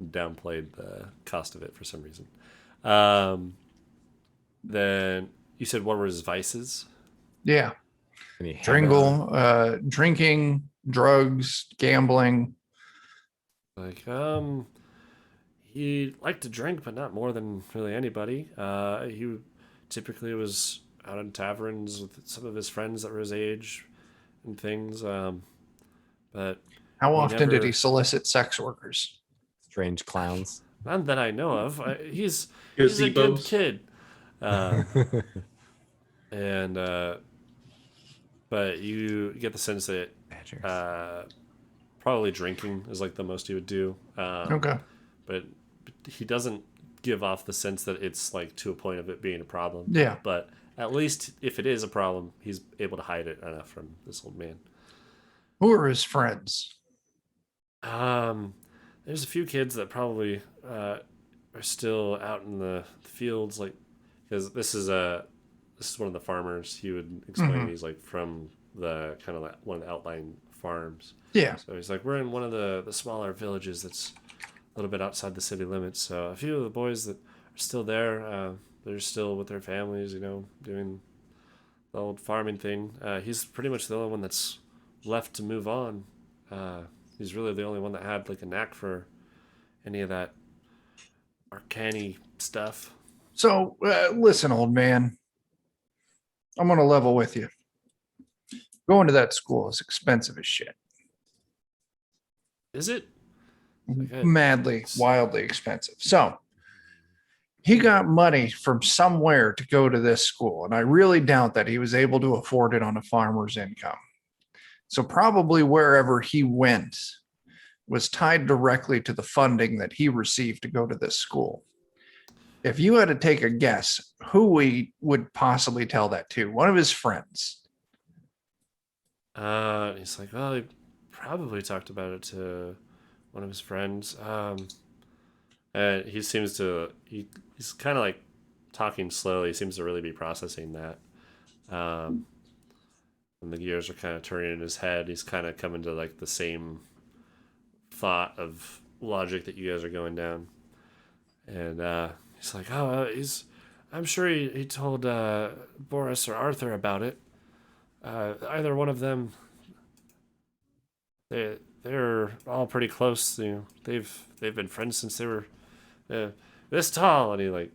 Speaker 1: downplayed the cost of it for some reason. Then you said, what were his vices?
Speaker 2: Yeah,
Speaker 5: And he had a-
Speaker 2: drinking, drugs, gambling.
Speaker 1: Like, he liked to drink, but not more than really anybody. He typically was out in taverns with some of his friends that were his age and things. But
Speaker 2: How
Speaker 1: He
Speaker 2: often did
Speaker 1: never-
Speaker 2: he solicit sex workers?
Speaker 5: strange clowns.
Speaker 1: none that I know of. He's a good
Speaker 4: Gazebos.
Speaker 1: kid. And but you get the sense that
Speaker 5: Badgers.
Speaker 1: probably drinking is like the most he would do.
Speaker 2: Okay.
Speaker 1: But he doesn't give off the sense that it's like to a point of it being a problem.
Speaker 2: Yeah.
Speaker 1: But at least if it is a problem, he's able to hide it enough from this old man.
Speaker 2: Who are his friends?
Speaker 1: There's a few kids that probably are still out in the fields, like because this is one of the farmers. He would explain he's like from the kind of like one of the outlying farms.
Speaker 2: Yeah.
Speaker 1: So he's like, we're in one of the smaller villages that's a little bit outside the city limits. So a few of the boys that are still there, they're still with their families, doing the old farming thing. He's pretty much the only one that's left to move on. He's really the only one that had like a knack for any of that arcane stuff.
Speaker 2: So listen, old man, I'm going to level with you. Going to that school is expensive as shit.
Speaker 1: Is it? Okay.
Speaker 2: Madly, wildly expensive. So he got money from somewhere to go to this school, and I really doubt that he was able to afford it on a farmer's income. So probably wherever he went was tied directly to the funding that he received to go to this school. If you had to take a guess, who we would possibly tell that to? One of his friends.
Speaker 1: He's like, well, he probably talked about it to one of his friends. And he seems to, he's kind of like talking slowly. He seems to really be processing that. And the gears are kind of turning in his head. He's kind of coming to like the same thought of logic that you guys are going down. And he's like, I'm sure he told Boris or Arthur about it. Either one of them, they're all pretty close. They've been friends since they were this tall. And he like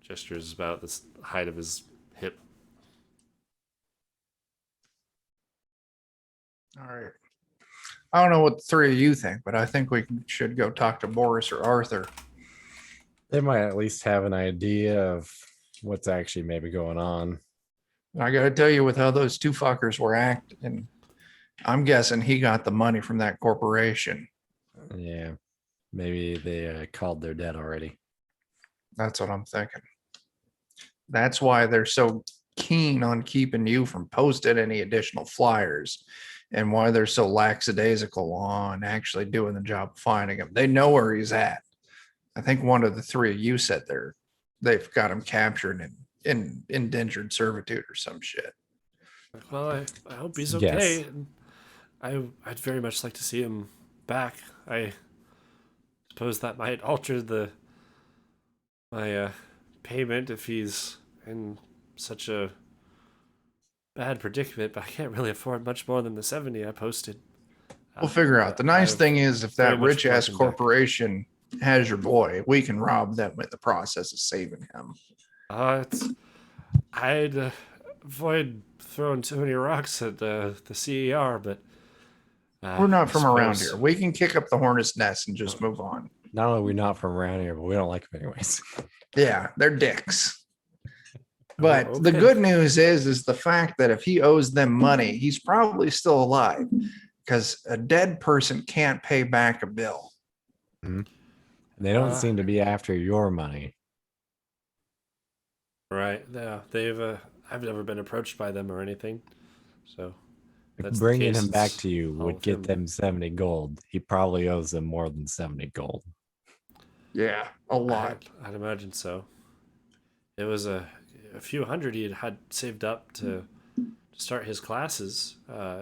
Speaker 1: gestures about the height of his hip.
Speaker 2: All right. I don't know what the three of you think, but I think we should go talk to Boris or Arthur.
Speaker 5: They might at least have an idea of what's actually maybe going on.
Speaker 2: I got to tell you, with how those two fuckers were acting, I'm guessing he got the money from that corporation.
Speaker 5: Yeah, maybe they called their debt already.
Speaker 2: That's what I'm thinking. That's why they're so keen on keeping you from posting any additional flyers, and why they're so lackadaisical on actually doing the job of finding him. They know where he's at. I think one of the three of you said they've got him captured in indentured servitude or some shit.
Speaker 1: Well, I hope he's
Speaker 5: Yes.
Speaker 1: okay. And I'd very much like to see him back. I suppose that might alter my payment if he's in such a bad predicament, but I can't really afford much more than the 70 I posted.
Speaker 2: We'll figure out. The nice thing is, if
Speaker 1: very
Speaker 2: that
Speaker 1: much
Speaker 2: rich ass
Speaker 1: welcome back.
Speaker 2: corporation has your boy, we can rob them in the process of saving him.
Speaker 1: I'd avoid throwing too many rocks at the CER, but
Speaker 2: We're not from around
Speaker 1: suppose-
Speaker 2: here. We can kick up the hornet's nest and just move on.
Speaker 5: Not only are we not from around here, but we don't like them anyways.
Speaker 2: Yeah, they're dicks. But the
Speaker 1: okay.
Speaker 2: good news is the fact that if he owes them money, he's probably still alive, because a dead person can't pay back a bill.
Speaker 5: They don't
Speaker 1: Uh,
Speaker 5: seem to be after your money.
Speaker 1: Right? Yeah, I've never been approached by them or anything, so that's the
Speaker 5: Bringing
Speaker 1: case.
Speaker 5: him back
Speaker 1: It's
Speaker 5: to you
Speaker 1: all
Speaker 5: would
Speaker 1: of
Speaker 5: get
Speaker 1: him.
Speaker 5: them 70 gold. He probably owes them more than 70 gold.
Speaker 2: Yeah, a lot.
Speaker 1: I'd imagine so. It was a few hundred he had saved up to start his classes.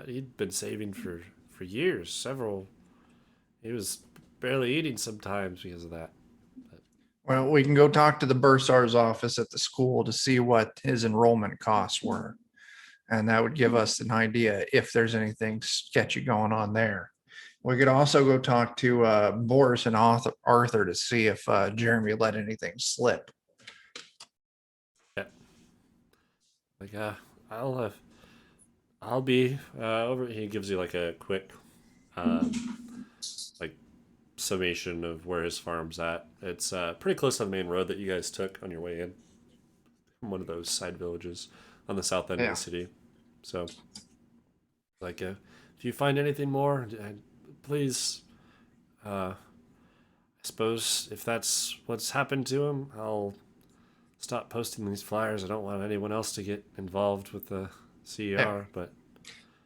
Speaker 1: He'd been saving for years, several. He was barely eating sometimes because of that.
Speaker 2: Well, we can go talk to the bursar's office at the school to see what his enrollment costs were. And that would give us an idea if there's anything sketchy going on there. We could also go talk to Boris and Arthur to see if Jeremy let anything slip.
Speaker 1: Yeah. Like I'll be over. He gives you like a quick, like summation of where his farm's at. It's pretty close to the main road that you guys took on your way in. One of those side villages on the south end of
Speaker 2: Yeah.
Speaker 1: the city. So, like, if you find anything more, please. I suppose if that's what's happened to him, I'll stop posting these flyers. I don't want anyone else to get involved with the CER,
Speaker 2: Yeah.
Speaker 1: but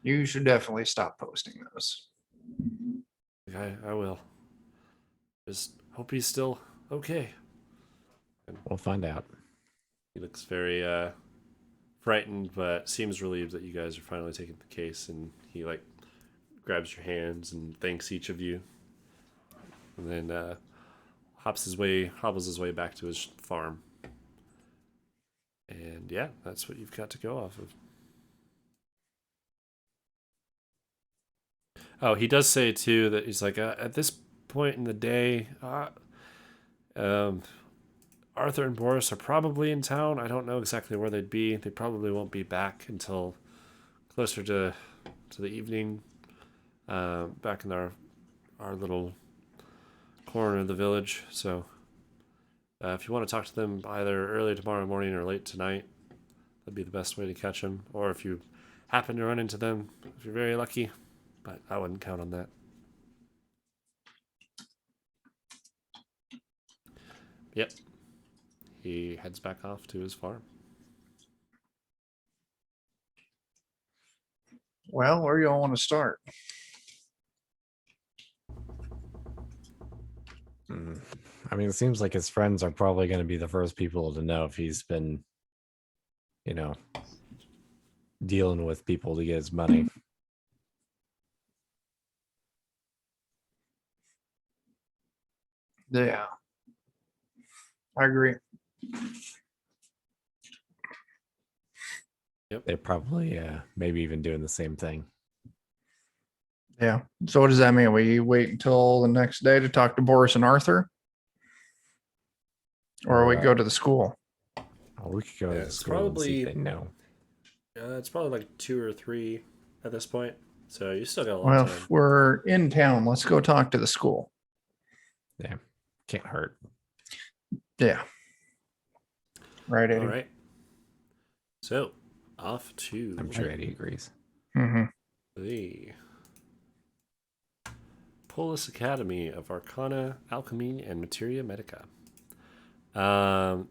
Speaker 2: You should definitely stop posting those.
Speaker 1: I will. Just hope he's still okay.
Speaker 5: We'll find out.
Speaker 1: He looks very frightened, but seems relieved that you guys are finally taking the case. And he like grabs your hands and thanks each of you, and then hobbles his way back to his farm. And yeah, that's what you've got to go off of. Oh, he does say too that he's like at this point in the day, Arthur and Boris are probably in town. I don't know exactly where they'd be. They probably won't be back until closer to the evening. Back in our little corner of the village. So if you want to talk to them either early tomorrow morning or late tonight, that'd be the best way to catch them. Or if you happen to run into them, if you're very lucky, but I wouldn't count on that. Yep. He heads back off to his farm.
Speaker 2: Well, where y'all want to start?
Speaker 5: I mean, it seems like his friends are probably going to be the first people to know if he's been, dealing with people to get his money.
Speaker 2: Yeah. I agree.
Speaker 5: They're probably maybe even doing the same thing.
Speaker 2: Yeah. So what does that mean? We wait until the next day to talk to Boris and Arthur? Or we go to the school?
Speaker 5: Oh, we could go to the
Speaker 1: it's
Speaker 5: school and see if
Speaker 1: probably-
Speaker 5: they know.
Speaker 1: It's probably like 2 or 3 at this point. So you still got a lot
Speaker 2: Well,
Speaker 1: of time.
Speaker 2: if we're in town, let's go talk to the school.
Speaker 5: Yeah, can't hurt.
Speaker 2: Yeah. Right, Eddie?
Speaker 1: All right. So off to
Speaker 5: I'm sure Eddie agrees.
Speaker 2: Mm-hmm.
Speaker 1: the Polis Academy of Arcana, Alchemy, and Materia Medica.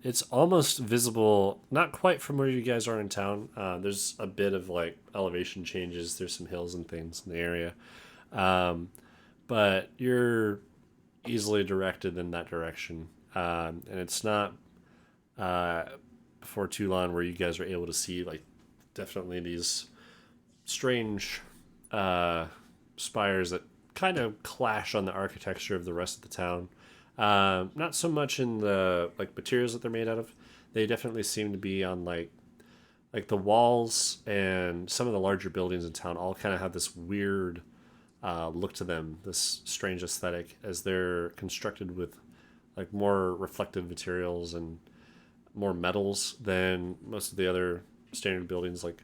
Speaker 1: It's almost visible, not quite from where you guys are in town. There's a bit of like elevation changes. There's some hills and things in the area. But you're easily directed in that direction. And it's not before too long where you guys are able to see like definitely these strange spires that kind of clash on the architecture of the rest of the town. Not so much in the like materials that they're made out of. They definitely seem to be on like the walls, and some of the larger buildings in town all kind of have this weird look to them, this strange aesthetic, as they're constructed with like more reflective materials and more metals than most of the other standard buildings. Like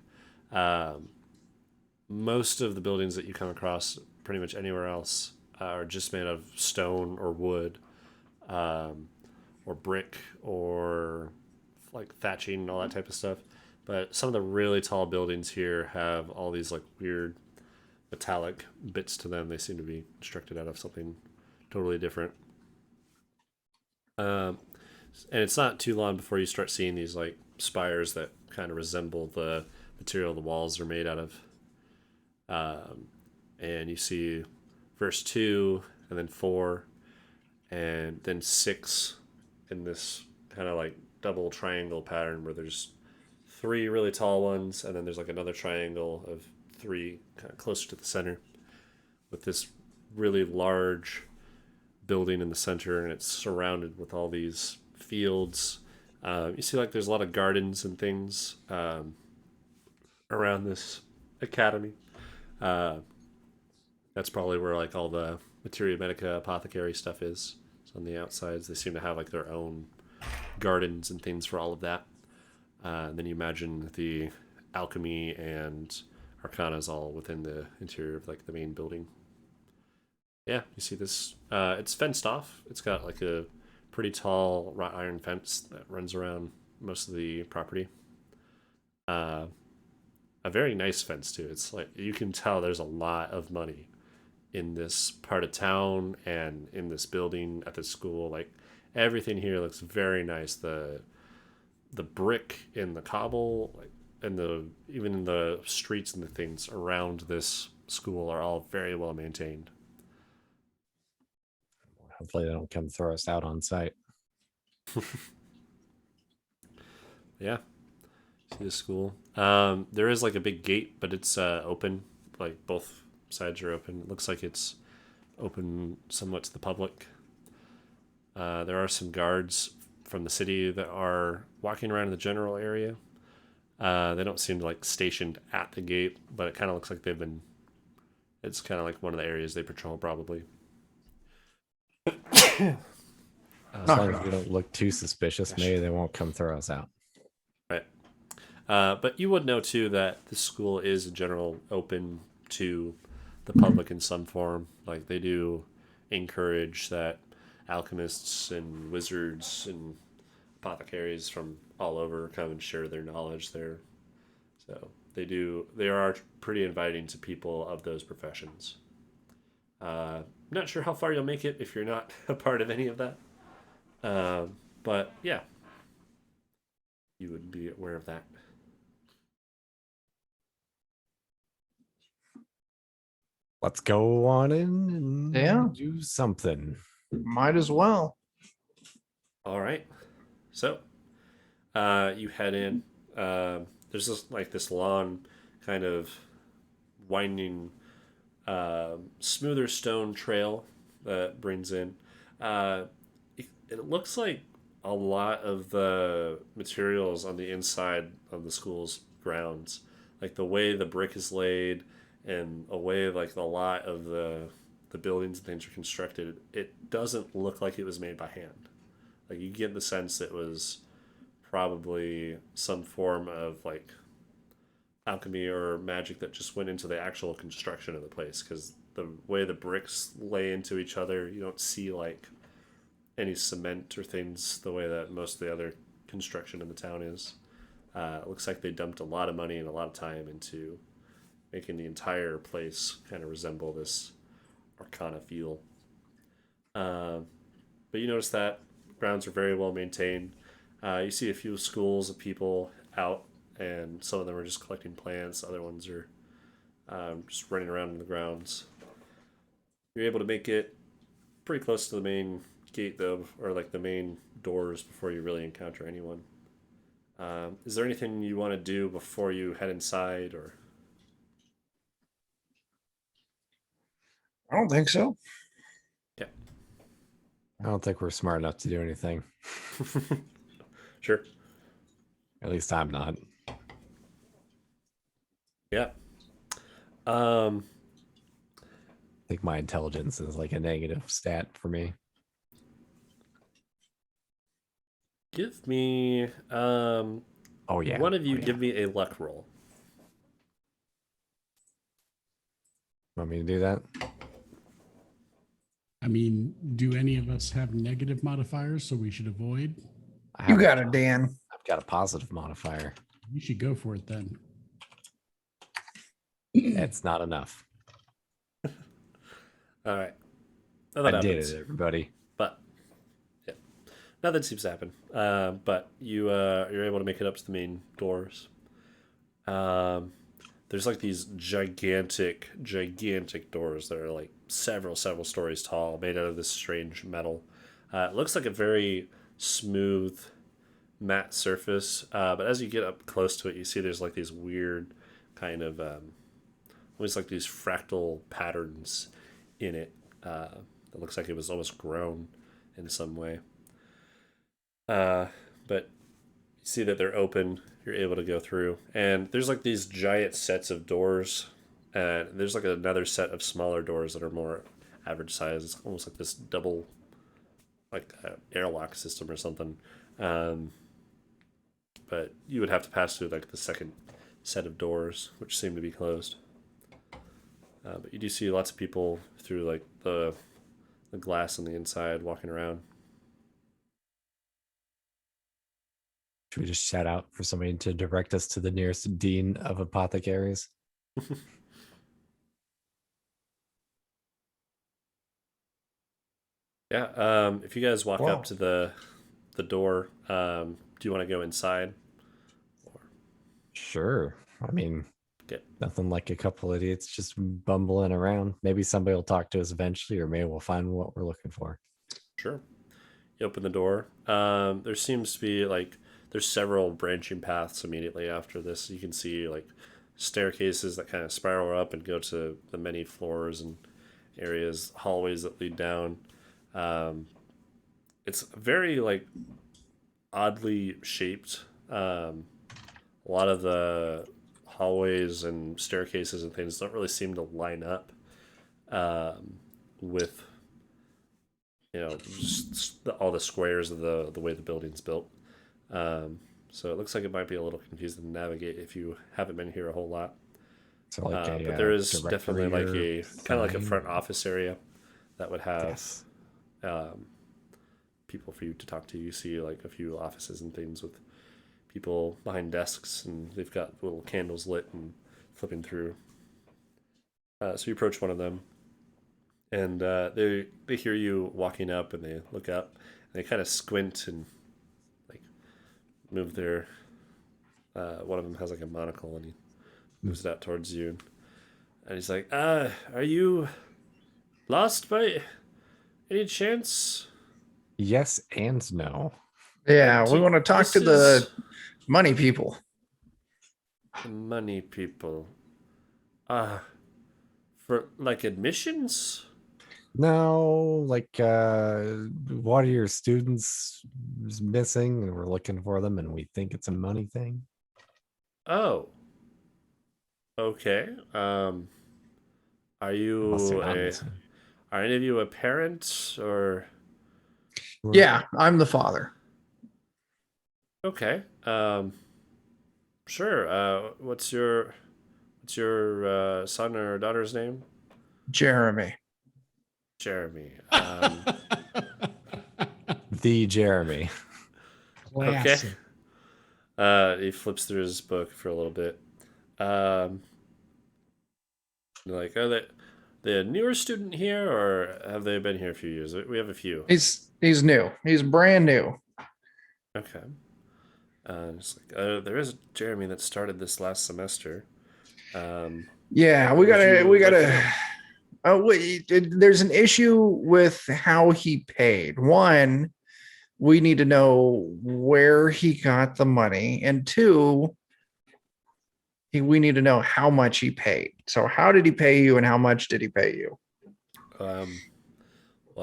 Speaker 1: most of the buildings that you come across pretty much anywhere else are just made of stone or wood, or brick, or like thatching and all that type of stuff. But some of the really tall buildings here have all these like weird metallic bits to them. They seem to be constructed out of something totally different. And it's not too long before you start seeing these like spires that kind of resemble the material the walls are made out of. And you see verse 2 and then 4 and then 6 in this kind of like double triangle pattern where there's 3 really tall ones, and then there's like another triangle of 3 kind of closer to the center with this really large building in the center, and it's surrounded with all these fields. You see like there's a lot of gardens and things around this academy. That's probably where like all the Materia Medica apothecary stuff is. So on the outsides, they seem to have like their own gardens and things for all of that. And then you imagine the alchemy and arcanas all within the interior of like the main building. Yeah, you see this. It's fenced off. It's got like a pretty tall wrought iron fence that runs around most of the property. A very nice fence too. It's like you can tell there's a lot of money in this part of town and in this building at the school. Like everything here looks very nice. The the brick and the cobble, like, and the even in the streets and the things around this school are all very well maintained.
Speaker 5: Hopefully, they don't come throw us out on site.
Speaker 1: Yeah, see the school. There is like a big gate, but it's open. Like both sides are open. It looks like it's open somewhat to the public. There are some guards from the city that are walking around in the general area. They don't seem like stationed at the gate, but it kind of looks like they've been. It's kind of like one of the areas they patrol, probably.
Speaker 5: As
Speaker 2: Knock
Speaker 5: long
Speaker 2: it
Speaker 5: as we
Speaker 2: off.
Speaker 5: don't look too suspicious, maybe they won't come throw us out.
Speaker 1: Right. But you would know too that the school is in general open to the public in some form. Like they do encourage that alchemists and wizards and apothecaries from all over come and share their knowledge there. So they do. They are pretty inviting to people of those professions. Not sure how far you'll make it if you're not a part of any of that. But yeah, you would be aware of that.
Speaker 5: Let's go on in and
Speaker 2: Yeah.
Speaker 5: do something.
Speaker 2: Might as well.
Speaker 1: All right. So, you head in. There's this long, kind of winding, smoother stone trail that brings in. It looks like a lot of the materials on the inside of the school's grounds, like the way the brick is laid, and a way like a lot of the buildings and things are constructed. It doesn't look like it was made by hand. Like you get the sense it was probably some form of like alchemy or magic that just went into the actual construction of the place, because the way the bricks lay into each other, you don't see like any cement or things the way that most of the other construction in the town is. It looks like they dumped a lot of money and a lot of time into making the entire place kind of resemble this arcana feel. But you notice that grounds are very well maintained. You see a few schools of people out, and some of them are just collecting plants. Other ones are just running around in the grounds. You're able to make it pretty close to the main gate, though, or like the main doors before you really encounter anyone. Is there anything you want to do before you head inside, or?
Speaker 2: I don't think so.
Speaker 1: Yeah.
Speaker 5: I don't think we're smart enough to do anything.
Speaker 1: Sure.
Speaker 5: At least I'm not.
Speaker 1: Yeah.
Speaker 5: I think my intelligence is like a negative stat for me.
Speaker 1: Give me
Speaker 5: Oh yeah.
Speaker 1: one of you
Speaker 5: Oh, yeah.
Speaker 1: give me a luck roll.
Speaker 5: Want me to do that?
Speaker 3: I mean, do any of us have negative modifiers, so we should avoid?
Speaker 5: I
Speaker 2: You
Speaker 5: have-
Speaker 2: got it, Dan.
Speaker 5: I've got a positive modifier.
Speaker 3: You should go for it then.
Speaker 5: It's not enough.
Speaker 1: All right.
Speaker 5: I did it, everybody.
Speaker 1: But yeah, nothing seems to happen. But you're able to make it up to the main doors. There's like these gigantic doors that are like several stories tall, made out of this strange metal. It looks like a very smooth, matte surface. But as you get up close to it, you see there's like these weird kind of almost like these fractal patterns in it. It looks like it was almost grown in some way. But you see that they're open. You're able to go through, and there's like these giant sets of doors, and there's like another set of smaller doors that are more average size. It's almost like this double, like airlock system or something. But you would have to pass through like the second set of doors, which seem to be closed. But you do see lots of people through like the glass on the inside walking around.
Speaker 5: Should we just shout out for somebody to direct us to the nearest dean of apothecaries?
Speaker 1: Yeah. If you guys walk
Speaker 2: Wow.
Speaker 1: up to the door, do Do you want to go inside?
Speaker 5: Sure. I mean,
Speaker 1: Okay.
Speaker 5: nothing like a couple idiots just bumbling around. Maybe somebody will talk to us eventually, or maybe we'll find what we're looking for.
Speaker 1: Sure. You open the door. There seems to be like there's several branching paths immediately after this. You can see like staircases that kind of spiral up and go to the many floors and areas, hallways that lead down. It's very like oddly shaped. A lot of the hallways and staircases and things don't really seem to line up with just all the squares of the way the building's built. So it looks like it might be a little confusing to navigate if you haven't been here a whole lot.
Speaker 5: So like
Speaker 1: But there is
Speaker 5: directory
Speaker 1: definitely like
Speaker 5: or
Speaker 1: a kind of like a
Speaker 5: sign?
Speaker 1: front office area that would have
Speaker 5: Yes.
Speaker 1: people for you to talk to. You see like a few offices and things with people behind desks, and they've got little candles lit and flipping through. So you approach one of them, and they hear you walking up, and they look up, and they kind of squint and like move their. One of them has like a monocle, and he moves it out towards you, and he's like, "Are you lost by any chance?"
Speaker 5: Yes and no.
Speaker 2: Yeah, we want to talk to the money people.
Speaker 1: The money people. For like admissions?
Speaker 5: No, like one of your students is missing and we're looking for them and we think it's a money thing.
Speaker 1: Oh. Okay. Are
Speaker 5: Unless
Speaker 1: you
Speaker 5: they're not
Speaker 1: a
Speaker 5: missing.
Speaker 1: are any of you a parent or
Speaker 2: Yeah, I'm the father.
Speaker 1: okay. Sure. What's your son or daughter's name?
Speaker 2: Jeremy.
Speaker 1: Jeremy.
Speaker 5: The Jeremy.
Speaker 1: Okay.
Speaker 3: Classic.
Speaker 1: He flips through his book for a little bit. Like, are they a newer student here, or have they been here a few years? We have a few.
Speaker 2: He's new. He's brand new.
Speaker 1: Okay. It's like there is a Jeremy that started this last semester.
Speaker 2: Yeah, we
Speaker 1: Would
Speaker 2: gotta
Speaker 1: you
Speaker 2: we
Speaker 1: like
Speaker 2: gotta
Speaker 1: to-
Speaker 2: oh wait, there's an issue with how he paid. One, we need to know where he got the money, and two, we need to know how much he paid. So how did he pay you and how much did he pay you?
Speaker 1: Well,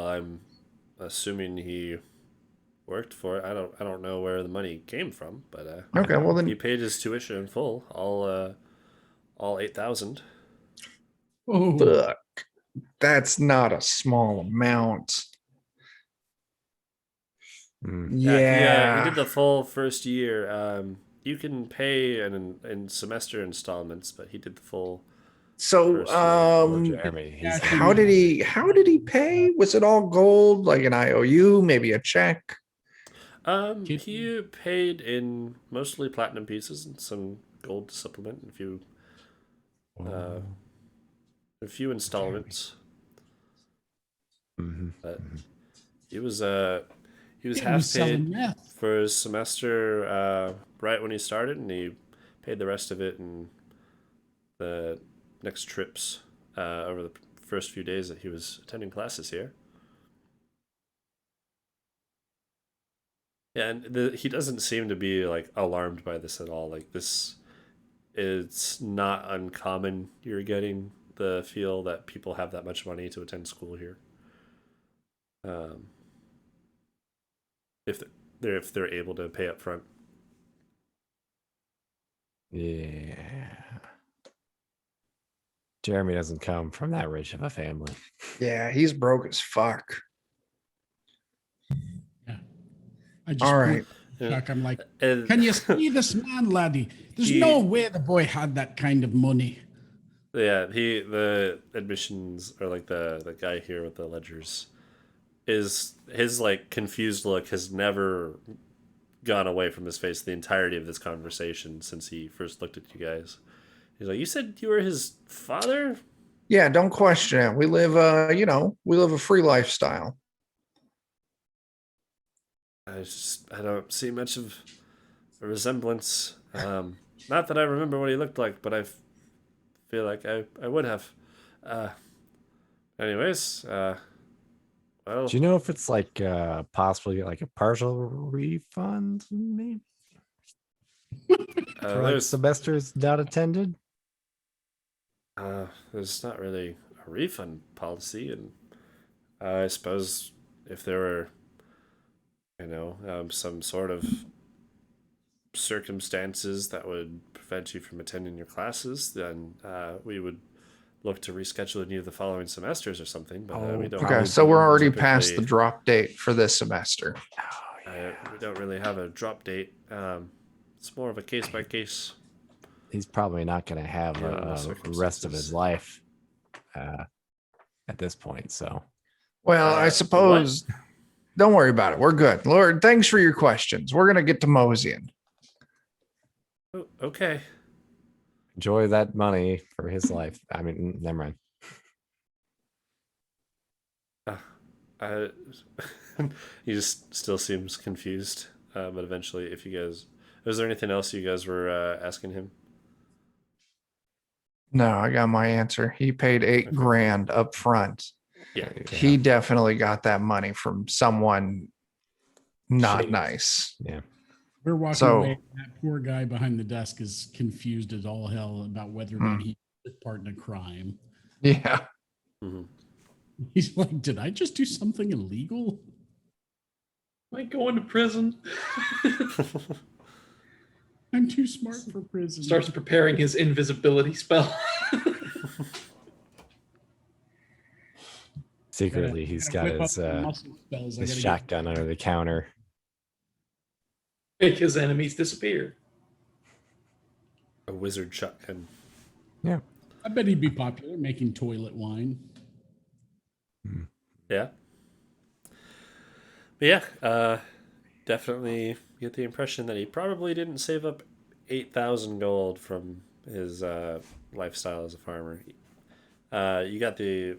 Speaker 1: I'm assuming he worked for it. I don't know where the money came from, but
Speaker 2: Okay, well
Speaker 1: he
Speaker 2: then
Speaker 1: paid his tuition in full, all 8,000.
Speaker 3: Oh,
Speaker 2: fuck. That's not a small amount.
Speaker 5: Mm.
Speaker 1: Yeah, he did
Speaker 2: Yeah.
Speaker 1: the full first year. You can pay in semester installments, but he did the full
Speaker 2: So
Speaker 1: first year.
Speaker 5: Jeremy.
Speaker 3: Yeah,
Speaker 5: He's
Speaker 2: how did he pay? Was it all gold, like an IOU, maybe a check?
Speaker 1: He paid in mostly platinum pieces and some gold to supplement, and a few installments.
Speaker 5: Mhm.
Speaker 1: But he was half
Speaker 3: selling
Speaker 1: paid
Speaker 3: meth.
Speaker 1: for his semester right when he started, and he paid the rest of it in the next trips over the first few days that he was attending classes here. Yeah, and he doesn't seem to be like alarmed by this at all. Like this, it's not uncommon. You're getting the feel that people have that much money to attend school here. If they're able to pay up front.
Speaker 5: Yeah. Jeremy doesn't come from that rich of a family.
Speaker 2: Yeah, he's broke as fuck.
Speaker 3: Yeah. I just
Speaker 2: All
Speaker 3: point
Speaker 2: right.
Speaker 3: Chuck, I'm like,
Speaker 1: And
Speaker 3: can you see this man, laddie? There's
Speaker 1: He-
Speaker 3: no way the boy had that kind of money.
Speaker 1: yeah, the admissions or like the guy here with the ledgers is his like confused look has never gone away from his face the entirety of this conversation since he first looked at you guys. He's like, "You said you were his father?"
Speaker 2: Yeah, don't question it. We live we live a free lifestyle.
Speaker 1: I don't see much of a resemblance. Not that I remember what he looked like, but feel like I would have. Anyways, well,
Speaker 5: Do you know if it's like possibly like a partial refund, maybe for like
Speaker 1: there's
Speaker 5: semesters not attended?
Speaker 1: there's not really a refund policy, and I suppose if there were, some sort of circumstances that would prevent you from attending your classes, then we would look to reschedule any of the following semesters or something. But we don't.
Speaker 2: Okay, so we're already past the
Speaker 1: typically-
Speaker 2: drop date for this semester.
Speaker 1: We don't really have a drop date. It's more of a case by case.
Speaker 5: He's probably not going to have
Speaker 1: Yeah, the
Speaker 5: the rest of his
Speaker 1: circumstances.
Speaker 5: life at this point. So
Speaker 2: Well, I suppose. Don't worry about it. We're good. Lord, thanks for your questions. We're gonna get to moseying.
Speaker 1: Oh, okay.
Speaker 5: enjoy that money for his life. I mean, never mind.
Speaker 1: He just still seems confused. But eventually, if you guys, was there anything else you guys were asking him?
Speaker 2: No, I got my answer. He paid $8 grand up front.
Speaker 1: Yeah.
Speaker 2: He definitely got that money from someone not
Speaker 5: Shady.
Speaker 2: nice.
Speaker 5: Yeah.
Speaker 3: We're walking
Speaker 2: So-
Speaker 3: away. That poor guy behind the desk is confused as all hell about whether or not he took part in a crime.
Speaker 2: Yeah.
Speaker 1: Mm-hmm.
Speaker 3: He's like, did I just do something illegal?
Speaker 4: Am I going to prison?
Speaker 3: I'm too smart for prison.
Speaker 4: Starts preparing his invisibility spell.
Speaker 5: Secretly, he's got
Speaker 3: Whip up
Speaker 5: his
Speaker 3: the muscle spells. I
Speaker 5: his
Speaker 3: gotta
Speaker 5: shotgun under the counter.
Speaker 4: Make his enemies disappear.
Speaker 1: A wizard shotgun.
Speaker 3: I bet he'd be popular making toilet wine.
Speaker 1: Yeah. But yeah, definitely get the impression that he probably didn't save up 8,000 gold from his lifestyle as a farmer. You got the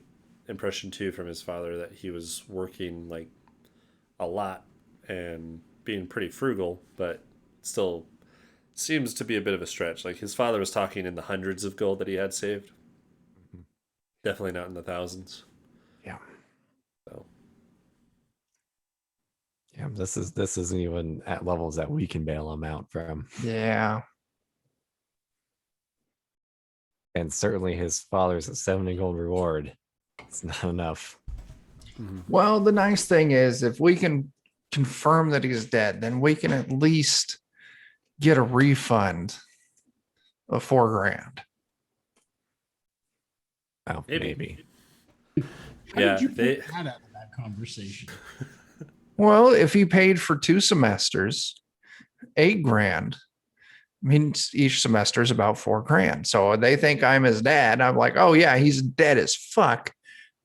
Speaker 1: impression too from his father that he was working like a lot and being pretty frugal, but still seems to be a bit of a stretch. Like his father was talking in the hundreds of gold that he had saved. Definitely not in the thousands.
Speaker 5: Yeah.
Speaker 1: So
Speaker 5: Yeah, this isn't even at levels that we can bail him out from.
Speaker 2: Yeah.
Speaker 5: And certainly his father's at 70 gold reward. It's not enough.
Speaker 2: Well, the nice thing is if we can confirm that he's dead, then we can at least get a refund of $4 grand.
Speaker 5: Oh, maybe.
Speaker 3: How
Speaker 1: Yeah,
Speaker 3: did you
Speaker 1: they-
Speaker 3: pull that out of that conversation?
Speaker 2: Well, if he paid for 2 semesters, $8 grand means each semester is about $4 grand. So they think I'm his dad. I'm like, oh yeah, he's dead as fuck.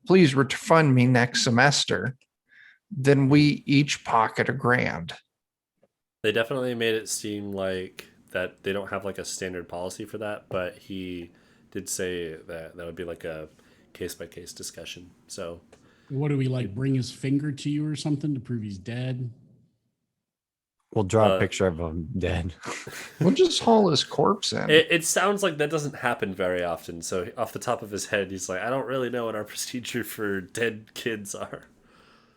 Speaker 2: Please refund me next semester. Then we each pocket $1 grand.
Speaker 1: They definitely made it seem like that they don't have like a standard policy for that, but he did say that that would be like a case by case discussion. So
Speaker 3: What do we like? Bring his finger to you or something to prove he's dead?
Speaker 5: We'll draw a picture of him dead.
Speaker 2: We'll just haul his corpse in.
Speaker 1: it sounds like that doesn't happen very often. So off the top of his head, he's like, I don't really know what our procedure for dead kids are.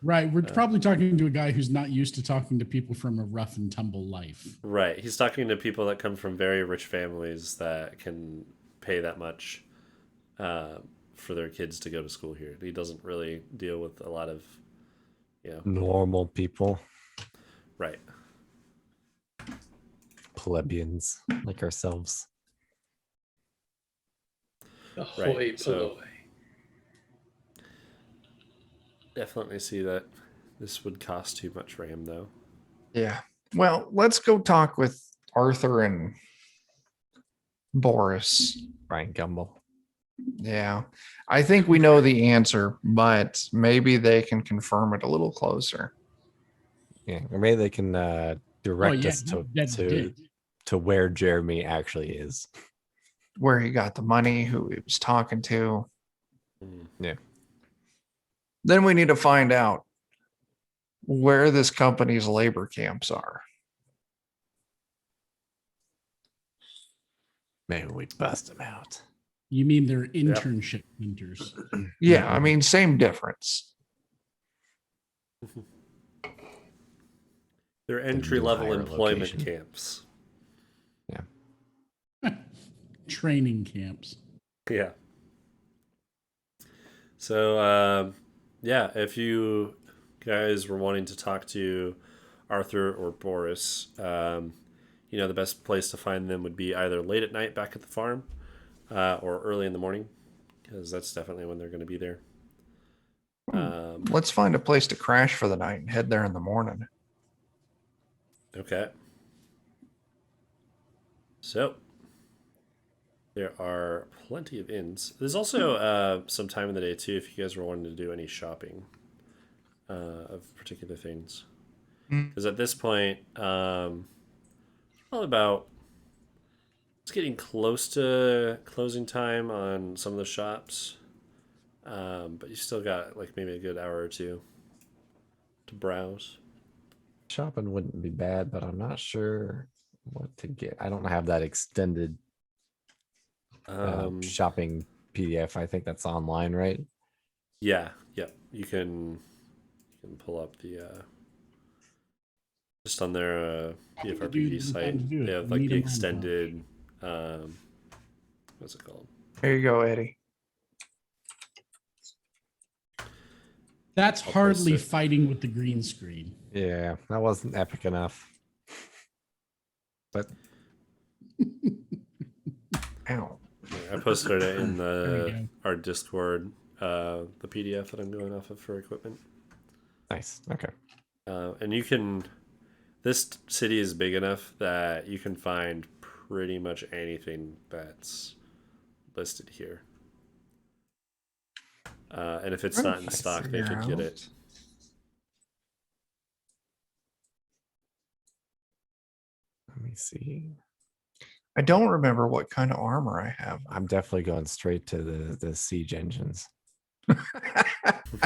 Speaker 3: Right. We're probably talking to a guy who's not used to talking to people from a rough and tumble life.
Speaker 1: Right. He's talking to people that come from very rich families that can pay that much for their kids to go to school here. He doesn't really deal with a lot of,
Speaker 5: Normal people,
Speaker 1: right.
Speaker 5: plebeians like ourselves.
Speaker 4: Ahoy,
Speaker 1: Right, so-
Speaker 4: polloi.
Speaker 1: Definitely see that this would cost too much for him, though.
Speaker 2: Yeah. Well, let's go talk with Arthur and Boris.
Speaker 5: Brian Gumble.
Speaker 2: Yeah. I think we know the answer, but maybe they can confirm it a little closer.
Speaker 5: Yeah, or maybe they can direct us
Speaker 3: that's dead.
Speaker 5: to where Jeremy actually is.
Speaker 2: Where he got the money, who he was talking to.
Speaker 5: Yeah.
Speaker 2: Then we need to find out where this company's labor camps are.
Speaker 5: Maybe we bust them out.
Speaker 3: You mean they're internship hunters?
Speaker 2: Yeah, I mean, same difference.
Speaker 1: They're
Speaker 5: new
Speaker 1: entry-level
Speaker 5: hire
Speaker 1: employment
Speaker 5: location.
Speaker 1: camps.
Speaker 3: Training camps.
Speaker 1: Yeah. So, yeah, if you guys were wanting to talk to Arthur or Boris, the best place to find them would be either late at night back at the farm or early in the morning, because that's definitely when they're going to be there.
Speaker 2: Let's find a place to crash for the night and head there in the morning.
Speaker 1: Okay. So, there are plenty of inns. There's also some time in the day, too, if you guys were wanting to do any shopping of particular things. Because at this point, probably about... It's getting close to closing time on some of the shops. But you still got, like, maybe a good hour or two to browse.
Speaker 5: Shopping wouldn't be bad, but I'm not sure what to get. I don't have that extended shopping PDF. I think that's online, right?
Speaker 1: Yeah. You can pull up the just on their BFRPG site. They have like the extended what's it called?
Speaker 2: There you go, Eddie.
Speaker 3: That's
Speaker 1: I'll
Speaker 3: hardly
Speaker 1: post it.
Speaker 3: fighting with the green screen.
Speaker 5: Yeah, that wasn't epic enough. But
Speaker 2: Ow.
Speaker 1: I posted it in
Speaker 3: There we go.
Speaker 1: our Discord, the PDF that I'm going off of for equipment.
Speaker 5: nice. Okay.
Speaker 1: And you can. This city is big enough that you can find pretty much anything that's listed here. And if it's not in stock, they could get it.
Speaker 5: Let me see.
Speaker 2: I don't remember what kind of armor I have.
Speaker 5: I'm definitely going straight to the siege engines.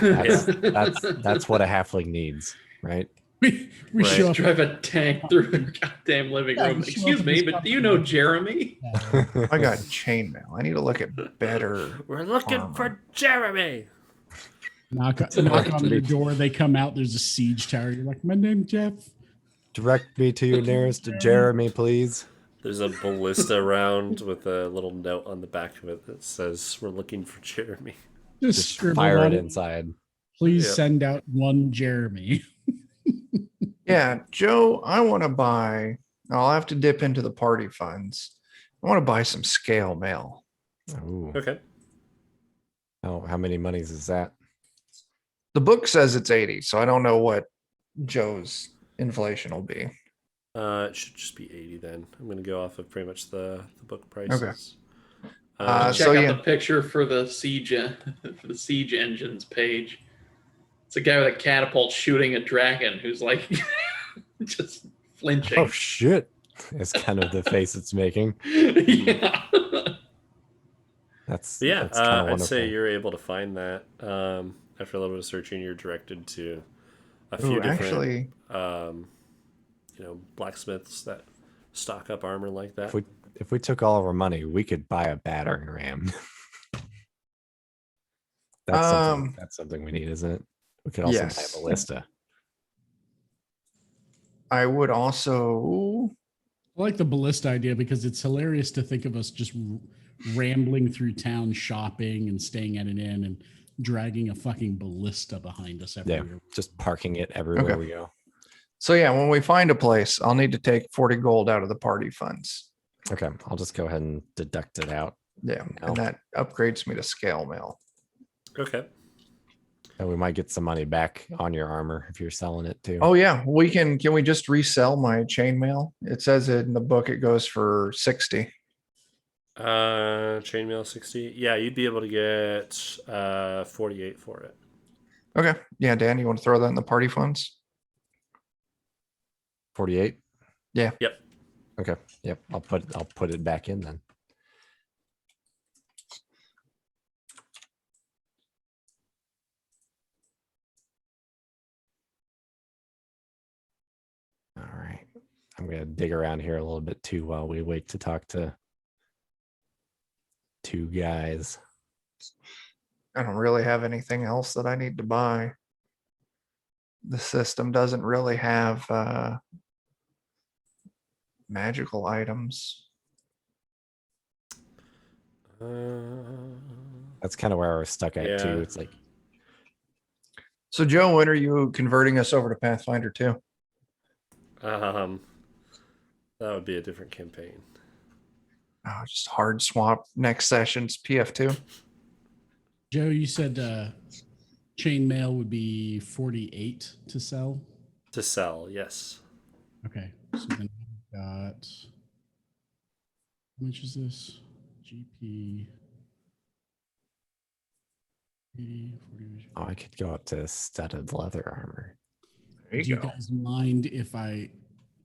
Speaker 1: Yeah.
Speaker 5: That's what a halfling needs, right?
Speaker 3: We
Speaker 1: Right.
Speaker 3: show up.
Speaker 4: Drive a tank through the goddamn living
Speaker 3: Yeah,
Speaker 4: room.
Speaker 3: we show
Speaker 4: Excuse
Speaker 3: up
Speaker 4: me,
Speaker 3: in this
Speaker 4: but do you know
Speaker 3: company.
Speaker 4: Jeremy?
Speaker 2: I got chainmail. I need to look at better.
Speaker 1: We're looking
Speaker 2: armor.
Speaker 1: for Jeremy.
Speaker 3: Knock on their door. They come out. There's a siege tower. You're like, my name's Jeff.
Speaker 5: Direct me to your nearest Jeremy, please.
Speaker 1: There's a ballista round with a little note on the back of it that says, "We're looking for Jeremy."
Speaker 3: Just
Speaker 5: Just
Speaker 3: scribble
Speaker 5: fire
Speaker 3: on
Speaker 5: it
Speaker 3: it.
Speaker 5: inside.
Speaker 3: Please
Speaker 1: Yeah.
Speaker 3: send out one Jeremy.
Speaker 2: Yeah, Joe, I want to buy. I'll have to dip into the party funds. I want to buy some scale mail.
Speaker 5: Ooh.
Speaker 1: Okay.
Speaker 5: Oh, how many monies is that?
Speaker 2: The book says it's 80, so I don't know what Joe's inflation will be.
Speaker 1: It should just be 80 then. I'm going to go off of pretty much the book prices.
Speaker 2: Okay.
Speaker 4: Check
Speaker 2: So,
Speaker 4: out
Speaker 2: yeah.
Speaker 4: the picture for the siege for the siege engines page. It's a guy with a catapult shooting a dragon who's like just flinching.
Speaker 5: Oh shit! It's kind of the face it's making.
Speaker 4: Yeah.
Speaker 5: That's
Speaker 1: But yeah,
Speaker 5: that's kind of
Speaker 1: I'd
Speaker 5: wonderful.
Speaker 1: say you're able to find that. After a little bit of searching, you're directed to a few
Speaker 2: Ooh,
Speaker 1: different,
Speaker 2: actually,
Speaker 1: blacksmiths that stock up armor like that.
Speaker 5: If we took all of our money, we could buy a battering ram. That's something we need, isn't it? We could also buy
Speaker 2: yes.
Speaker 5: a ballista.
Speaker 2: I would also.
Speaker 3: I like the ballista idea because it's hilarious to think of us just rambling through town shopping and staying at an inn and dragging a fucking ballista behind us
Speaker 5: Yeah,
Speaker 3: everywhere.
Speaker 5: just parking it everywhere
Speaker 2: Okay.
Speaker 5: we go.
Speaker 2: So yeah, when we find a place, I'll need to take 40 gold out of the party funds.
Speaker 5: Okay, I'll just go ahead and deduct it out.
Speaker 2: Yeah,
Speaker 5: No.
Speaker 2: and that upgrades me to scale mail.
Speaker 1: Okay.
Speaker 5: And we might get some money back on your armor if you're selling it too.
Speaker 2: Oh yeah, we can. Can we just resell my chainmail? It says it in the book. It goes for 60.
Speaker 1: Chainmail 60. Yeah, you'd be able to get 48 for it.
Speaker 2: Okay. Yeah, Dan, you want to throw that in the party funds?
Speaker 5: 48.
Speaker 2: Yeah.
Speaker 1: Yep.
Speaker 5: Okay. Yep. I'll put it back in then. All right. I'm gonna dig around here a little bit too while we wait to talk to 2 guys.
Speaker 2: I don't really have anything else that I need to buy. The system doesn't really have magical items.
Speaker 5: That's kind of where I was stuck at
Speaker 1: Yeah.
Speaker 5: too. It's like,
Speaker 2: So, Joe, when are you converting us over to Pathfinder 2?
Speaker 1: That would be a different campaign.
Speaker 2: Oh, just hard swap next session's PF2.
Speaker 3: Joe, you said chainmail would be 48 to sell.
Speaker 1: To sell, yes.
Speaker 3: Okay, so then we've got, how much is this? GP. 80, 40,
Speaker 5: oh, I could go up to studded leather armor.
Speaker 2: There
Speaker 3: Do
Speaker 2: you
Speaker 3: you
Speaker 2: go.
Speaker 3: guys mind if I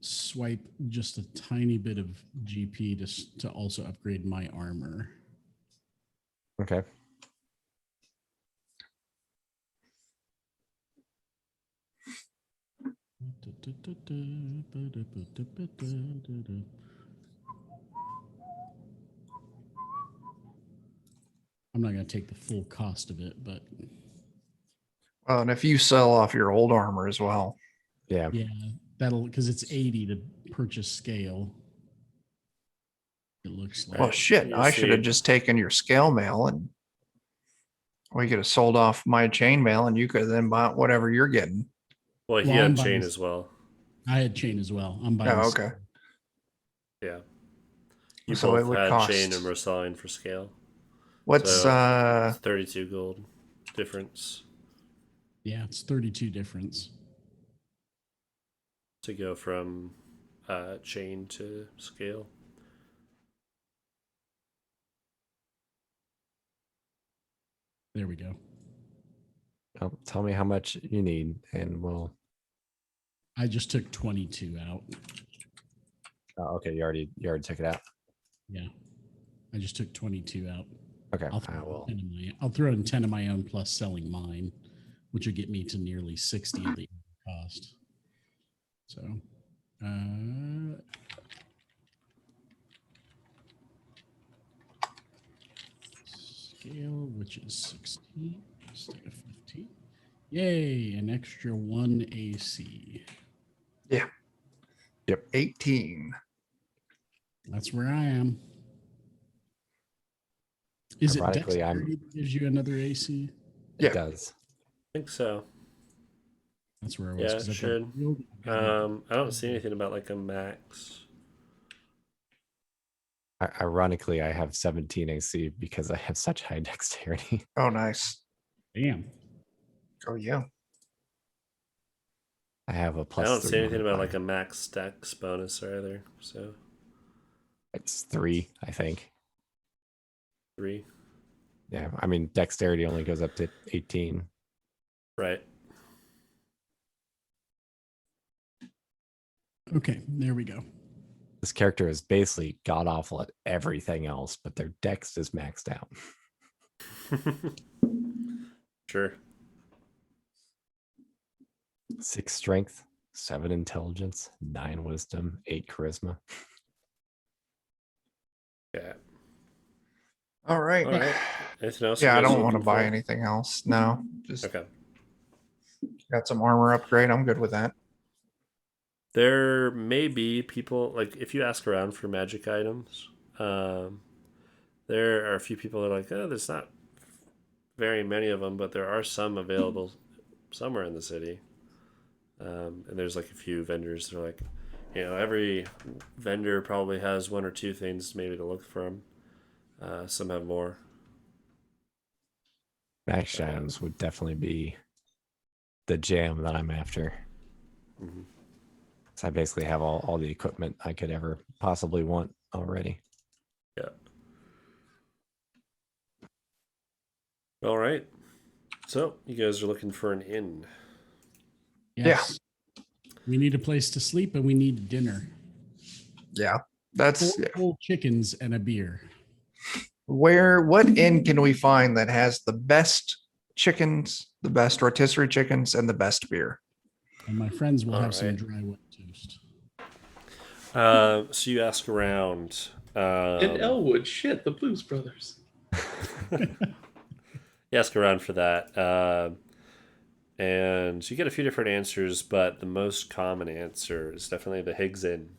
Speaker 3: swipe just a tiny bit of GP to also upgrade my armor?
Speaker 5: Okay.
Speaker 3: I'm not going to take the full cost of it, but
Speaker 2: Well, and if you sell off your old armor as well,
Speaker 5: Yeah.
Speaker 3: yeah, that'll, because it's 80 to purchase scale. It looks like.
Speaker 2: well, shit,
Speaker 1: You
Speaker 2: I should have
Speaker 1: see-
Speaker 2: just taken your scale mail and we could have sold off my chain mail and you could have then bought whatever you're getting.
Speaker 1: Well, he
Speaker 3: Well, I'm
Speaker 1: had
Speaker 3: buying-
Speaker 1: chain as well.
Speaker 3: I had chain as well. I'm buying.
Speaker 2: Oh, okay.
Speaker 1: Yeah. You
Speaker 2: So it
Speaker 1: both
Speaker 2: would
Speaker 1: had
Speaker 2: cost-
Speaker 1: chain and were selling for scale.
Speaker 2: What's
Speaker 1: So- It's 32 gold difference
Speaker 3: Yeah, it's 32 difference.
Speaker 1: to go from chain to scale.
Speaker 3: There we go.
Speaker 5: Oh, tell me how much you need, and we'll.
Speaker 3: I just took 22 out.
Speaker 5: Oh, okay, you already took it out.
Speaker 3: Yeah, I just took 22 out.
Speaker 5: Okay,
Speaker 3: I'll
Speaker 5: I
Speaker 3: throw,
Speaker 5: will.
Speaker 3: 10 of I'll throw in 10 of my own plus selling mine, which would get me to nearly 60 of the cost. So, scale, which is 16 instead of 15. Yay, an extra 1 AC.
Speaker 2: 18?
Speaker 3: That's where I am. Is it
Speaker 5: Ironically, I'm-
Speaker 3: dexterity that gives you another AC?
Speaker 5: It
Speaker 2: Yeah.
Speaker 5: does.
Speaker 1: I think so.
Speaker 3: That's where I was.
Speaker 1: Yeah,
Speaker 3: 'cause
Speaker 1: it
Speaker 3: I've got
Speaker 1: should.
Speaker 3: shield, I've got
Speaker 1: I don't see anything about like a max.
Speaker 5: Ironically, I have 17 AC because I have such high dexterity.
Speaker 2: Oh, nice.
Speaker 3: Damn.
Speaker 2: Oh, yeah.
Speaker 5: I have a
Speaker 1: I
Speaker 5: plus.
Speaker 1: don't
Speaker 5: 3
Speaker 1: see anything about
Speaker 5: modifier.
Speaker 1: like a max dex bonus either. So
Speaker 5: It's 3, I think.
Speaker 1: 3.
Speaker 5: Yeah, I mean dexterity only goes up to 18.
Speaker 1: Right.
Speaker 3: Okay, there we go.
Speaker 5: This character is basically god awful at everything else, but their dex is maxed out.
Speaker 1: Sure.
Speaker 5: 6 strength, 7 intelligence, 9 wisdom, 8 charisma.
Speaker 1: Yeah.
Speaker 2: All right.
Speaker 1: All right. Anything else? you
Speaker 2: Yeah, I
Speaker 1: guys
Speaker 2: don't want to
Speaker 1: looking
Speaker 2: buy
Speaker 1: for?
Speaker 2: anything else. No, just
Speaker 1: Okay.
Speaker 2: got some armor upgrade. I'm good with that.
Speaker 1: There may be people like if you ask around for magic items, there are a few people that are like, oh, there's not very many of them, but there are some available somewhere in the city. And there's like a few vendors that are like, every vendor probably has one or two things maybe to look for them. Some have more.
Speaker 5: Max items would definitely be the jam that I'm after.
Speaker 1: Mhm.
Speaker 5: So I basically have all the equipment I could ever possibly want already.
Speaker 1: Yeah. All right. So you guys are looking for an inn.
Speaker 3: Yes. We need a place to sleep and we need dinner.
Speaker 2: Yeah, that's
Speaker 3: Four whole chickens and a beer.
Speaker 2: what inn can we find that has the best chickens, the best rotisserie chickens, and the best beer?
Speaker 3: And my friends will
Speaker 1: All
Speaker 3: have some
Speaker 1: right.
Speaker 3: dry wet toast.
Speaker 1: So you ask around.
Speaker 4: In Elwood, shit, the Blues Brothers.
Speaker 1: You ask around for that, and you get a few different answers, but the most common answer is definitely the Higgs Inn.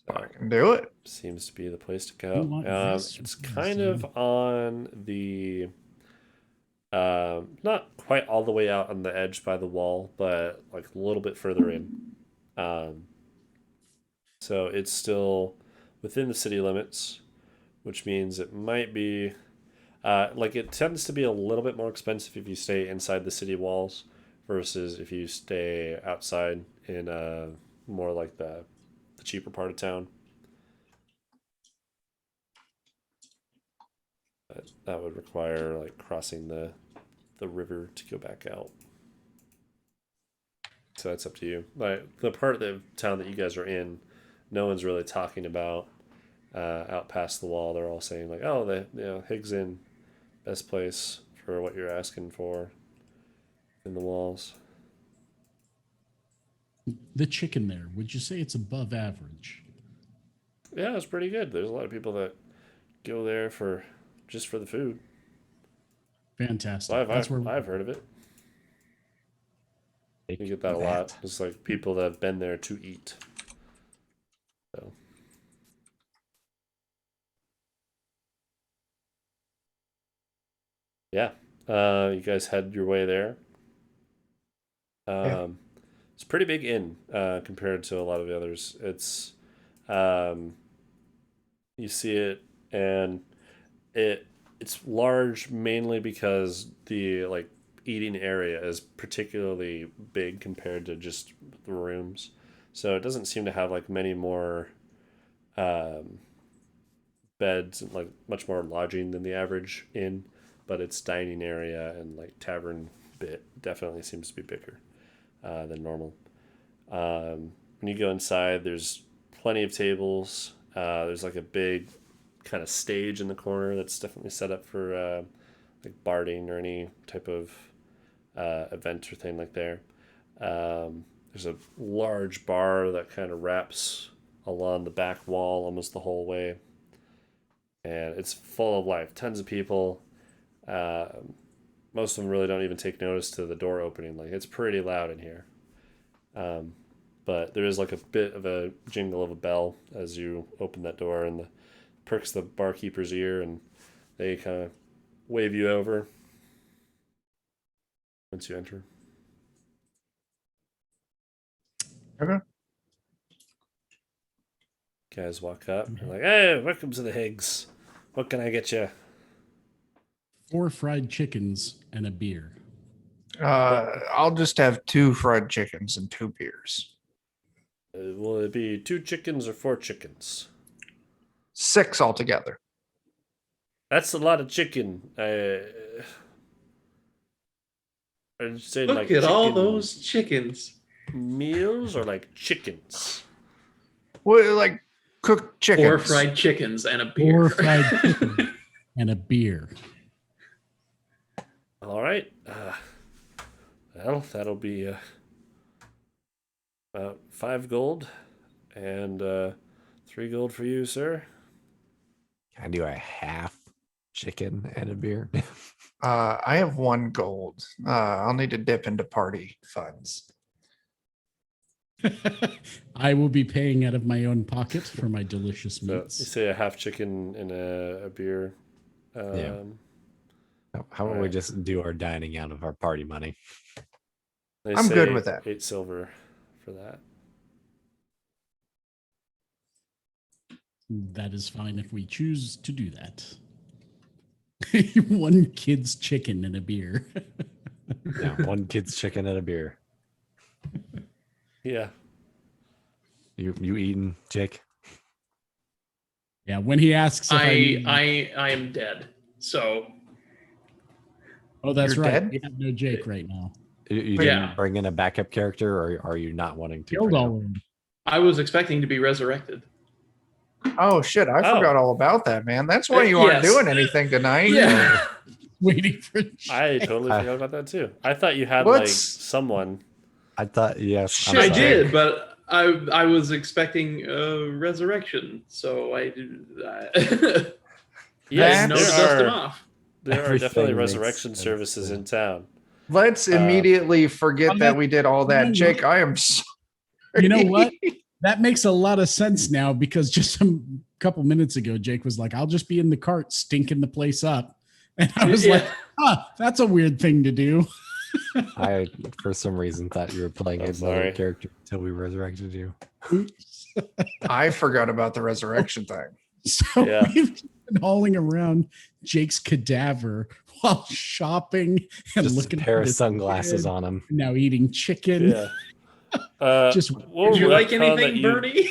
Speaker 2: I
Speaker 1: So,
Speaker 2: can do it.
Speaker 1: seems to be the place to
Speaker 3: You
Speaker 1: go.
Speaker 3: want this
Speaker 1: It's
Speaker 3: Higgs
Speaker 1: kind
Speaker 3: Inn?
Speaker 1: of on the not quite all the way out on the edge by the wall, but like a little bit further in. Um, so it's still within the city limits, which means it might be like it tends to be a little bit more expensive if you stay inside the city walls versus if you stay outside in more like the cheaper part of town. But that would require like crossing the river to go back out. So that's up to you. Like the part of the town that you guys are in, no one's really talking about out past the wall. They're all saying like, "Oh, Higgs Inn, best place for what you're asking for in the walls."
Speaker 3: The chicken there, would you say it's above average?
Speaker 1: Yeah, it's pretty good. There's a lot of people that go there for just for the food.
Speaker 3: Fantastic.
Speaker 1: So
Speaker 3: That's where
Speaker 1: I've heard of it.
Speaker 5: Take
Speaker 1: You get that a lot. It's like people that have been there to eat. So. Yeah. You guys head your way there.
Speaker 2: Yeah.
Speaker 1: It's a pretty big inn compared to a lot of the others. Um, you see it, and it's large mainly because the like eating area is particularly big compared to just the rooms. So it doesn't seem to have like many more um, beds and like much more lodging than the average inn, but its dining area and like tavern bit definitely seems to be bigger than normal. When you go inside, there's plenty of tables. There's like a big kind of stage in the corner that's definitely set up for like barding or any type of event or thing like there. There's a large bar that kind of wraps along the back wall almost the whole way, and it's full of life. Tons of people. Most of them really don't even take notice to the door opening. Like it's pretty loud in here. But there is like a bit of a jingle of a bell as you open that door, and the perks the barkeeper's ear, and they kind of wave you over once you enter.
Speaker 2: Okay.
Speaker 1: Guys walk up. They're like, "Hey, welcome to the Higgs. What can I get you?"
Speaker 3: 4 fried chickens and a beer.
Speaker 2: I'll just have 2 fried chickens and 2 beers.
Speaker 1: Will it be 2 chickens or 4 chickens?
Speaker 2: 6 altogether.
Speaker 1: That's a lot of chicken. I'd say
Speaker 4: Look
Speaker 1: like
Speaker 4: at all
Speaker 1: chicken
Speaker 4: those chickens.
Speaker 1: meals or like chickens.
Speaker 2: Well, like cooked chickens.
Speaker 4: 4 fried chickens and a
Speaker 3: 4
Speaker 4: beer.
Speaker 3: fried chickens and a beer.
Speaker 1: All right. Well, that'll be about 5 gold and 3 gold for you, sir.
Speaker 5: Can I do a half chicken and a beer?
Speaker 2: I have 1 gold. I'll need to dip into party funds.
Speaker 3: I will be paying out of my own pocket for my delicious
Speaker 1: So you
Speaker 3: meats.
Speaker 1: say a half chicken and a beer.
Speaker 5: Yeah. How about we just do our dining out of our party money?
Speaker 1: They
Speaker 2: I'm good
Speaker 1: say
Speaker 2: with that.
Speaker 1: 8 silver for that.
Speaker 3: That is fine if we choose to do that. 1 kid's chicken and a beer.
Speaker 5: Yeah, 1 kid's chicken and a beer.
Speaker 1: Yeah.
Speaker 5: You eating, Jake?
Speaker 3: Yeah, when he asks if
Speaker 4: I am dead. So
Speaker 3: Oh, that's
Speaker 2: You're
Speaker 3: right.
Speaker 2: dead?
Speaker 3: We have no Jake right now.
Speaker 5: You
Speaker 4: Yeah.
Speaker 5: didn't bring in a backup character, or are you not wanting to?
Speaker 3: Killed
Speaker 5: right
Speaker 3: all
Speaker 5: now?
Speaker 3: of them.
Speaker 4: I was expecting to be resurrected.
Speaker 2: Oh shit! I forgot all about that, man. That's why you aren't
Speaker 4: Yes.
Speaker 2: doing anything tonight.
Speaker 4: Yeah.
Speaker 3: Waiting for
Speaker 1: I
Speaker 3: Jake.
Speaker 1: totally forgot about that too. I thought you had
Speaker 2: What's-
Speaker 1: like someone.
Speaker 5: I thought yes. I'm
Speaker 2: Shit,
Speaker 4: I
Speaker 5: sorry.
Speaker 4: did, but I was expecting resurrection, so I didn't
Speaker 1: Yes,
Speaker 4: know to dust him off.
Speaker 1: there are
Speaker 5: Everything
Speaker 1: definitely
Speaker 5: makes
Speaker 1: resurrection
Speaker 5: sense,
Speaker 1: services
Speaker 5: yeah.
Speaker 1: in town.
Speaker 2: Let's immediately forget that we did all
Speaker 3: You
Speaker 2: that.
Speaker 3: know
Speaker 2: Jake,
Speaker 3: what?
Speaker 2: I am sorry.
Speaker 3: You know what? That makes a lot of sense now because just a couple minutes ago, Jake was like, I'll just be in the cart stinking the place up. And I was like, that's a weird thing to do.
Speaker 5: I, for some reason, thought you were playing
Speaker 1: I'm
Speaker 5: another
Speaker 1: sorry.
Speaker 5: character until we resurrected you.
Speaker 3: Oops.
Speaker 2: I forgot about the resurrection thing.
Speaker 3: So
Speaker 1: Yeah.
Speaker 3: we've been hauling around Jake's cadaver while shopping and
Speaker 5: Just a
Speaker 3: looking
Speaker 5: pair
Speaker 3: at
Speaker 5: of
Speaker 3: his
Speaker 5: sunglasses
Speaker 3: kid,
Speaker 5: on him.
Speaker 3: now eating chicken.
Speaker 1: Yeah.
Speaker 3: Just
Speaker 1: we'll
Speaker 4: Did you like
Speaker 1: retcon that
Speaker 4: anything,
Speaker 1: you-
Speaker 4: Bernie?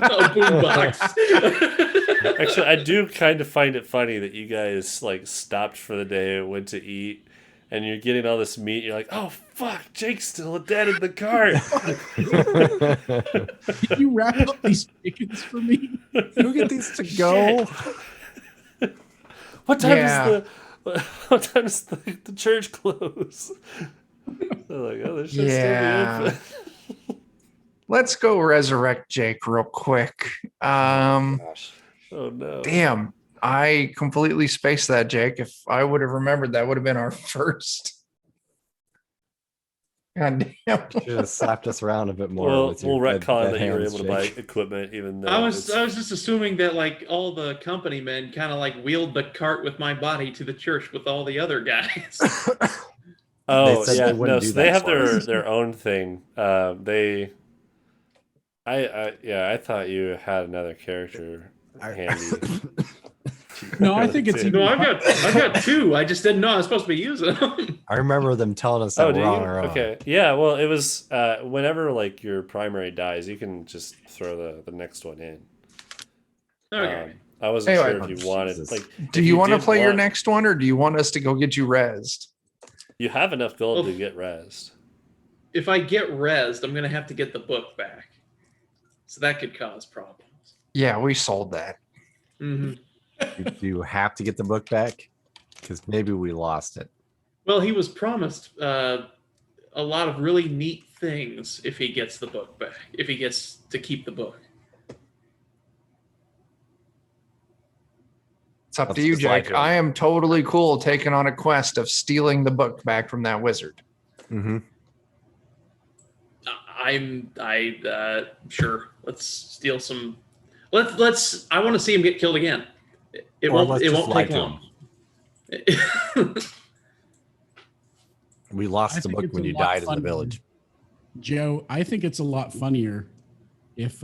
Speaker 4: Oh, boombox.
Speaker 1: Actually, I do kind of find it funny that you guys like stopped for the day, went to eat, and you're getting all this meat. You're like, "Oh fuck, Jake's still dead in the cart."
Speaker 3: Can you wrap up these chickens for me?
Speaker 5: You get these to go.
Speaker 1: What time
Speaker 2: Yeah.
Speaker 1: does the church close? They're like, "Oh, this should
Speaker 2: Yeah.
Speaker 1: still be open."
Speaker 2: Let's go resurrect Jake real quick.
Speaker 5: Gosh.
Speaker 1: Oh no.
Speaker 2: Damn, I completely spaced that, Jake. If I would have remembered, that would have been our first. God damn.
Speaker 5: Should have slapped us around a bit more.
Speaker 1: We'll
Speaker 5: with your dead-
Speaker 1: retcon
Speaker 5: dead
Speaker 1: that you were
Speaker 5: hands,
Speaker 1: able to buy
Speaker 5: Jake.
Speaker 1: equipment, even though
Speaker 4: I was
Speaker 1: it's-
Speaker 4: just assuming that like all the company men kind of like wheeled the cart with my body to the church with all the other guys.
Speaker 1: Oh
Speaker 5: said
Speaker 1: yeah,
Speaker 5: they wouldn't
Speaker 1: no.
Speaker 5: do
Speaker 1: So they
Speaker 5: that
Speaker 1: have
Speaker 5: for us.
Speaker 1: their own thing. I thought you had another character handy.
Speaker 3: No, I think it's
Speaker 4: No, I've got two. I just didn't know I was supposed to be using them.
Speaker 5: I remember them telling us that
Speaker 1: Oh, do
Speaker 5: we're
Speaker 1: you?
Speaker 5: on our own.
Speaker 1: Okay, yeah. Well, it was whenever like your primary dies, you can just throw the next one in.
Speaker 4: Okay.
Speaker 1: I wasn't
Speaker 2: Anyway.
Speaker 1: sure if you wanted
Speaker 5: Jesus.
Speaker 1: like.
Speaker 2: Do
Speaker 1: if
Speaker 2: you want to
Speaker 1: did
Speaker 2: play your next one, or do you want us to go get you rezzed?
Speaker 1: You have enough gold
Speaker 4: Well,
Speaker 1: to get rezzed.
Speaker 4: If I get rezzed, I'm gonna have to get the book back, so that could cause problems.
Speaker 2: Yeah, we sold that.
Speaker 4: hmm
Speaker 5: Do you have to get the book back? Because maybe we lost it.
Speaker 4: Well, he was promised a lot of really neat things if he gets the book back. If he gets to keep the book.
Speaker 2: It's up
Speaker 5: Let's
Speaker 2: to you,
Speaker 5: just lie
Speaker 2: Jake.
Speaker 5: to him.
Speaker 2: I am totally cool taking on a quest of stealing the book back from that wizard.
Speaker 5: Mm-hmm.
Speaker 4: Sure. Let's steal some. Let's. I want to see him get killed again. It
Speaker 5: Or
Speaker 4: won't.
Speaker 5: let's
Speaker 4: It
Speaker 5: just
Speaker 4: won't
Speaker 5: lie
Speaker 4: take
Speaker 5: to
Speaker 4: long.
Speaker 5: We
Speaker 3: I
Speaker 5: lost the
Speaker 3: think
Speaker 5: book
Speaker 3: it's
Speaker 5: when
Speaker 3: a
Speaker 5: you
Speaker 3: lot
Speaker 5: died in the
Speaker 3: funnier.
Speaker 5: village.
Speaker 3: Joe, I think it's a lot funnier if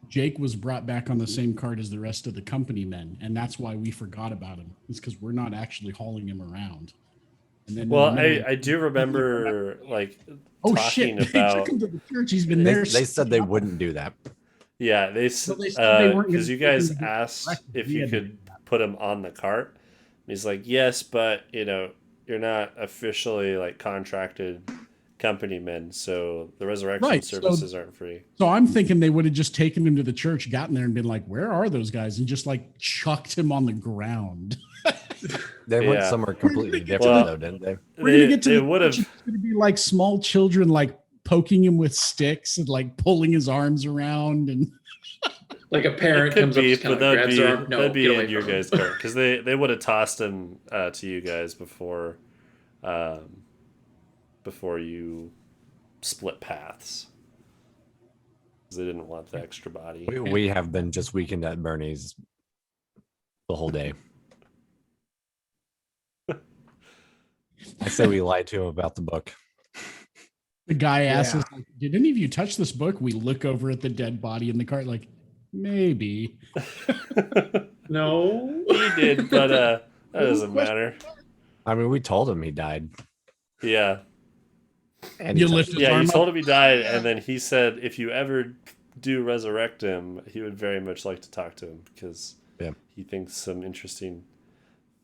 Speaker 3: Jake was brought back on the same cart as the rest of the company men, and that's why we forgot about him. It's because we're not actually hauling him around. And then in
Speaker 1: Well,
Speaker 3: the middle
Speaker 1: I do remember like
Speaker 3: oh
Speaker 1: talking
Speaker 3: shit! They took
Speaker 1: about
Speaker 3: him to the church. He's been
Speaker 5: They,
Speaker 3: there.
Speaker 5: they said they wouldn't do that.
Speaker 1: yeah they
Speaker 3: So they said they weren't
Speaker 1: because
Speaker 3: gonna
Speaker 1: you
Speaker 3: take him
Speaker 1: guys
Speaker 3: to get
Speaker 1: asked
Speaker 3: resurrected.
Speaker 1: if
Speaker 3: We
Speaker 1: you
Speaker 3: had to
Speaker 1: could put him on the cart. And he's like, yes, but you're not officially like contracted company men, so the resurrection
Speaker 3: Right, so-
Speaker 1: services aren't free.
Speaker 3: So I'm thinking they would have just taken him to the church, gotten there, and been like, "Where are those guys?" and just like chucked him on the ground.
Speaker 5: They went
Speaker 1: Yeah.
Speaker 5: somewhere completely different,
Speaker 1: Well,
Speaker 5: though, didn't they?
Speaker 3: We're gonna get to
Speaker 1: they
Speaker 3: the
Speaker 1: would
Speaker 3: church,
Speaker 1: have.
Speaker 3: It's gonna be like small children, like poking him with sticks and like pulling his arms around, and
Speaker 4: Like a parent
Speaker 1: Could
Speaker 4: comes up,
Speaker 1: be,
Speaker 4: just kind
Speaker 1: but
Speaker 4: of
Speaker 1: that'd
Speaker 4: grabs
Speaker 1: be
Speaker 4: their arm. No,
Speaker 1: that'd be
Speaker 4: get
Speaker 1: in
Speaker 4: away
Speaker 1: your
Speaker 4: from him.
Speaker 1: guys' cart because they would have tossed him to you guys before you split paths. 'Cause they didn't want the extra body.
Speaker 5: We have been just weekend at Bernie's the whole day. I say we lied to him about the book.
Speaker 3: the guy asks
Speaker 2: Yeah.
Speaker 3: us, like, "Did any of you touch this book?" We look over at the dead body in the cart, like, maybe.
Speaker 4: No.
Speaker 1: He did, but that doesn't matter.
Speaker 5: I mean, we told him he died.
Speaker 1: Yeah.
Speaker 5: And
Speaker 3: You
Speaker 5: he
Speaker 3: lift
Speaker 5: touched
Speaker 3: his
Speaker 1: Yeah, you
Speaker 3: arm
Speaker 1: told
Speaker 3: up.
Speaker 1: him he died, and then he said if you ever do resurrect him, he would very much like to talk to him because
Speaker 5: Yeah.
Speaker 1: he thinks some interesting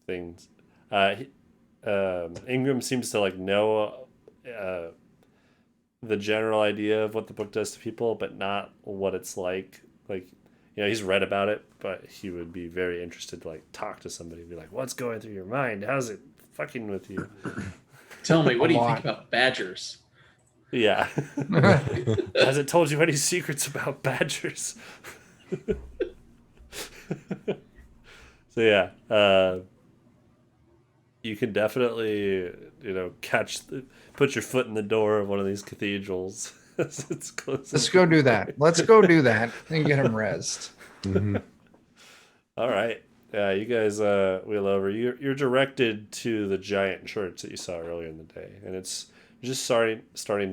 Speaker 1: things. Ingram seems to like know the general idea of what the book does to people, but not what it's like. Like, he's read about it, but he would be very interested to like talk to somebody and be like, "What's going through your mind? How's it fucking with you?"
Speaker 4: Tell me, what do you
Speaker 2: A
Speaker 4: think
Speaker 2: lot.
Speaker 4: about badgers?
Speaker 1: Yeah. Hasn't told you any secrets about badgers. So yeah, you can definitely, put your foot in the door of one of these cathedrals. It's close.
Speaker 2: Let's go do that. Let's go do that and get him rezzed.
Speaker 5: Mhm.
Speaker 1: All right. Yeah, you guys wheel over. You're directed to the giant church that you saw earlier in the day, and it's just starting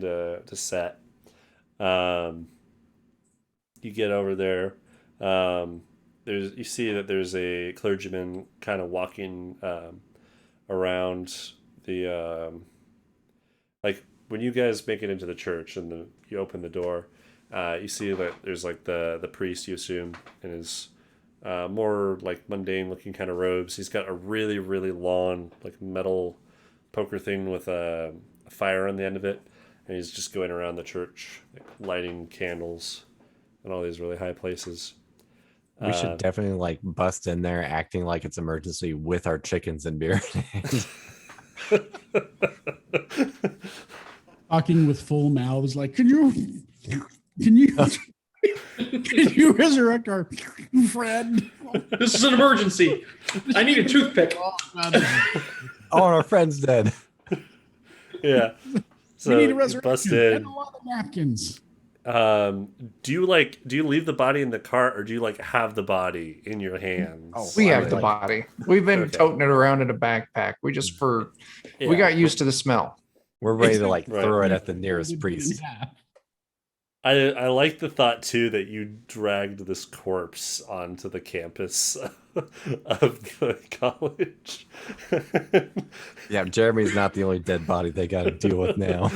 Speaker 1: to set. Um, you get over there. You see that there's a clergyman kind of walking around the like when you guys make it into the church and you open the door. You see that there's like the priest, you assume, in his more like mundane looking kind of robes. He's got a really really long like metal poker thing with a fire on the end of it, and he's just going around the church like, lighting candles in all these really high places.
Speaker 5: We should definitely like bust in there acting like it's emergency with our chickens and beer in hand.
Speaker 3: Talking with full mouths, like, can you can you resurrect our friend?
Speaker 4: This is an emergency. I need a toothpick.
Speaker 3: Oh, God.
Speaker 5: Oh, our friend's dead.
Speaker 1: Yeah. So
Speaker 3: We need a
Speaker 1: you bust
Speaker 3: resurrection and
Speaker 1: in.
Speaker 3: a lot of napkins.
Speaker 1: Do you leave the body in the cart or do you like have the body in your hands?
Speaker 5: Oh,
Speaker 2: We
Speaker 5: I
Speaker 2: have
Speaker 5: would
Speaker 2: the
Speaker 5: like-
Speaker 2: body. We've been
Speaker 1: Okay.
Speaker 2: toting it around in a backpack. We
Speaker 1: Yeah.
Speaker 2: got used to the smell.
Speaker 5: We're ready to like
Speaker 1: Right.
Speaker 5: throw it at the
Speaker 3: Folded
Speaker 5: nearest
Speaker 3: in
Speaker 5: priest.
Speaker 3: half.
Speaker 1: I like the thought too that you dragged this corpse onto the campus of the college.
Speaker 5: Yeah, Jeremy's not the only dead body they got to deal with now.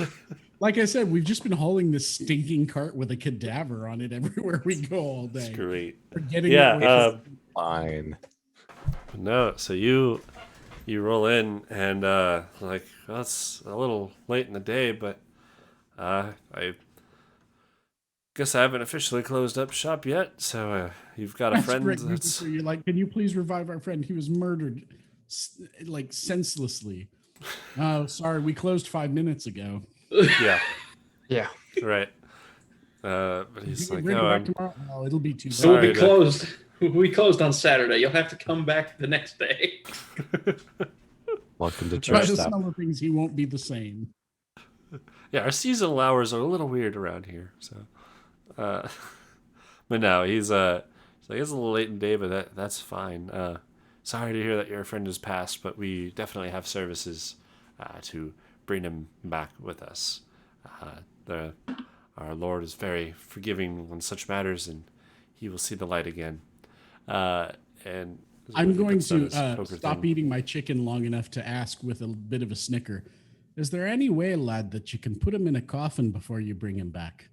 Speaker 3: Like I said, we've just been hauling this stinking cart with a cadaver on it everywhere we go all
Speaker 1: It's
Speaker 3: day.
Speaker 1: great.
Speaker 3: We're getting
Speaker 1: Yeah.
Speaker 3: it with
Speaker 5: Fine.
Speaker 1: No, so you roll in and like well, it's a little late in the day, but I guess I haven't officially closed up shop yet. So you've got a
Speaker 3: That's
Speaker 1: friend
Speaker 3: great.
Speaker 1: that's
Speaker 3: So you're like, can you please revive our friend? He was murdered, like senselessly. Oh, sorry, we closed 5 minutes ago.
Speaker 1: yeah,
Speaker 2: Yeah.
Speaker 1: right. But he's
Speaker 3: Can you
Speaker 1: like,
Speaker 3: bring
Speaker 1: no,
Speaker 3: it back tomorrow? No, it'll be too
Speaker 4: So we'll
Speaker 1: Sorry
Speaker 4: be
Speaker 1: to-
Speaker 4: closed. We closed on Saturday. You'll have to come back the next day.
Speaker 5: Welcome to
Speaker 3: By
Speaker 5: church
Speaker 3: the
Speaker 5: stop.
Speaker 3: smell of things, he won't be the same.
Speaker 1: yeah, our seasonal hours are a little weird around here. So, but no, he's like it's a little late in the day, but that's fine. Sorry to hear that your friend has passed, but we definitely have services to bring him back with us. Our Lord is very forgiving on such matters, and he will see the light again. And
Speaker 3: I'm
Speaker 1: he
Speaker 3: going
Speaker 1: puts down
Speaker 3: to
Speaker 1: his poker
Speaker 3: stop
Speaker 1: thing.
Speaker 3: eating my chicken long enough to ask with a bit of a snicker. Is there any way, lad, that you can put him in a coffin before you bring him back?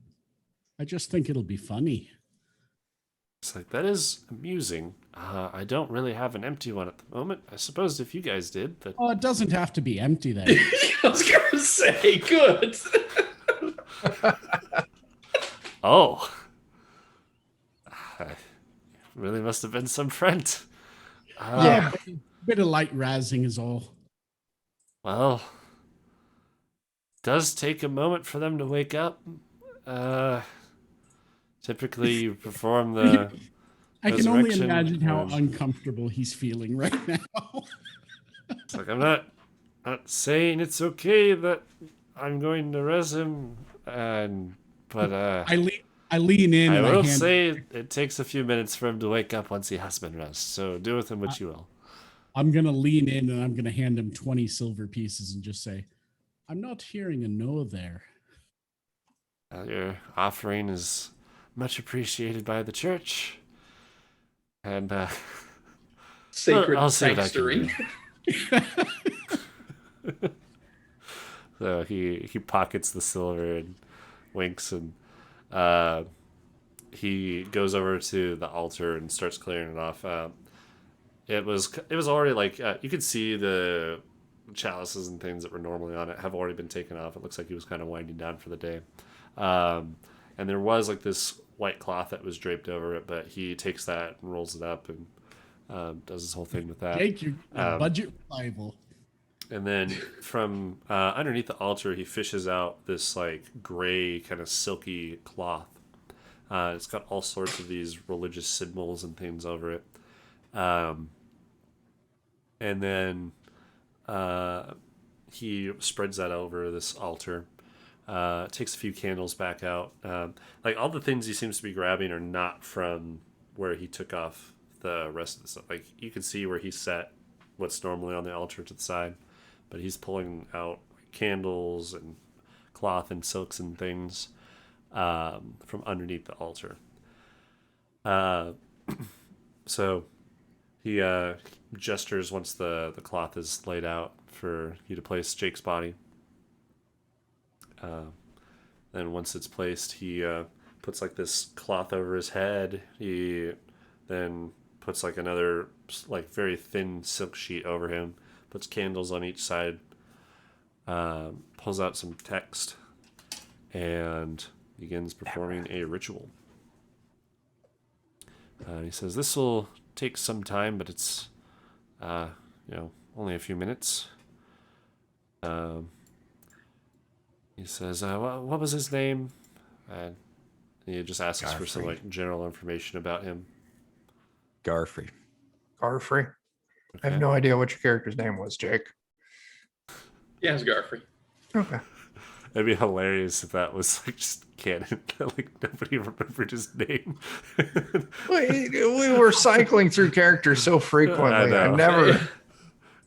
Speaker 3: I just think it'll be funny.
Speaker 1: It's like, that is amusing. I don't really have an empty one at the moment. I suppose if you guys did, but
Speaker 3: Oh, it doesn't have to be empty then.
Speaker 4: I was going to say, good.
Speaker 1: oh, I really must have been some friend.
Speaker 2: Yeah.
Speaker 3: Bit of light razzing is all.
Speaker 1: Well, does take a moment for them to wake up. Typically, you perform the.
Speaker 3: I can only
Speaker 1: Resurrection
Speaker 3: imagine how
Speaker 1: and-
Speaker 3: uncomfortable he's feeling right now.
Speaker 1: It's like I'm not saying it's okay that I'm going to res him, but
Speaker 3: I lean in
Speaker 1: I
Speaker 3: and
Speaker 1: will
Speaker 3: I hand
Speaker 1: say it takes a few minutes for him to wake up once he has been rest. So do with him what you will.
Speaker 3: I'm gonna lean in and I'm gonna hand him 20 silver pieces and just say, I'm not hearing a no there.
Speaker 1: Your offering is much appreciated by the church, and
Speaker 4: Sacred
Speaker 1: I'll see what I can
Speaker 4: prankstery.
Speaker 1: do. So he pockets the silver and winks, and he goes over to the altar and starts clearing it off. It was already like you could see the chalices and things that were normally on it have already been taken off. It looks like he was kind of winding down for the day, and there was like this white cloth that was draped over it, but he takes that and rolls it up and does his whole thing with that.
Speaker 3: Jake, you're
Speaker 1: Um,
Speaker 3: budget revival.
Speaker 1: And then from underneath the altar, he fishes out this like gray kind of silky cloth. It's got all sorts of these religious symbols and things over it. And then he spreads that over this altar. Takes a few candles back out. Like all the things he seems to be grabbing are not from where he took off the rest of the stuff. Like you can see where he set what's normally on the altar to the side, but he's pulling out candles and cloth and silks and things from underneath the altar. So he gestures once the cloth is laid out for you to place Jake's body. Then once it's placed, he puts like this cloth over his head. He then puts like another like very thin silk sheet over him, puts candles on each side, pulls out some text, and begins performing a ritual. He says this will take some time, but it's only a few minutes. He says, what was his name? And he just asks for some like general information about him.
Speaker 5: Garfrey.
Speaker 2: Garfrey. I
Speaker 1: Okay.
Speaker 2: have no idea what your character's name was, Jake.
Speaker 4: Yeah, it's Garfrey.
Speaker 2: Okay.
Speaker 1: It'd be hilarious if that was like just canon. Like nobody remembered his name.
Speaker 2: We were cycling through characters so frequently. I
Speaker 1: know.
Speaker 2: never.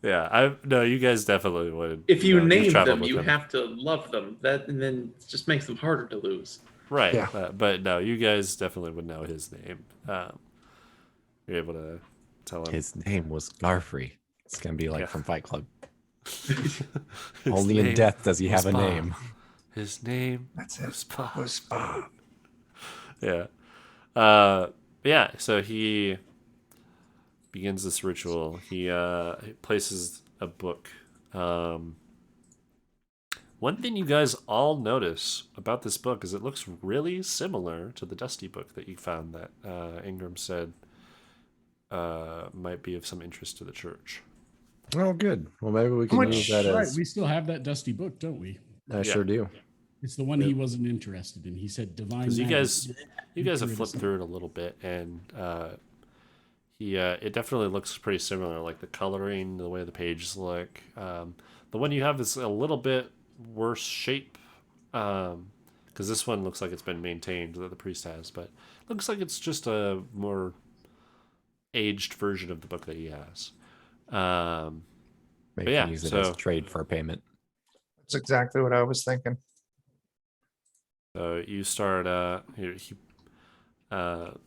Speaker 1: Yeah, you guys definitely would.
Speaker 4: If you
Speaker 1: you've
Speaker 4: name
Speaker 1: traveled
Speaker 4: them,
Speaker 1: with
Speaker 4: you have to love them. That and then it just makes them harder to lose.
Speaker 1: Right.
Speaker 2: Yeah.
Speaker 1: But no, you guys definitely would know his name. You're able to tell him.
Speaker 5: His name was Garfrey. It's gonna be like
Speaker 1: Yeah.
Speaker 5: from Fight Club.
Speaker 1: His
Speaker 5: Only in
Speaker 1: name
Speaker 5: death does he have a
Speaker 1: was Bob.
Speaker 5: name.
Speaker 1: His name
Speaker 2: That's it.
Speaker 1: was Bob.
Speaker 2: Was Bob.
Speaker 1: Yeah. Yeah, so he begins this ritual. He places a book. One thing you guys all notice about this book is it looks really similar to the Dusty book that you found that Ingram said might be of some interest to the church.
Speaker 5: Oh, good. Well, maybe we can
Speaker 2: much-
Speaker 5: use that
Speaker 3: Right,
Speaker 5: as.
Speaker 3: we still have that dusty book, don't we?
Speaker 5: I sure do.
Speaker 3: It's the one he wasn't interested in. He said divine.
Speaker 1: Because you
Speaker 3: magic."
Speaker 1: guys have
Speaker 3: Threw it
Speaker 1: flipped
Speaker 3: aside.
Speaker 1: through it a little bit, and it definitely looks pretty similar, like the coloring, the way the pages look. The one you have is a little bit worse shape, because this one looks like it's been maintained that the priest has, but looks like it's just a more aged version of the book that he has.
Speaker 5: Maybe
Speaker 1: yeah,
Speaker 5: use it
Speaker 1: so-
Speaker 5: as trade for payment.
Speaker 2: That's exactly what I was thinking.
Speaker 1: So you start. He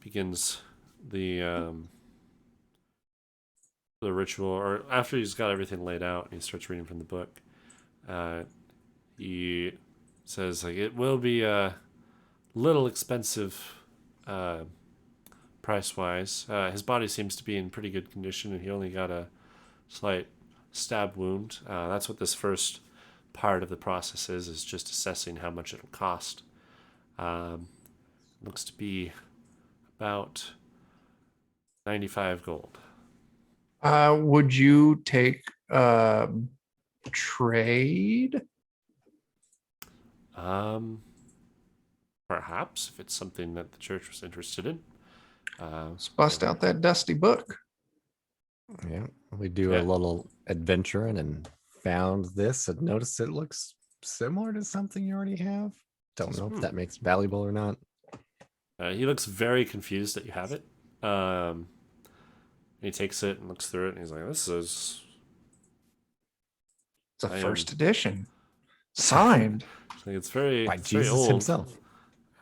Speaker 1: begins the ritual, or after he's got everything laid out, and he starts reading from the book. He says like it will be a little expensive, price wise. His body seems to be in pretty good condition, and he only got a slight stab wound. That's what this first part of the process is just assessing how much it'll cost. Looks to be about 95 gold.
Speaker 2: Would you take trade?
Speaker 1: Perhaps if it's something that the church was interested in.
Speaker 2: Let's bust out that dusty book.
Speaker 5: Yeah, we do
Speaker 1: Yeah.
Speaker 5: a little adventuring and found this and noticed it looks similar to something you already have. Don't know if that makes it valuable or not.
Speaker 1: He looks very confused that you have it. He takes it and looks through it, and he's like, "This is
Speaker 2: It's a
Speaker 1: I am-
Speaker 2: first edition. Signed.
Speaker 1: like it's very,
Speaker 5: By
Speaker 1: it's very
Speaker 5: Jesus
Speaker 1: old.
Speaker 5: himself.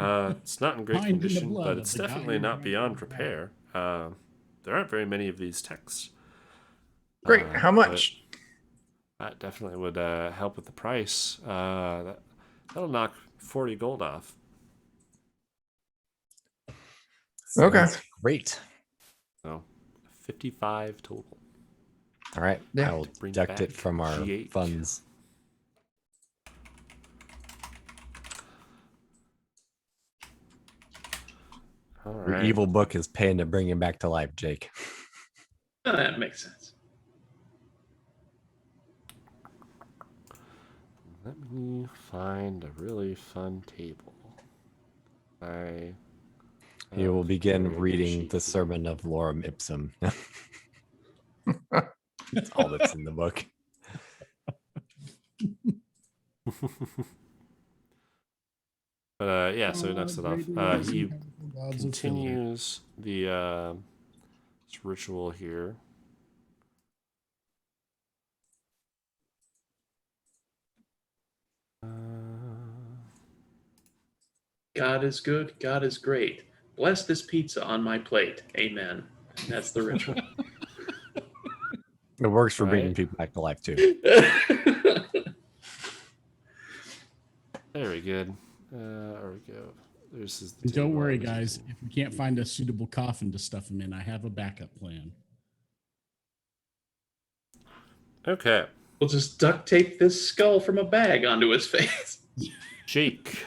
Speaker 1: It's not in great
Speaker 3: Signed in the
Speaker 1: condition,
Speaker 3: blood
Speaker 1: but
Speaker 3: of
Speaker 1: it's
Speaker 3: the guy
Speaker 1: definitely
Speaker 3: who
Speaker 1: not
Speaker 3: drank
Speaker 1: beyond
Speaker 3: the blood.
Speaker 1: repair. There aren't very many of these texts.
Speaker 2: Great. How
Speaker 1: but
Speaker 2: much?
Speaker 1: That definitely would help with the price. That'll knock 40 gold off.
Speaker 2: Okay.
Speaker 5: Sounds great.
Speaker 1: So 55 total.
Speaker 5: All right.
Speaker 2: Yeah.
Speaker 5: I will
Speaker 1: Bring
Speaker 5: deduct it
Speaker 1: back
Speaker 5: from our
Speaker 1: G8.
Speaker 5: funds.
Speaker 1: All
Speaker 5: Your
Speaker 1: right.
Speaker 5: evil book is paying to bring him back to life, Jake.
Speaker 4: Oh, that makes sense.
Speaker 1: Let me find a really fun table.
Speaker 5: You will begin
Speaker 1: very
Speaker 5: reading
Speaker 1: cheap.
Speaker 5: the Sermon of Lorem Ipsum. That's all that's in the book.
Speaker 1: But yeah, so he knocks it off. He continues the this ritual here.
Speaker 4: God is good. God is great. Bless this pizza on my plate. Amen. And that's the ritual.
Speaker 5: It works for bringing
Speaker 1: Right.
Speaker 5: people back to life too.
Speaker 1: Very good. There we go. This is the
Speaker 3: And don't
Speaker 1: table I
Speaker 3: worry,
Speaker 1: was
Speaker 3: guys.
Speaker 1: using.
Speaker 3: If we can't find a suitable coffin to stuff him in, I have a backup plan.
Speaker 1: Okay,
Speaker 4: We'll just duct tape this skull from a bag onto his face.
Speaker 1: Jake.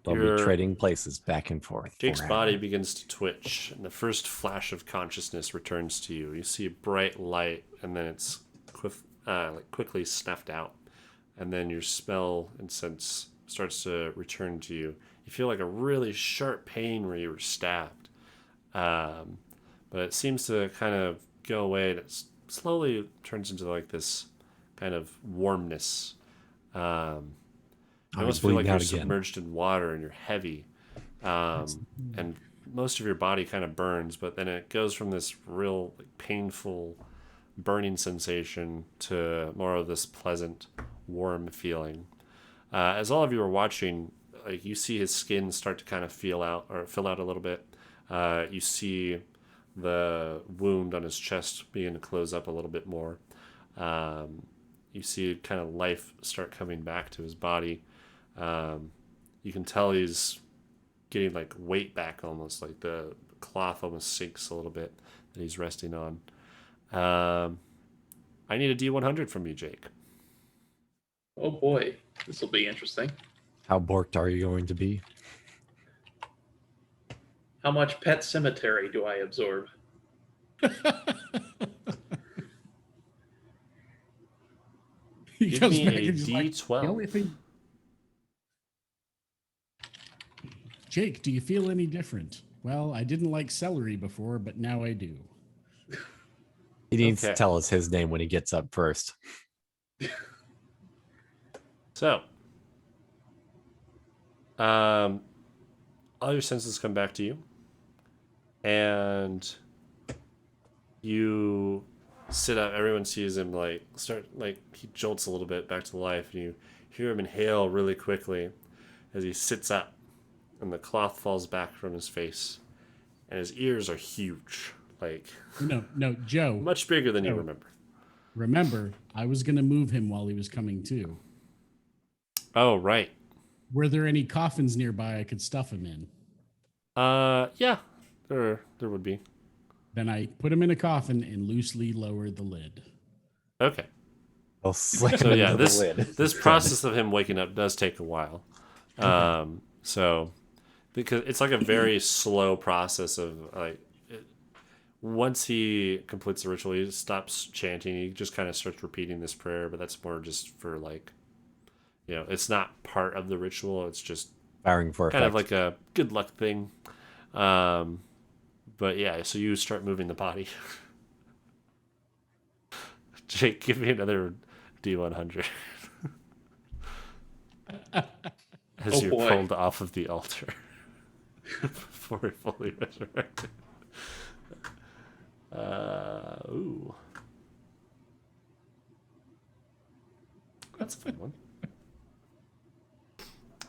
Speaker 5: They'll be
Speaker 1: Your-
Speaker 5: trading places back and forth.
Speaker 1: Jake's
Speaker 5: forever.
Speaker 1: body begins to twitch, and the first flash of consciousness returns to you. You see a bright light, and then it's quickly snuffed out. And then your smell and sense starts to return to you. You feel like a really sharp pain where you were stabbed. But it seems to kind of go away, and it slowly turns into like this kind of warmness. You
Speaker 5: I'll be
Speaker 1: almost feel like
Speaker 5: bleeding
Speaker 1: you're
Speaker 5: out again.
Speaker 1: submerged in water and you're heavy. And most of your body kind of burns, but then it goes from this real painful burning sensation to more of this pleasant, warm feeling. As all of you are watching, like you see his skin start to kind of fill out a little bit. You see the wound on his chest begin to close up a little bit more. You see kind of life start coming back to his body. You can tell he's getting like weight back almost, like the cloth almost sinks a little bit that he's resting on. I need a D100 from you, Jake.
Speaker 4: Oh boy, this will be interesting.
Speaker 5: How borked are you going to be?
Speaker 4: How much pet cemetery do I absorb?
Speaker 3: He
Speaker 1: Give
Speaker 3: comes
Speaker 1: me
Speaker 3: back
Speaker 1: a
Speaker 3: and he's like,
Speaker 1: D12.
Speaker 3: the only thing. Jake, do you feel any different? Well, I didn't like celery before, but now I do.
Speaker 5: He needs to
Speaker 1: Okay.
Speaker 5: tell us his name when he gets up first.
Speaker 1: So, all your senses come back to you, and you sit up. Everyone sees him he jolts a little bit back to life, and you hear him inhale really quickly as he sits up, and the cloth falls back from his face, and his ears are huge, like
Speaker 3: No, Joe.
Speaker 1: much bigger than you
Speaker 3: Joe.
Speaker 1: remember.
Speaker 3: Remember, I was going to move him while he was coming to.
Speaker 1: Oh, right.
Speaker 3: Were there any coffins nearby I could stuff him in?
Speaker 1: Yeah, there would be.
Speaker 3: Then I put him in a coffin and loosely lowered the lid.
Speaker 1: Okay.
Speaker 5: I'll slam
Speaker 1: So yeah,
Speaker 5: into the lid.
Speaker 1: this process of him waking up does take a while. So because it's like a very slow process of once he completes the ritual, he stops chanting. He just kind of starts repeating this prayer, but that's more just for it's not part of the ritual. It's just
Speaker 5: Firing for
Speaker 1: kind
Speaker 5: effect.
Speaker 1: of like a good luck thing. But yeah, so you start moving the body. Jake, give me another D100. As you're
Speaker 4: boy.
Speaker 1: pulled off of the altar before you're fully resurrected. Ooh. That's a fun one.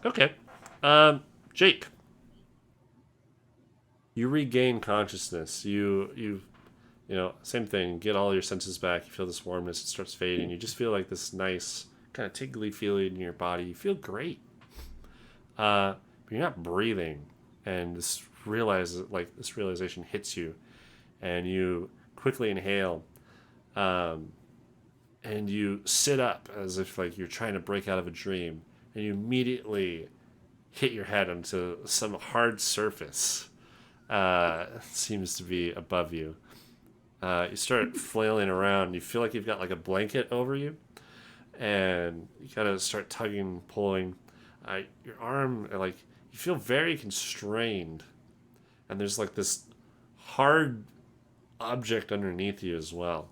Speaker 1: Okay. Jake. You regain consciousness. You same thing. Get all your senses back. You feel this warmness. It starts fading. You just feel like this nice kind of tingly feeling in your body. You feel great. But you're not breathing, and this realization hits you, and you quickly inhale, and you sit up as if like you're trying to break out of a dream, and you immediately hit your head onto some hard surface. Seems to be above you. You start flailing around. You feel like you've got like a blanket over you, and you kind of start tugging, pulling. Your arm, like, you feel very constrained, and there's like this hard object underneath you as well.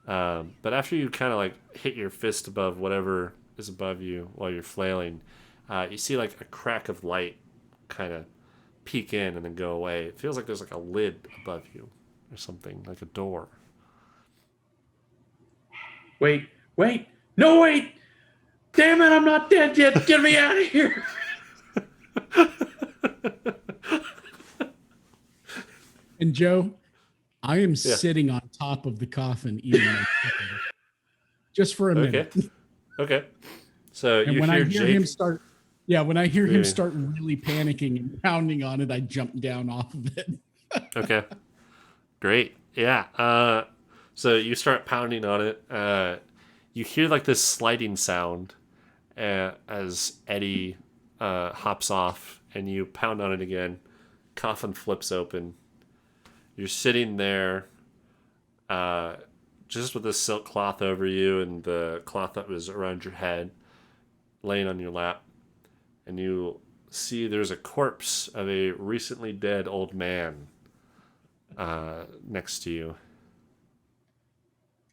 Speaker 1: But after you kind of like hit your fist above whatever is above you while you're flailing, you see like a crack of light kind of peek in and then go away. It feels like there's like a lid above you or something, like a door.
Speaker 4: Wait. No, wait. Damn it, I'm not dead yet. Get me out of here.
Speaker 3: And Joe, I am sitting on top of the coffin eating my chicken. Just for a minute.
Speaker 1: Okay. So
Speaker 3: and
Speaker 1: you
Speaker 3: when
Speaker 1: hear
Speaker 3: I hear
Speaker 1: Jake,
Speaker 3: him start, when I hear him start really panicking and pounding on it, I jump down off of it.
Speaker 1: Okay. Great. Yeah. So you start pounding on it. You hear like this sliding sound as Eddie hops off, and you pound on it again. Coffin flips open. You're sitting there just with this silk cloth over you and the cloth that was around your head laying on your lap. And you see there's a corpse of a recently dead old man next to you.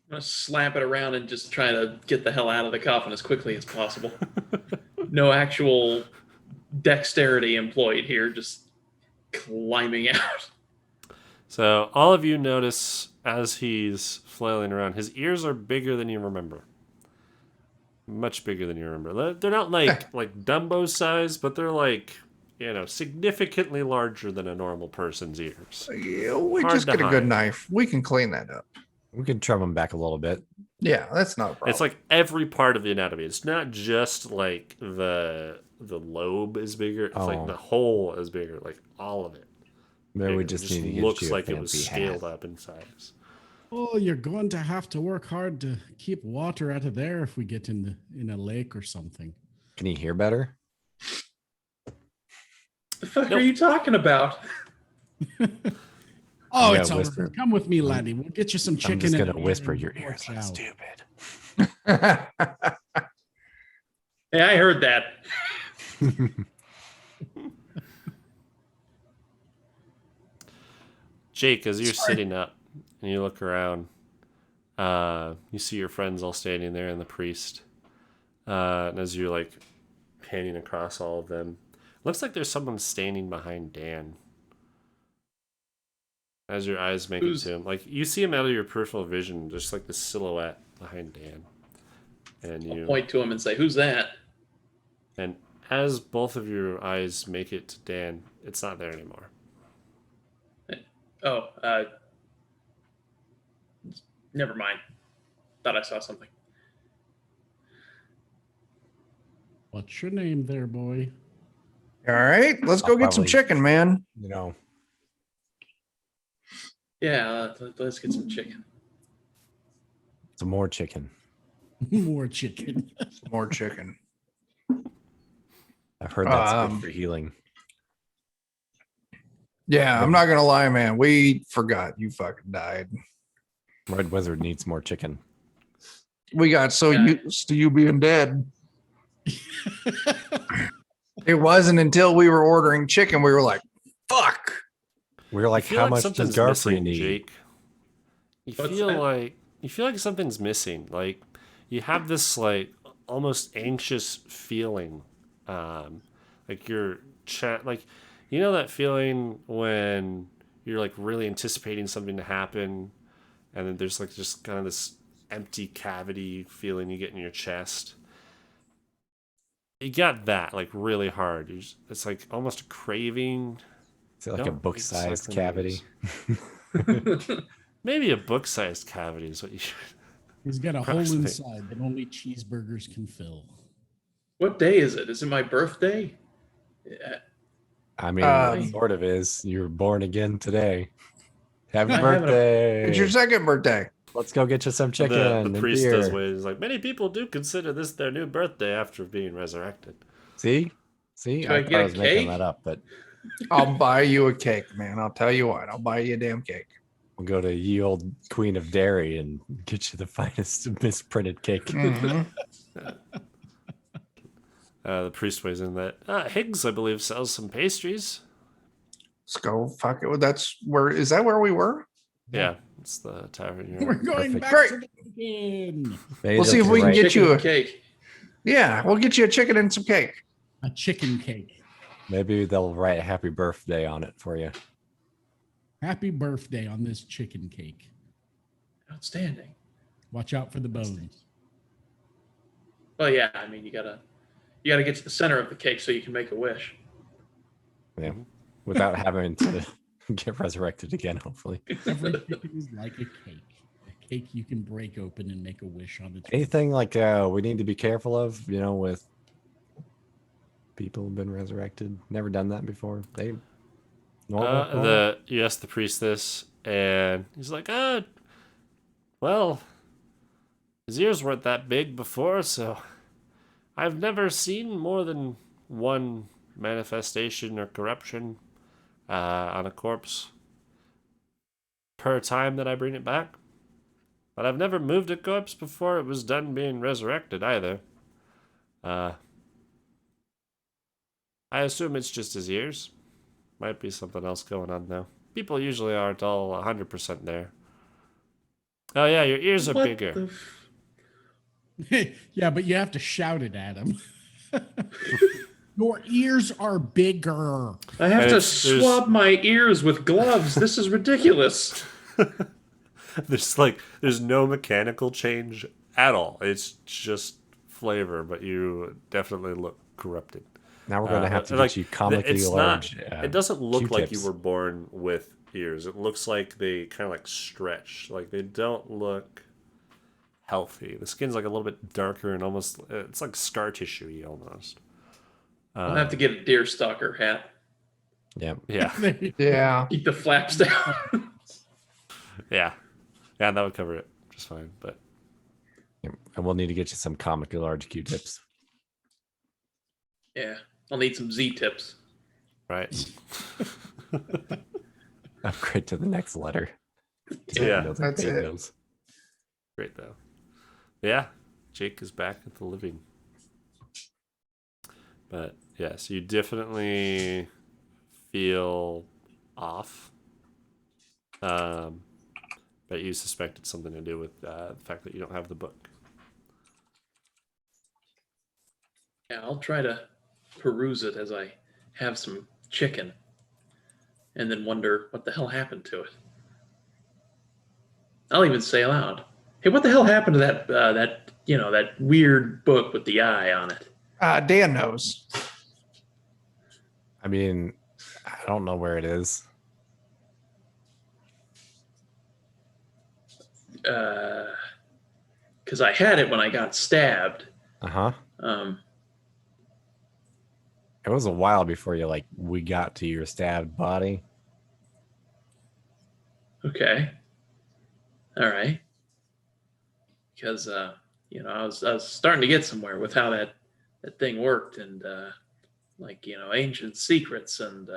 Speaker 4: I'm going to slap it around and just try to get the hell out of the coffin as quickly as possible. No actual dexterity employed here, just climbing out.
Speaker 1: So all of you notice as he's flailing around, his ears are bigger than you remember. Much bigger than you remember. They're not like Dumbo size, but they're like, significantly larger than a normal person's ears.
Speaker 2: Yeah, we
Speaker 1: Hard
Speaker 2: just
Speaker 1: to
Speaker 2: get a good
Speaker 1: hide.
Speaker 2: knife. We can clean that up.
Speaker 5: We can trim them back a little bit.
Speaker 2: Yeah, that's not a problem.
Speaker 1: It's like every part of the anatomy. It's not just like the lobe is bigger. It's like the whole is bigger. Like all of it.
Speaker 5: Maybe we
Speaker 1: It
Speaker 5: just
Speaker 1: just
Speaker 5: need to get
Speaker 1: looks
Speaker 5: you a
Speaker 1: like it was
Speaker 5: fancy
Speaker 1: scaled
Speaker 5: hat.
Speaker 1: up in size.
Speaker 3: Oh, you're going to have to work hard to keep water out of there if we get in a lake or something.
Speaker 5: Can you hear better?
Speaker 4: The fuck are you talking about?
Speaker 3: Oh,
Speaker 5: Yeah,
Speaker 3: it's all
Speaker 5: whisper.
Speaker 3: right. Come with me, laddie. We'll get you some chicken.
Speaker 5: I'm just
Speaker 3: in
Speaker 5: gonna
Speaker 3: the
Speaker 5: whisper.
Speaker 3: air and
Speaker 5: Your ears
Speaker 3: watch
Speaker 5: look
Speaker 3: out.
Speaker 5: stupid.
Speaker 4: Hey, I heard that.
Speaker 1: Jake, as you're sitting up and you look around, you see your friends all standing there and the priest. And as you're like panning across all of them, looks like there's someone standing behind Dan. As your eyes make it to him, like you see him out of your peripheral vision, just like the silhouette behind Dan. And you
Speaker 4: Point to him and say, "Who's that?"
Speaker 1: And as both of your eyes make it to Dan, it's not there anymore.
Speaker 4: Oh, never mind. Thought I saw something.
Speaker 3: What's your name there, boy?
Speaker 2: All right, let's go get some
Speaker 5: Probably.
Speaker 2: chicken, man.
Speaker 4: Yeah, let's get some chicken.
Speaker 5: Some more chicken.
Speaker 3: More chicken.
Speaker 2: Some more chicken.
Speaker 5: I've heard that's good for healing.
Speaker 2: Yeah, I'm not gonna lie, man. We forgot you fucking died.
Speaker 5: Red Wizard needs more chicken.
Speaker 2: We got so used to you being dead. It wasn't until we were ordering chicken we were like, "Fuck."
Speaker 5: We were like,
Speaker 1: You feel
Speaker 5: how
Speaker 1: like
Speaker 5: much does
Speaker 1: something's
Speaker 5: Garfrey
Speaker 1: missing,
Speaker 5: need?
Speaker 1: Jake. You feel like something's missing. Like you have this like almost anxious feeling, like your like that feeling when you're like really anticipating something to happen, and then there's like just kind of this empty cavity feeling you get in your chest. You got that like really hard. It's like almost a craving.
Speaker 5: Is it like a book-sized cavity?
Speaker 1: Maybe a book-sized cavity is what you should.
Speaker 3: He's got a hole
Speaker 1: Approximate.
Speaker 3: inside that only cheeseburgers can fill.
Speaker 4: What day is it? Is it my birthday? Yeah.
Speaker 5: I mean, sort of is. You were born again today. Happy birthday.
Speaker 2: It's your second birthday.
Speaker 5: Let's go get you some chicken.
Speaker 1: The
Speaker 5: and
Speaker 1: priest
Speaker 5: beer.
Speaker 1: does ways like many people do consider this their new birthday after being resurrected.
Speaker 5: See?
Speaker 4: Do
Speaker 5: I
Speaker 4: I
Speaker 5: thought
Speaker 4: get
Speaker 5: I
Speaker 4: a
Speaker 5: was making
Speaker 4: cake?
Speaker 5: that up, but
Speaker 2: I'll buy you a cake, man. I'll tell you what. I'll buy you a damn cake.
Speaker 5: We'll go to Ye Old Queen of Dairy and get you the finest misprinted cake.
Speaker 2: Mhm.
Speaker 1: The priest weighs in that Higgs, I believe, sells some pastries.
Speaker 2: Let's go. Fuck it. That's where is that where we were?
Speaker 1: Yeah, it's the tavern. You're
Speaker 3: We're
Speaker 1: in.
Speaker 3: going
Speaker 5: Perfect.
Speaker 3: back
Speaker 2: Great.
Speaker 3: to the beginning.
Speaker 5: Maybe
Speaker 2: We'll see
Speaker 5: that's
Speaker 2: if we can
Speaker 5: right.
Speaker 2: get you
Speaker 4: Chicken
Speaker 2: a
Speaker 4: cake.
Speaker 2: Yeah, we'll get you a chicken and some cake.
Speaker 3: A chicken cake.
Speaker 5: Maybe they'll write happy birthday on it for you.
Speaker 3: Happy birthday on this chicken cake.
Speaker 4: Outstanding.
Speaker 3: Watch out for the bones.
Speaker 4: Well, yeah. I mean, you gotta get to the center of the cake so you can make a wish.
Speaker 5: Yeah. Without having to get resurrected again, hopefully.
Speaker 3: Every chicken is like a cake. A cake you can break open and make a wish on its.
Speaker 5: Anything like we need to be careful of, with people who've been resurrected. Never done that before. They normal.
Speaker 1: You ask the priest this, and he's like, well, his ears weren't that big before, so I've never seen more than one manifestation or corruption on a corpse per time that I bring it back. But I've never moved a corpse before it was done being resurrected either. I assume it's just his ears. Might be something else going on though. People usually aren't all 100% there. Oh yeah, your ears are
Speaker 4: What
Speaker 1: bigger.
Speaker 4: the
Speaker 3: Yeah, but you have to shout it at him. Your ears are bigger.
Speaker 4: I have
Speaker 1: And
Speaker 4: to
Speaker 1: there's-
Speaker 4: swab my ears with gloves. This is ridiculous.
Speaker 1: There's no mechanical change at all. It's just flavor, but you definitely look corrupted.
Speaker 5: Now we're gonna have to
Speaker 1: like,
Speaker 5: get you comically
Speaker 1: it's
Speaker 5: large.
Speaker 1: it doesn't look like you
Speaker 5: Q-tips.
Speaker 1: were born with ears. It looks like they kind of like stretch. Like they don't look healthy. The skin's like a little bit darker and almost it's like scar tissue-y almost.
Speaker 4: I'll have to get a deer stalker hat.
Speaker 5: Yeah.
Speaker 1: Yeah,
Speaker 2: Yeah.
Speaker 4: Keep the flaps down.
Speaker 1: yeah, that would cover it just fine. But
Speaker 5: And we'll need to get you some comically large Q-tips.
Speaker 4: Yeah, I'll need some Z-tips.
Speaker 1: right,
Speaker 5: Upgrade to the next letter.
Speaker 1: Yeah,
Speaker 5: Those are
Speaker 2: that's
Speaker 5: paid
Speaker 2: it.
Speaker 5: bills.
Speaker 1: great though. Yeah, Jake is back at the living. But yes, you definitely feel off. But you suspect it's something to do with the fact that you don't have the book.
Speaker 4: Yeah, I'll try to peruse it as I have some chicken, and then wonder what the hell happened to it. I'll even say aloud, "Hey, what the hell happened to that weird book with the eye on it?"
Speaker 2: Dan knows.
Speaker 5: I mean, I don't know where it is.
Speaker 4: Because I had it when I got stabbed.
Speaker 5: Uh-huh.
Speaker 4: Um,
Speaker 5: It was a while before we got to your stabbed body.
Speaker 4: okay, all right. Because I was starting to get somewhere with how that thing worked, and ancient secrets and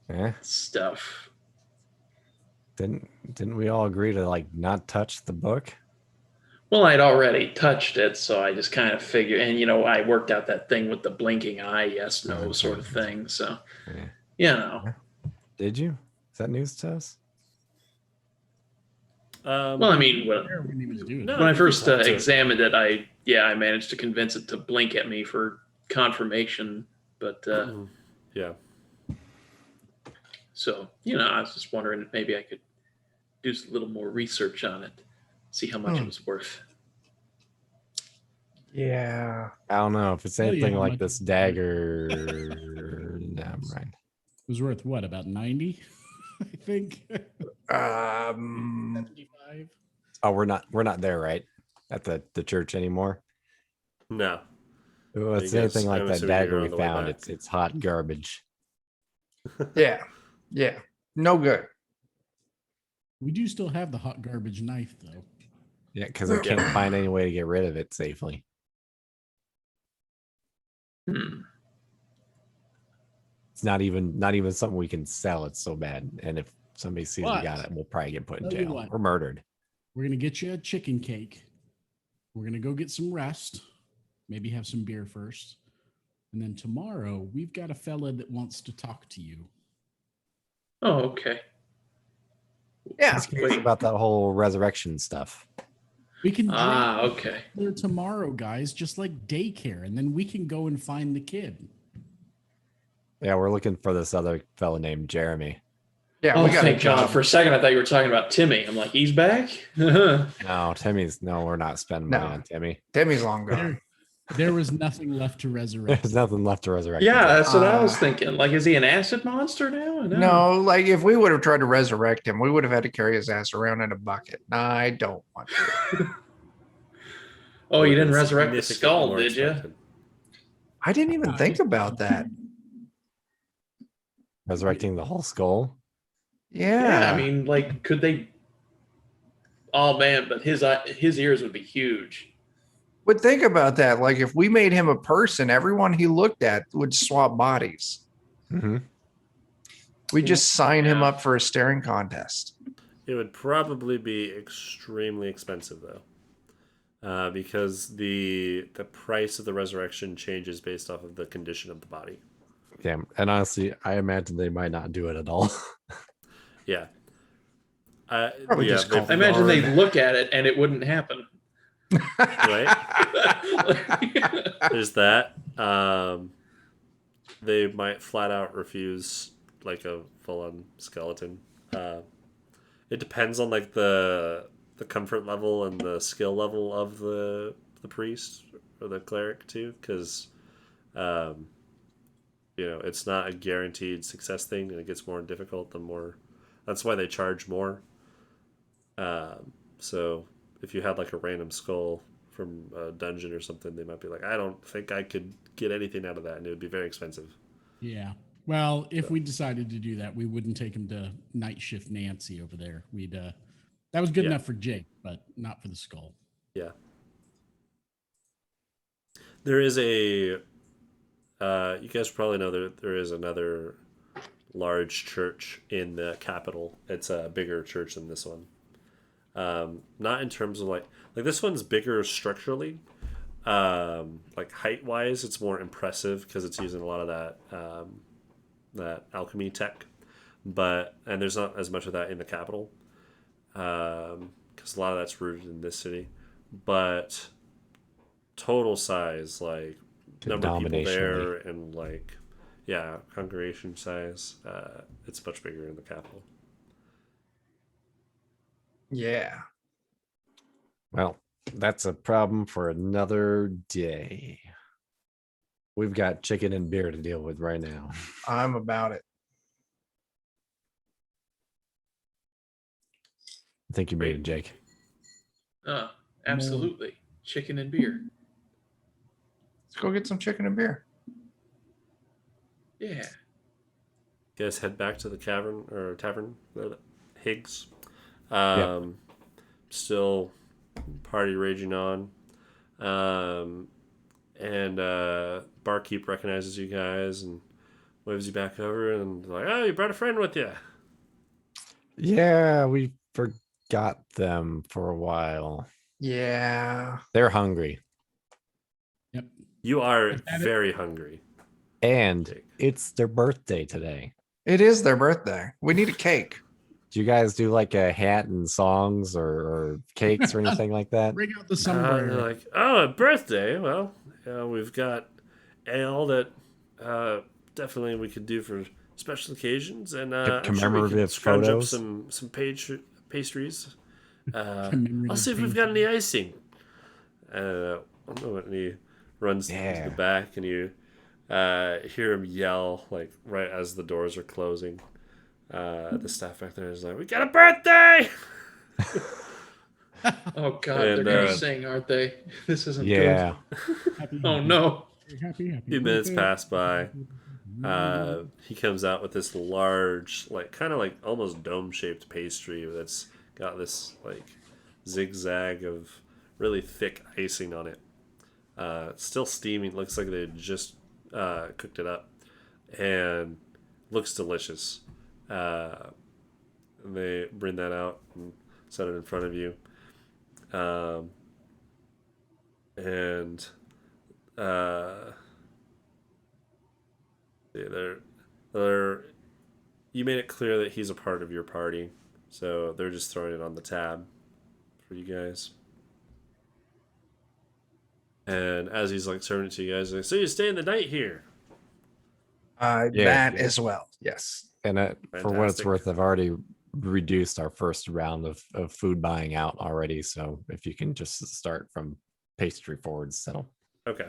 Speaker 5: Yeah.
Speaker 4: stuff.
Speaker 5: Didn't we all agree to not touch the book?
Speaker 4: Well, I'd already touched it, so I just kind of figured, and I worked out that thing with the blinking eye, yes, no, sort of thing. So,
Speaker 5: Yeah. Did you? Is that news to us?
Speaker 4: Well, I mean,
Speaker 3: When he was doing
Speaker 1: No.
Speaker 3: it.
Speaker 4: when I first
Speaker 1: Talk to it.
Speaker 4: examined it, I managed to convince it to blink at me for confirmation. But
Speaker 1: Yeah.
Speaker 4: so I was just wondering if maybe I could do a little more research on it, see how much it was worth.
Speaker 2: Yeah.
Speaker 5: I don't know if it's
Speaker 3: Well, yeah,
Speaker 5: anything
Speaker 3: how
Speaker 5: like
Speaker 3: much
Speaker 5: this
Speaker 3: is it?
Speaker 5: dagger. Never mind.
Speaker 3: It was worth what, about 90? I think. 75.
Speaker 5: Oh, we're not there, right? At the church anymore.
Speaker 1: No.
Speaker 5: Oh, it's
Speaker 1: You guys-
Speaker 5: anything like
Speaker 1: I'm
Speaker 5: that
Speaker 1: assuming you're
Speaker 5: dagger
Speaker 1: on
Speaker 5: we
Speaker 1: the way
Speaker 5: found.
Speaker 1: back.
Speaker 5: It's hot garbage.
Speaker 2: Yeah. Yeah. No good.
Speaker 3: We do still have the hot garbage knife, though.
Speaker 5: Yeah, because I can't find any way to get rid of it safely.
Speaker 4: Hmm.
Speaker 5: It's not even something we can sell. It's so bad. And if somebody sees
Speaker 3: But,
Speaker 5: we got it, we'll probably get put in
Speaker 3: tell you
Speaker 5: jail
Speaker 3: what.
Speaker 5: or murdered.
Speaker 3: We're gonna get you a chicken cake. We're gonna go get some rest. Maybe have some beer first. And then tomorrow we've got a fella that wants to talk to you.
Speaker 4: Oh, okay.
Speaker 2: Yeah.
Speaker 5: He's curious about that whole resurrection stuff.
Speaker 3: We can drop
Speaker 4: Okay.
Speaker 3: there tomorrow, guys, just like daycare, and then we can go and find the kid.
Speaker 5: Yeah, we're looking for this other fella named Jeremy.
Speaker 2: Yeah,
Speaker 4: Oh,
Speaker 2: we got a
Speaker 4: thank God.
Speaker 2: job.
Speaker 4: For a second, I thought you were talking about Timmy. I'm like, he's back? Oh,
Speaker 5: No, we're not spending money
Speaker 2: No.
Speaker 5: on Timmy.
Speaker 2: Timmy's long gone.
Speaker 3: There was nothing left to resurrect.
Speaker 5: There's nothing left to resurrect.
Speaker 4: yeah, that's what I was
Speaker 2: Uh,
Speaker 4: thinking. Like, is he an acid monster now?
Speaker 2: No, like if we would have tried to resurrect him, we would have had to carry his ass around in a bucket. I don't want to.
Speaker 4: Oh, you didn't
Speaker 1: It's
Speaker 4: resurrect the
Speaker 1: significantly
Speaker 4: skull,
Speaker 1: more
Speaker 4: did you?
Speaker 1: expensive.
Speaker 2: I didn't even think about that.
Speaker 5: Resurrecting the whole skull.
Speaker 2: Yeah.
Speaker 4: Yeah, I mean, like, could they? Oh man, but his ears would be huge.
Speaker 2: But think about that. Like if we made him a person, everyone he looked at would swap bodies.
Speaker 5: Mm-hmm.
Speaker 2: We just sign him
Speaker 4: Yeah.
Speaker 2: up for a staring contest.
Speaker 1: It would probably be extremely expensive though, because the price of the resurrection changes based off of the condition of the body.
Speaker 5: Yeah, and honestly, I imagine they might not do it at all.
Speaker 1: Yeah.
Speaker 2: Probably
Speaker 1: yeah,
Speaker 2: just
Speaker 1: they've-
Speaker 2: call
Speaker 4: I imagine
Speaker 2: Guard.
Speaker 4: they'd look at it and it wouldn't happen.
Speaker 1: right? There's that. They might flat out refuse like a full-on skeleton. It depends on like the comfort level and the skill level of the priest or the cleric too, because it's not a guaranteed success thing, and it gets more difficult the more. That's why they charge more. So if you had like a random skull from a dungeon or something, they might be like, I don't think I could get anything out of that, and it would be very expensive.
Speaker 3: Yeah. Well, if we decided to do that, we wouldn't take him to Night Shift Nancy over there. We'd that was good
Speaker 1: Yeah.
Speaker 3: enough for Jake, but not for the skull.
Speaker 1: Yeah. There is a you guys probably know there is another large church in the capital. It's a bigger church than this one. Not in terms of like this one's bigger structurally. Like height wise, it's more impressive because it's using a lot of that alchemy tech. And there's not as much of that in the capital, because a lot of that's rooted in this city. But total size, like number of people there, and like congregation size, it's much bigger in the capital.
Speaker 2: Yeah.
Speaker 5: Well, that's a problem for another day. We've got chicken and beer to deal with right now.
Speaker 2: I'm about it.
Speaker 5: I think you made it, Jake.
Speaker 4: Absolutely. Chicken and beer.
Speaker 2: Let's go get some chicken and beer.
Speaker 4: Yeah.
Speaker 1: You guys head back to the tavern, Higgs. Still party raging on. And barkeep recognizes you guys and waves you back over and like, oh, you brought a friend with you.
Speaker 5: Yeah, we forgot them for a while.
Speaker 2: Yeah.
Speaker 5: They're hungry.
Speaker 3: Yep.
Speaker 1: You are very hungry.
Speaker 5: And it's their birthday today.
Speaker 2: It is their birthday. We need a cake.
Speaker 5: Do you guys do like a hat and songs or cakes or anything like that?
Speaker 3: Bring out the
Speaker 1: They're
Speaker 3: sombrero.
Speaker 1: like, oh, a birthday. Well, we've got ale that definitely we could do for special occasions, and I'm sure we
Speaker 5: Commemorative
Speaker 1: can scrounge up
Speaker 5: photos?
Speaker 1: some pastries. I'll
Speaker 3: Commemorative
Speaker 1: see if we've got any icing. And he runs to the back, and you hear him yell like right as the doors are closing. The staff back there is like, "We got a birthday!"
Speaker 4: Oh God,
Speaker 1: And,
Speaker 4: they're gonna sing, aren't they? This isn't
Speaker 5: Yeah.
Speaker 3: Happy,
Speaker 4: good. Oh no.
Speaker 3: Happy.
Speaker 1: A few minutes pass by. He comes out with this large, like kind of like almost dome-shaped pastry that's got this like zigzag of really thick icing on it. It's still steaming. Looks like they just cooked it up, and looks delicious. and they bring that out and set it in front of you. And they're you made it clear that he's a part of your party, so they're just throwing it on the tab for you guys. And as he's like serving it to you guys, like, so you staying the night here?
Speaker 2: That as well. Yes.
Speaker 5: And for what it's
Speaker 1: Fantastic.
Speaker 5: worth, I've already reduced our first round of food buying out already. So if you can just start from pastry forwards, that'll.
Speaker 1: Okay.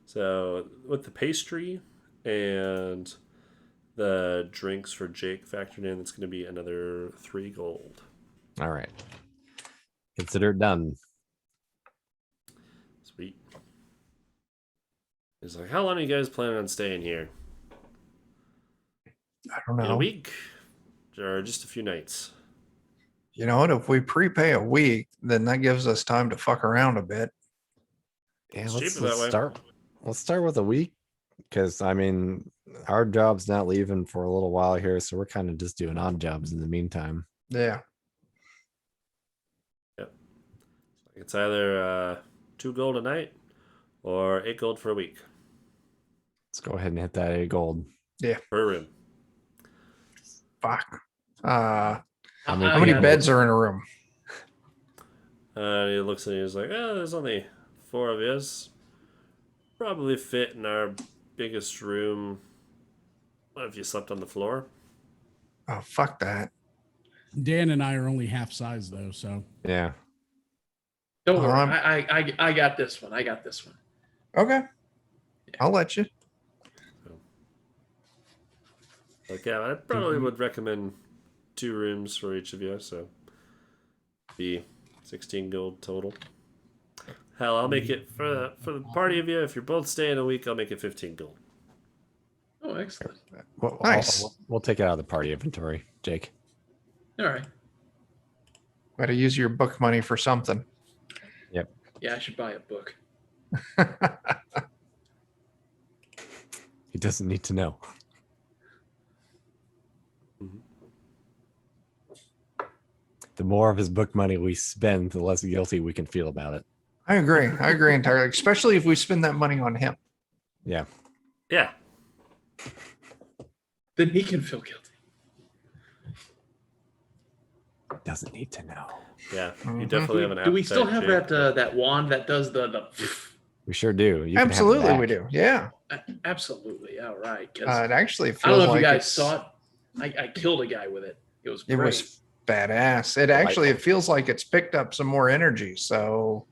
Speaker 1: So with the pastry and the drinks for Jake factored in, it's going to be another 3 gold.
Speaker 5: All right. Consider it done.
Speaker 1: Sweet. He's like, how long are you guys planning on staying here?
Speaker 2: I don't
Speaker 1: In a
Speaker 2: know.
Speaker 1: week? Or just a few nights?
Speaker 2: You know what? If we prepay a week, then that gives us time to fuck around a bit.
Speaker 5: Yeah,
Speaker 1: It's
Speaker 5: let's
Speaker 1: cheaper that way.
Speaker 5: start. Let's start with a week, because I mean, our job's not leaving for a little while here, so we're kind of just doing odd jobs in the meantime.
Speaker 2: Yeah.
Speaker 1: Yep. It's either 2 gold a night or 8 gold for a week
Speaker 5: Let's go ahead and hit that 8 gold.
Speaker 1: per room.
Speaker 2: Fuck. How
Speaker 5: How many
Speaker 2: many
Speaker 5: people-
Speaker 2: beds are in a room?
Speaker 1: He looks at you and he's like, oh, there's only 4 of us. Probably fit in our biggest room. What if you slept on the floor?
Speaker 2: Oh, fuck that.
Speaker 3: Dan and I are only half size though, so
Speaker 5: Yeah.
Speaker 4: Don't worry.
Speaker 2: Um,
Speaker 4: I got this one. I got this one.
Speaker 2: Okay. I'll let you.
Speaker 1: Like, yeah, I probably would recommend 2 rooms for each of you, so be 16 gold total. Hell, I'll make it for the party of you. If you're both staying a week, I'll make it 15 gold.
Speaker 4: Oh, excellent.
Speaker 2: Nice.
Speaker 5: We'll take it out of the party inventory, Jake.
Speaker 4: All right.
Speaker 2: Got to use your book money for something.
Speaker 4: Yeah, I should buy a book.
Speaker 5: He doesn't need to know. The more of his book money we spend, the less guilty we can feel about it.
Speaker 2: I agree. I agree entirely, especially if we spend that money on him.
Speaker 5: Yeah.
Speaker 1: Yeah.
Speaker 4: Then he can feel guilty.
Speaker 5: Doesn't need to know.
Speaker 1: Yeah, you
Speaker 2: Mhm.
Speaker 1: definitely have an
Speaker 4: Do we still
Speaker 1: appetite,
Speaker 4: have
Speaker 1: Jake.
Speaker 4: that wand that does the
Speaker 5: We sure do. You can have it
Speaker 2: Absolutely, we
Speaker 5: back.
Speaker 2: do. Yeah.
Speaker 4: absolutely. All right. 'Cause
Speaker 2: It actually feels
Speaker 4: I don't know if
Speaker 2: like
Speaker 4: you guys
Speaker 2: it's-
Speaker 4: saw it. I killed a guy with it. It was
Speaker 2: It
Speaker 4: great.
Speaker 2: was badass. It actually it feels like it's picked up some more energy. So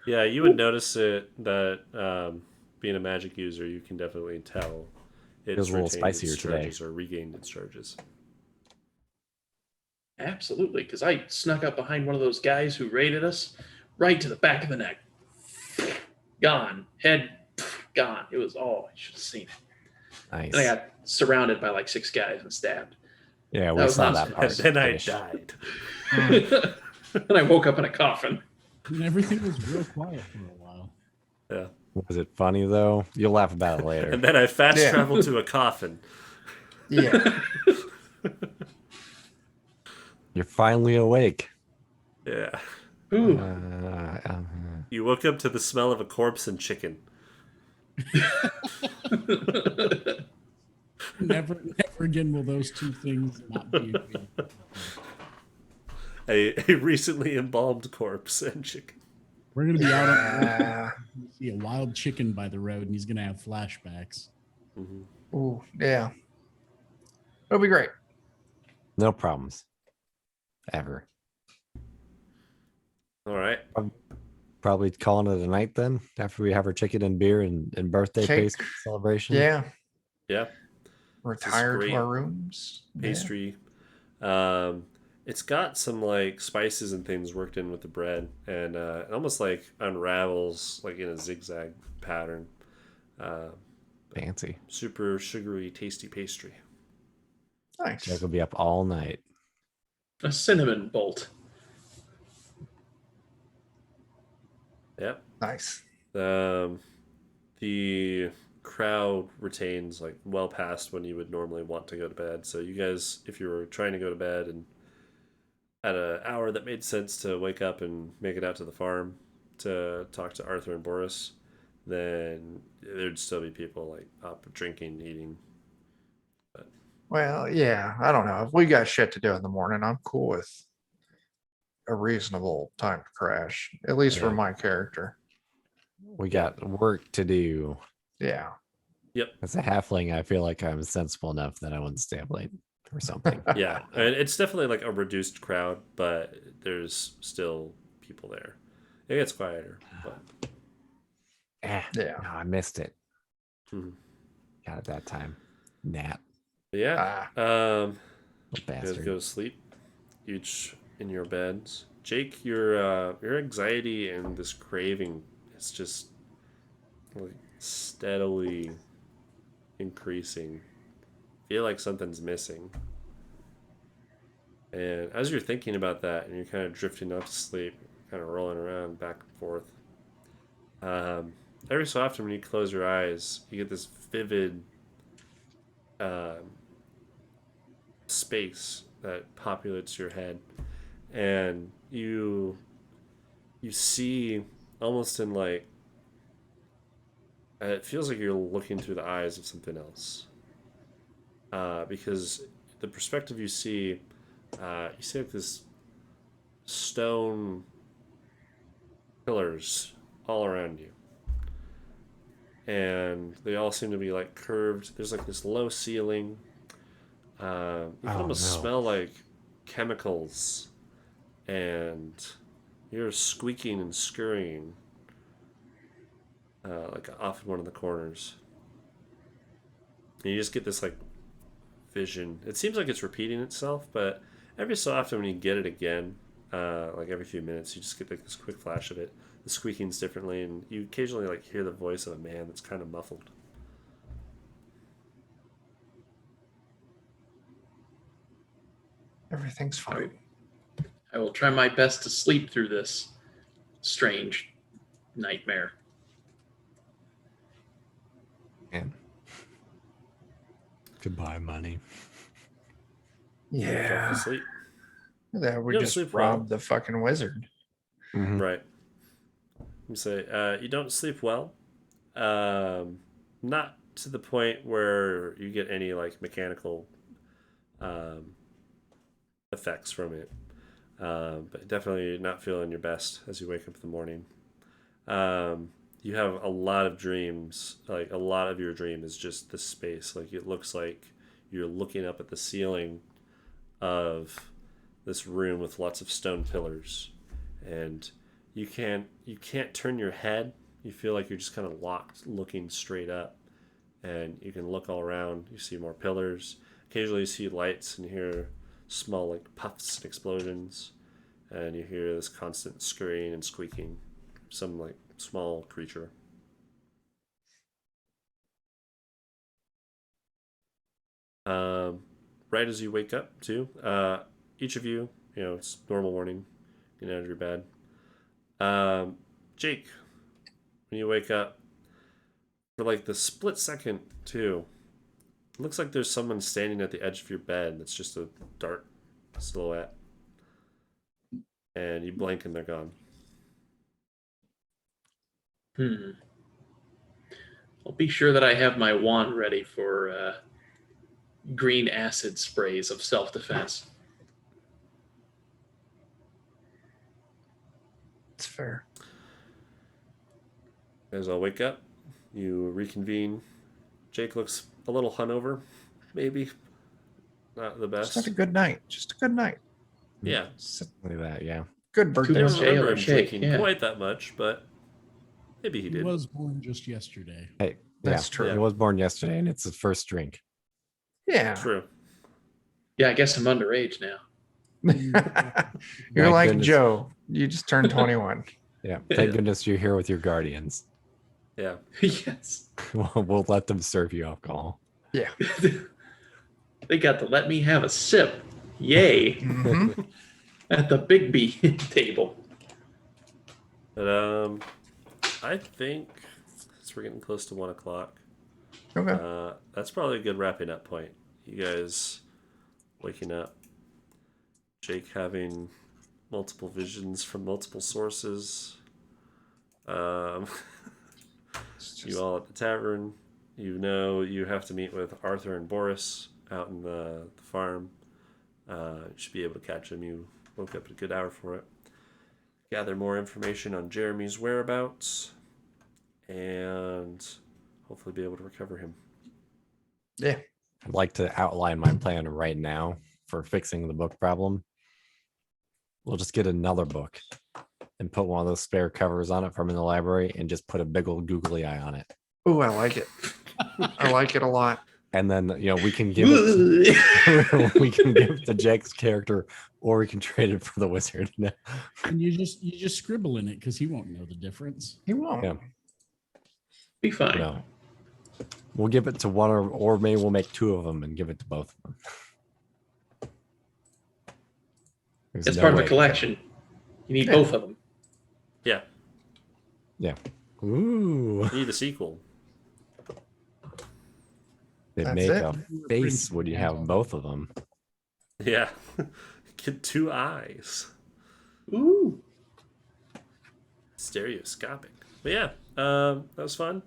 Speaker 1: Yeah, you would notice it that being a magic user, you can definitely tell it's
Speaker 5: Feels a little
Speaker 1: retained its
Speaker 5: spicier today.
Speaker 1: charges or regained its charges.
Speaker 4: Absolutely, because I snuck up behind one of those guys who raided us, right to the back of the neck. Gone. Head gone. It was all, I should have seen it.
Speaker 5: Nice.
Speaker 4: And I got surrounded by like 6 guys and stabbed.
Speaker 5: Yeah, we
Speaker 4: That was
Speaker 5: saw
Speaker 4: not-
Speaker 5: that part.
Speaker 1: And then I
Speaker 5: finish.
Speaker 1: died.
Speaker 4: And I woke up in a coffin.
Speaker 3: and everything was real quiet for a while.
Speaker 1: Yeah.
Speaker 5: Was it funny though? You'll laugh about it later.
Speaker 1: And then I fast
Speaker 2: Yeah.
Speaker 1: traveled to a coffin.
Speaker 2: yeah.
Speaker 5: You're finally awake.
Speaker 1: Yeah.
Speaker 4: Ooh.
Speaker 1: You woke up to the smell of a corpse and chicken.
Speaker 3: Never again will those two things not be.
Speaker 1: A recently embalmed corpse and chicken.
Speaker 3: We're gonna be out on
Speaker 2: Uh,
Speaker 3: see a wild chicken by the road, and he's gonna have flashbacks.
Speaker 2: ooh, yeah. It'll be great.
Speaker 5: No problems. Ever.
Speaker 1: All right.
Speaker 5: Probably calling it a night then, after we have our chicken and beer and birthday
Speaker 2: Cake.
Speaker 5: pastry celebration.
Speaker 2: Yeah.
Speaker 1: Yeah.
Speaker 2: Retire to
Speaker 1: great
Speaker 2: our rooms. Yeah.
Speaker 1: Pastry. It's got some like spices and things worked in with the bread, and it almost like unravels like in a zigzag pattern.
Speaker 5: Fancy.
Speaker 1: Super sugary, tasty pastry.
Speaker 2: Nice.
Speaker 5: Jack will be up all night.
Speaker 4: A cinnamon bolt.
Speaker 1: Yep.
Speaker 2: Nice.
Speaker 1: The crowd retains like well past when you would normally want to go to bed. So you guys, if you were trying to go to bed and at an hour that made sense to wake up and make it out to the farm to talk to Arthur and Boris, then there'd still be people like up drinking, eating. But
Speaker 2: Well, yeah, I don't know. If we got shit to do in the morning, I'm cool with a reasonable time to crash, at least for
Speaker 5: Yeah.
Speaker 2: my character.
Speaker 5: We got work to do.
Speaker 2: Yeah.
Speaker 1: yep,
Speaker 5: As a halfling, I feel like I'm sensible enough that I wouldn't stay up late or something.
Speaker 1: yeah, and it's definitely like a reduced crowd, but there's still people there. It gets quieter, but
Speaker 5: Yeah.
Speaker 2: Yeah.
Speaker 5: I missed it.
Speaker 1: mhm.
Speaker 5: Got it that time. Nap.
Speaker 1: But yeah.
Speaker 5: Little
Speaker 1: You guys
Speaker 5: bastard.
Speaker 1: go to sleep, each in your beds. Jake, your anxiety and this craving is just like steadily increasing. Feel like something's missing. And as you're thinking about that and you're kind of drifting off to sleep, kind of rolling around back and forth, every so often when you close your eyes, you get this vivid space that populates your head. And you see almost in like it feels like you're looking through the eyes of something else, because the perspective you see like this stone pillars all around you, and they all seem to be like curved. There's like this low ceiling. You can almost smell like chemicals, and you're squeaking and scurrying like off in one of the corners. And you just get this like vision. It seems like it's repeating itself, but every so often when you get it again, like every few minutes, you just get like this quick flash of it. The squeaking's differently, and you occasionally like hear the voice of a man that's kind of muffled.
Speaker 2: Everything's fine.
Speaker 4: I will try my best to sleep through this strange nightmare.
Speaker 5: Man. Goodbye, money.
Speaker 1: You fall
Speaker 2: Yeah.
Speaker 1: asleep.
Speaker 2: Yeah, we
Speaker 1: You don't
Speaker 2: just
Speaker 1: sleep well.
Speaker 2: robbed the fucking wizard.
Speaker 5: Mhm.
Speaker 1: Right. You say you don't sleep well. Not to the point where you get any like mechanical effects from it, but definitely not feeling your best as you wake up in the morning. You have a lot of dreams. Like a lot of your dream is just the space. Like it looks like you're looking up at the ceiling of this room with lots of stone pillars, and you can't turn your head. You feel like you're just kind of locked, looking straight up, and you can look all around. You see more pillars. Occasionally, you see lights and hear small like puffs and explosions, and you hear this constant scurrying and squeaking. Some like small creature. Right as you wake up, too, each of you, it's normal morning, getting out of your bed. Jake, when you wake up, for like the split second, too, it looks like there's someone standing at the edge of your bed that's just a dark silhouette. And you blink and they're gone.
Speaker 4: I'll be sure that I have my wand ready for green acid sprays of self-defense.
Speaker 2: It's fair.
Speaker 1: As I wake up, you reconvene. Jake looks a little hungover, maybe. Not the
Speaker 2: Just
Speaker 1: best.
Speaker 2: had a good night. Just a good night.
Speaker 1: Yeah.
Speaker 5: Look at that, yeah.
Speaker 2: Good
Speaker 1: I
Speaker 2: birthday.
Speaker 1: don't
Speaker 4: Kudos to
Speaker 1: remember
Speaker 4: Ale
Speaker 1: him
Speaker 4: and Shake,
Speaker 1: drinking
Speaker 4: yeah.
Speaker 1: quite that much, but maybe he
Speaker 3: He
Speaker 1: did.
Speaker 3: was born just yesterday.
Speaker 5: Hey,
Speaker 2: That's
Speaker 5: yeah,
Speaker 2: true.
Speaker 5: He was born yesterday, and it's his first drink.
Speaker 2: Yeah.
Speaker 1: True.
Speaker 4: Yeah, I guess I'm underage now.
Speaker 2: You're
Speaker 5: Thank
Speaker 2: like
Speaker 5: goodness.
Speaker 2: Joe. You just turned 21.
Speaker 5: Yeah, thank goodness you're here with your guardians.
Speaker 1: Yeah.
Speaker 4: Yes.
Speaker 5: We'll let them serve you alcohol.
Speaker 2: Yeah.
Speaker 4: They got to let me have a sip. Yay.
Speaker 2: Mhm.
Speaker 4: At the Big B table.
Speaker 1: But I think, since we're getting close to 1 o'clock,
Speaker 2: Okay.
Speaker 1: That's probably a good wrapping up point. You guys waking up, Jake having multiple visions from multiple sources. You all at the tavern. You know you have to meet with Arthur and Boris out in the farm. You should be able to catch them. You woke up at a good hour for it. Gather more information on Jeremy's whereabouts, and hopefully be able to recover him.
Speaker 2: Yeah.
Speaker 5: I'd like to outline my plan right now for fixing the book problem. We'll just get another book and put one of those spare covers on it from in the library and just put a big old googly eye on it.
Speaker 2: Ooh, I like it. I like it a lot.
Speaker 5: And then, we can give it we can give it to Jake's character, or we can trade it for the wizard.
Speaker 3: And you just scribble in it because he won't know the difference.
Speaker 2: He won't.
Speaker 5: Yeah.
Speaker 4: Be fine.
Speaker 5: No. We'll give it to one, or maybe we'll make two of them and give it to both of them. There's
Speaker 4: It's
Speaker 5: no
Speaker 4: part of
Speaker 5: way.
Speaker 4: a collection. You need
Speaker 2: Yeah.
Speaker 4: both of them.
Speaker 1: Yeah,
Speaker 5: Yeah. Ooh.
Speaker 1: need a sequel.
Speaker 5: It'd
Speaker 2: That's
Speaker 5: make
Speaker 2: it.
Speaker 5: a face when you have both of them.
Speaker 1: Yeah, get 2 eyes.
Speaker 4: Ooh.
Speaker 1: Stereoscopic. But yeah, that was fun.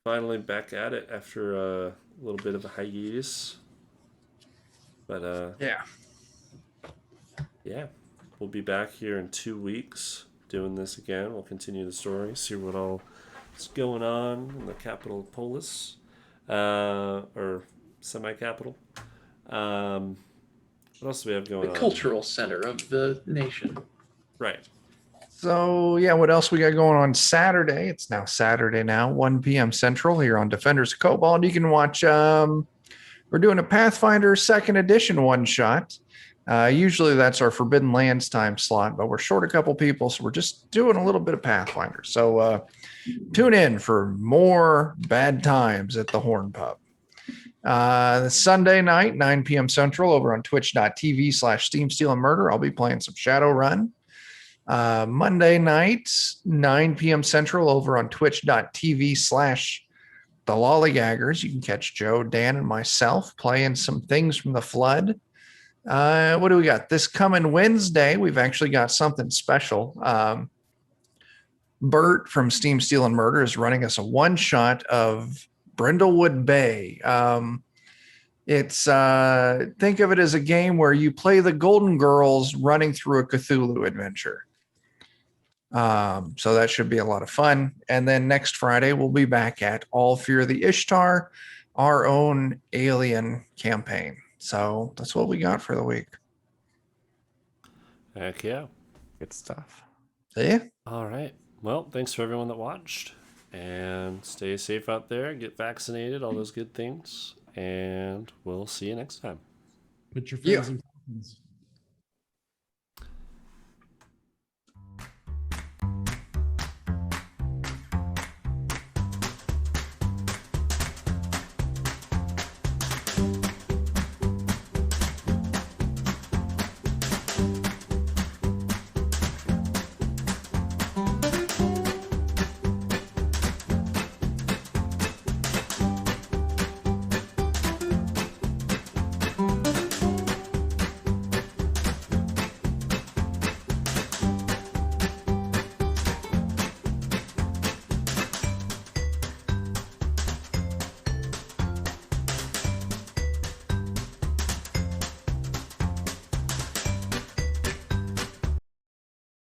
Speaker 1: Finally back at it after a little bit of a hiatus. But
Speaker 2: Yeah.
Speaker 1: yeah, we'll be back here in 2 weeks doing this again. We'll continue the story, see what all is going on in the capital of Polis, or semi-capital. What else do we have going
Speaker 4: The
Speaker 1: on?
Speaker 4: cultural center of the nation.
Speaker 1: Right.
Speaker 2: So yeah, what else we got going on Saturday? It's now Saturday now, 1 p.m. Central here on Defenders of Cobalt. You can watch. We're doing a Pathfinder Second Edition one shot. Usually that's our Forbidden Lands time slot, but we're short a couple people, so we're just doing a little bit of Pathfinder. So tune in for more bad times at the Horn Pub. The Sunday night, 9 p.m. Central, over on twitch.tv/Steam Steel and Murder. I'll be playing some Shadowrun. Monday night, 9 p.m. Central, over on twitch.tv/The Lollygaggers. You can catch Joe, Dan, and myself playing some things from the Flood. What do we got? This coming Wednesday, we've actually got something special. Bert from Steam Steel and Murder is running us a one-shot of Brindlewood Bay. It's think of it as a game where you play the Golden Girls running through a Cthulhu adventure. So that should be a lot of fun. And then next Friday, we'll be back at All Fear the Ishtar, our own alien campaign. So that's what we got for the week.
Speaker 1: Heck yeah.
Speaker 5: Good stuff.
Speaker 2: See?
Speaker 1: All right. Well, thanks for everyone that watched. And stay safe out there. Get vaccinated. All those good things. And we'll see you next time.
Speaker 3: Put your friends in coffins.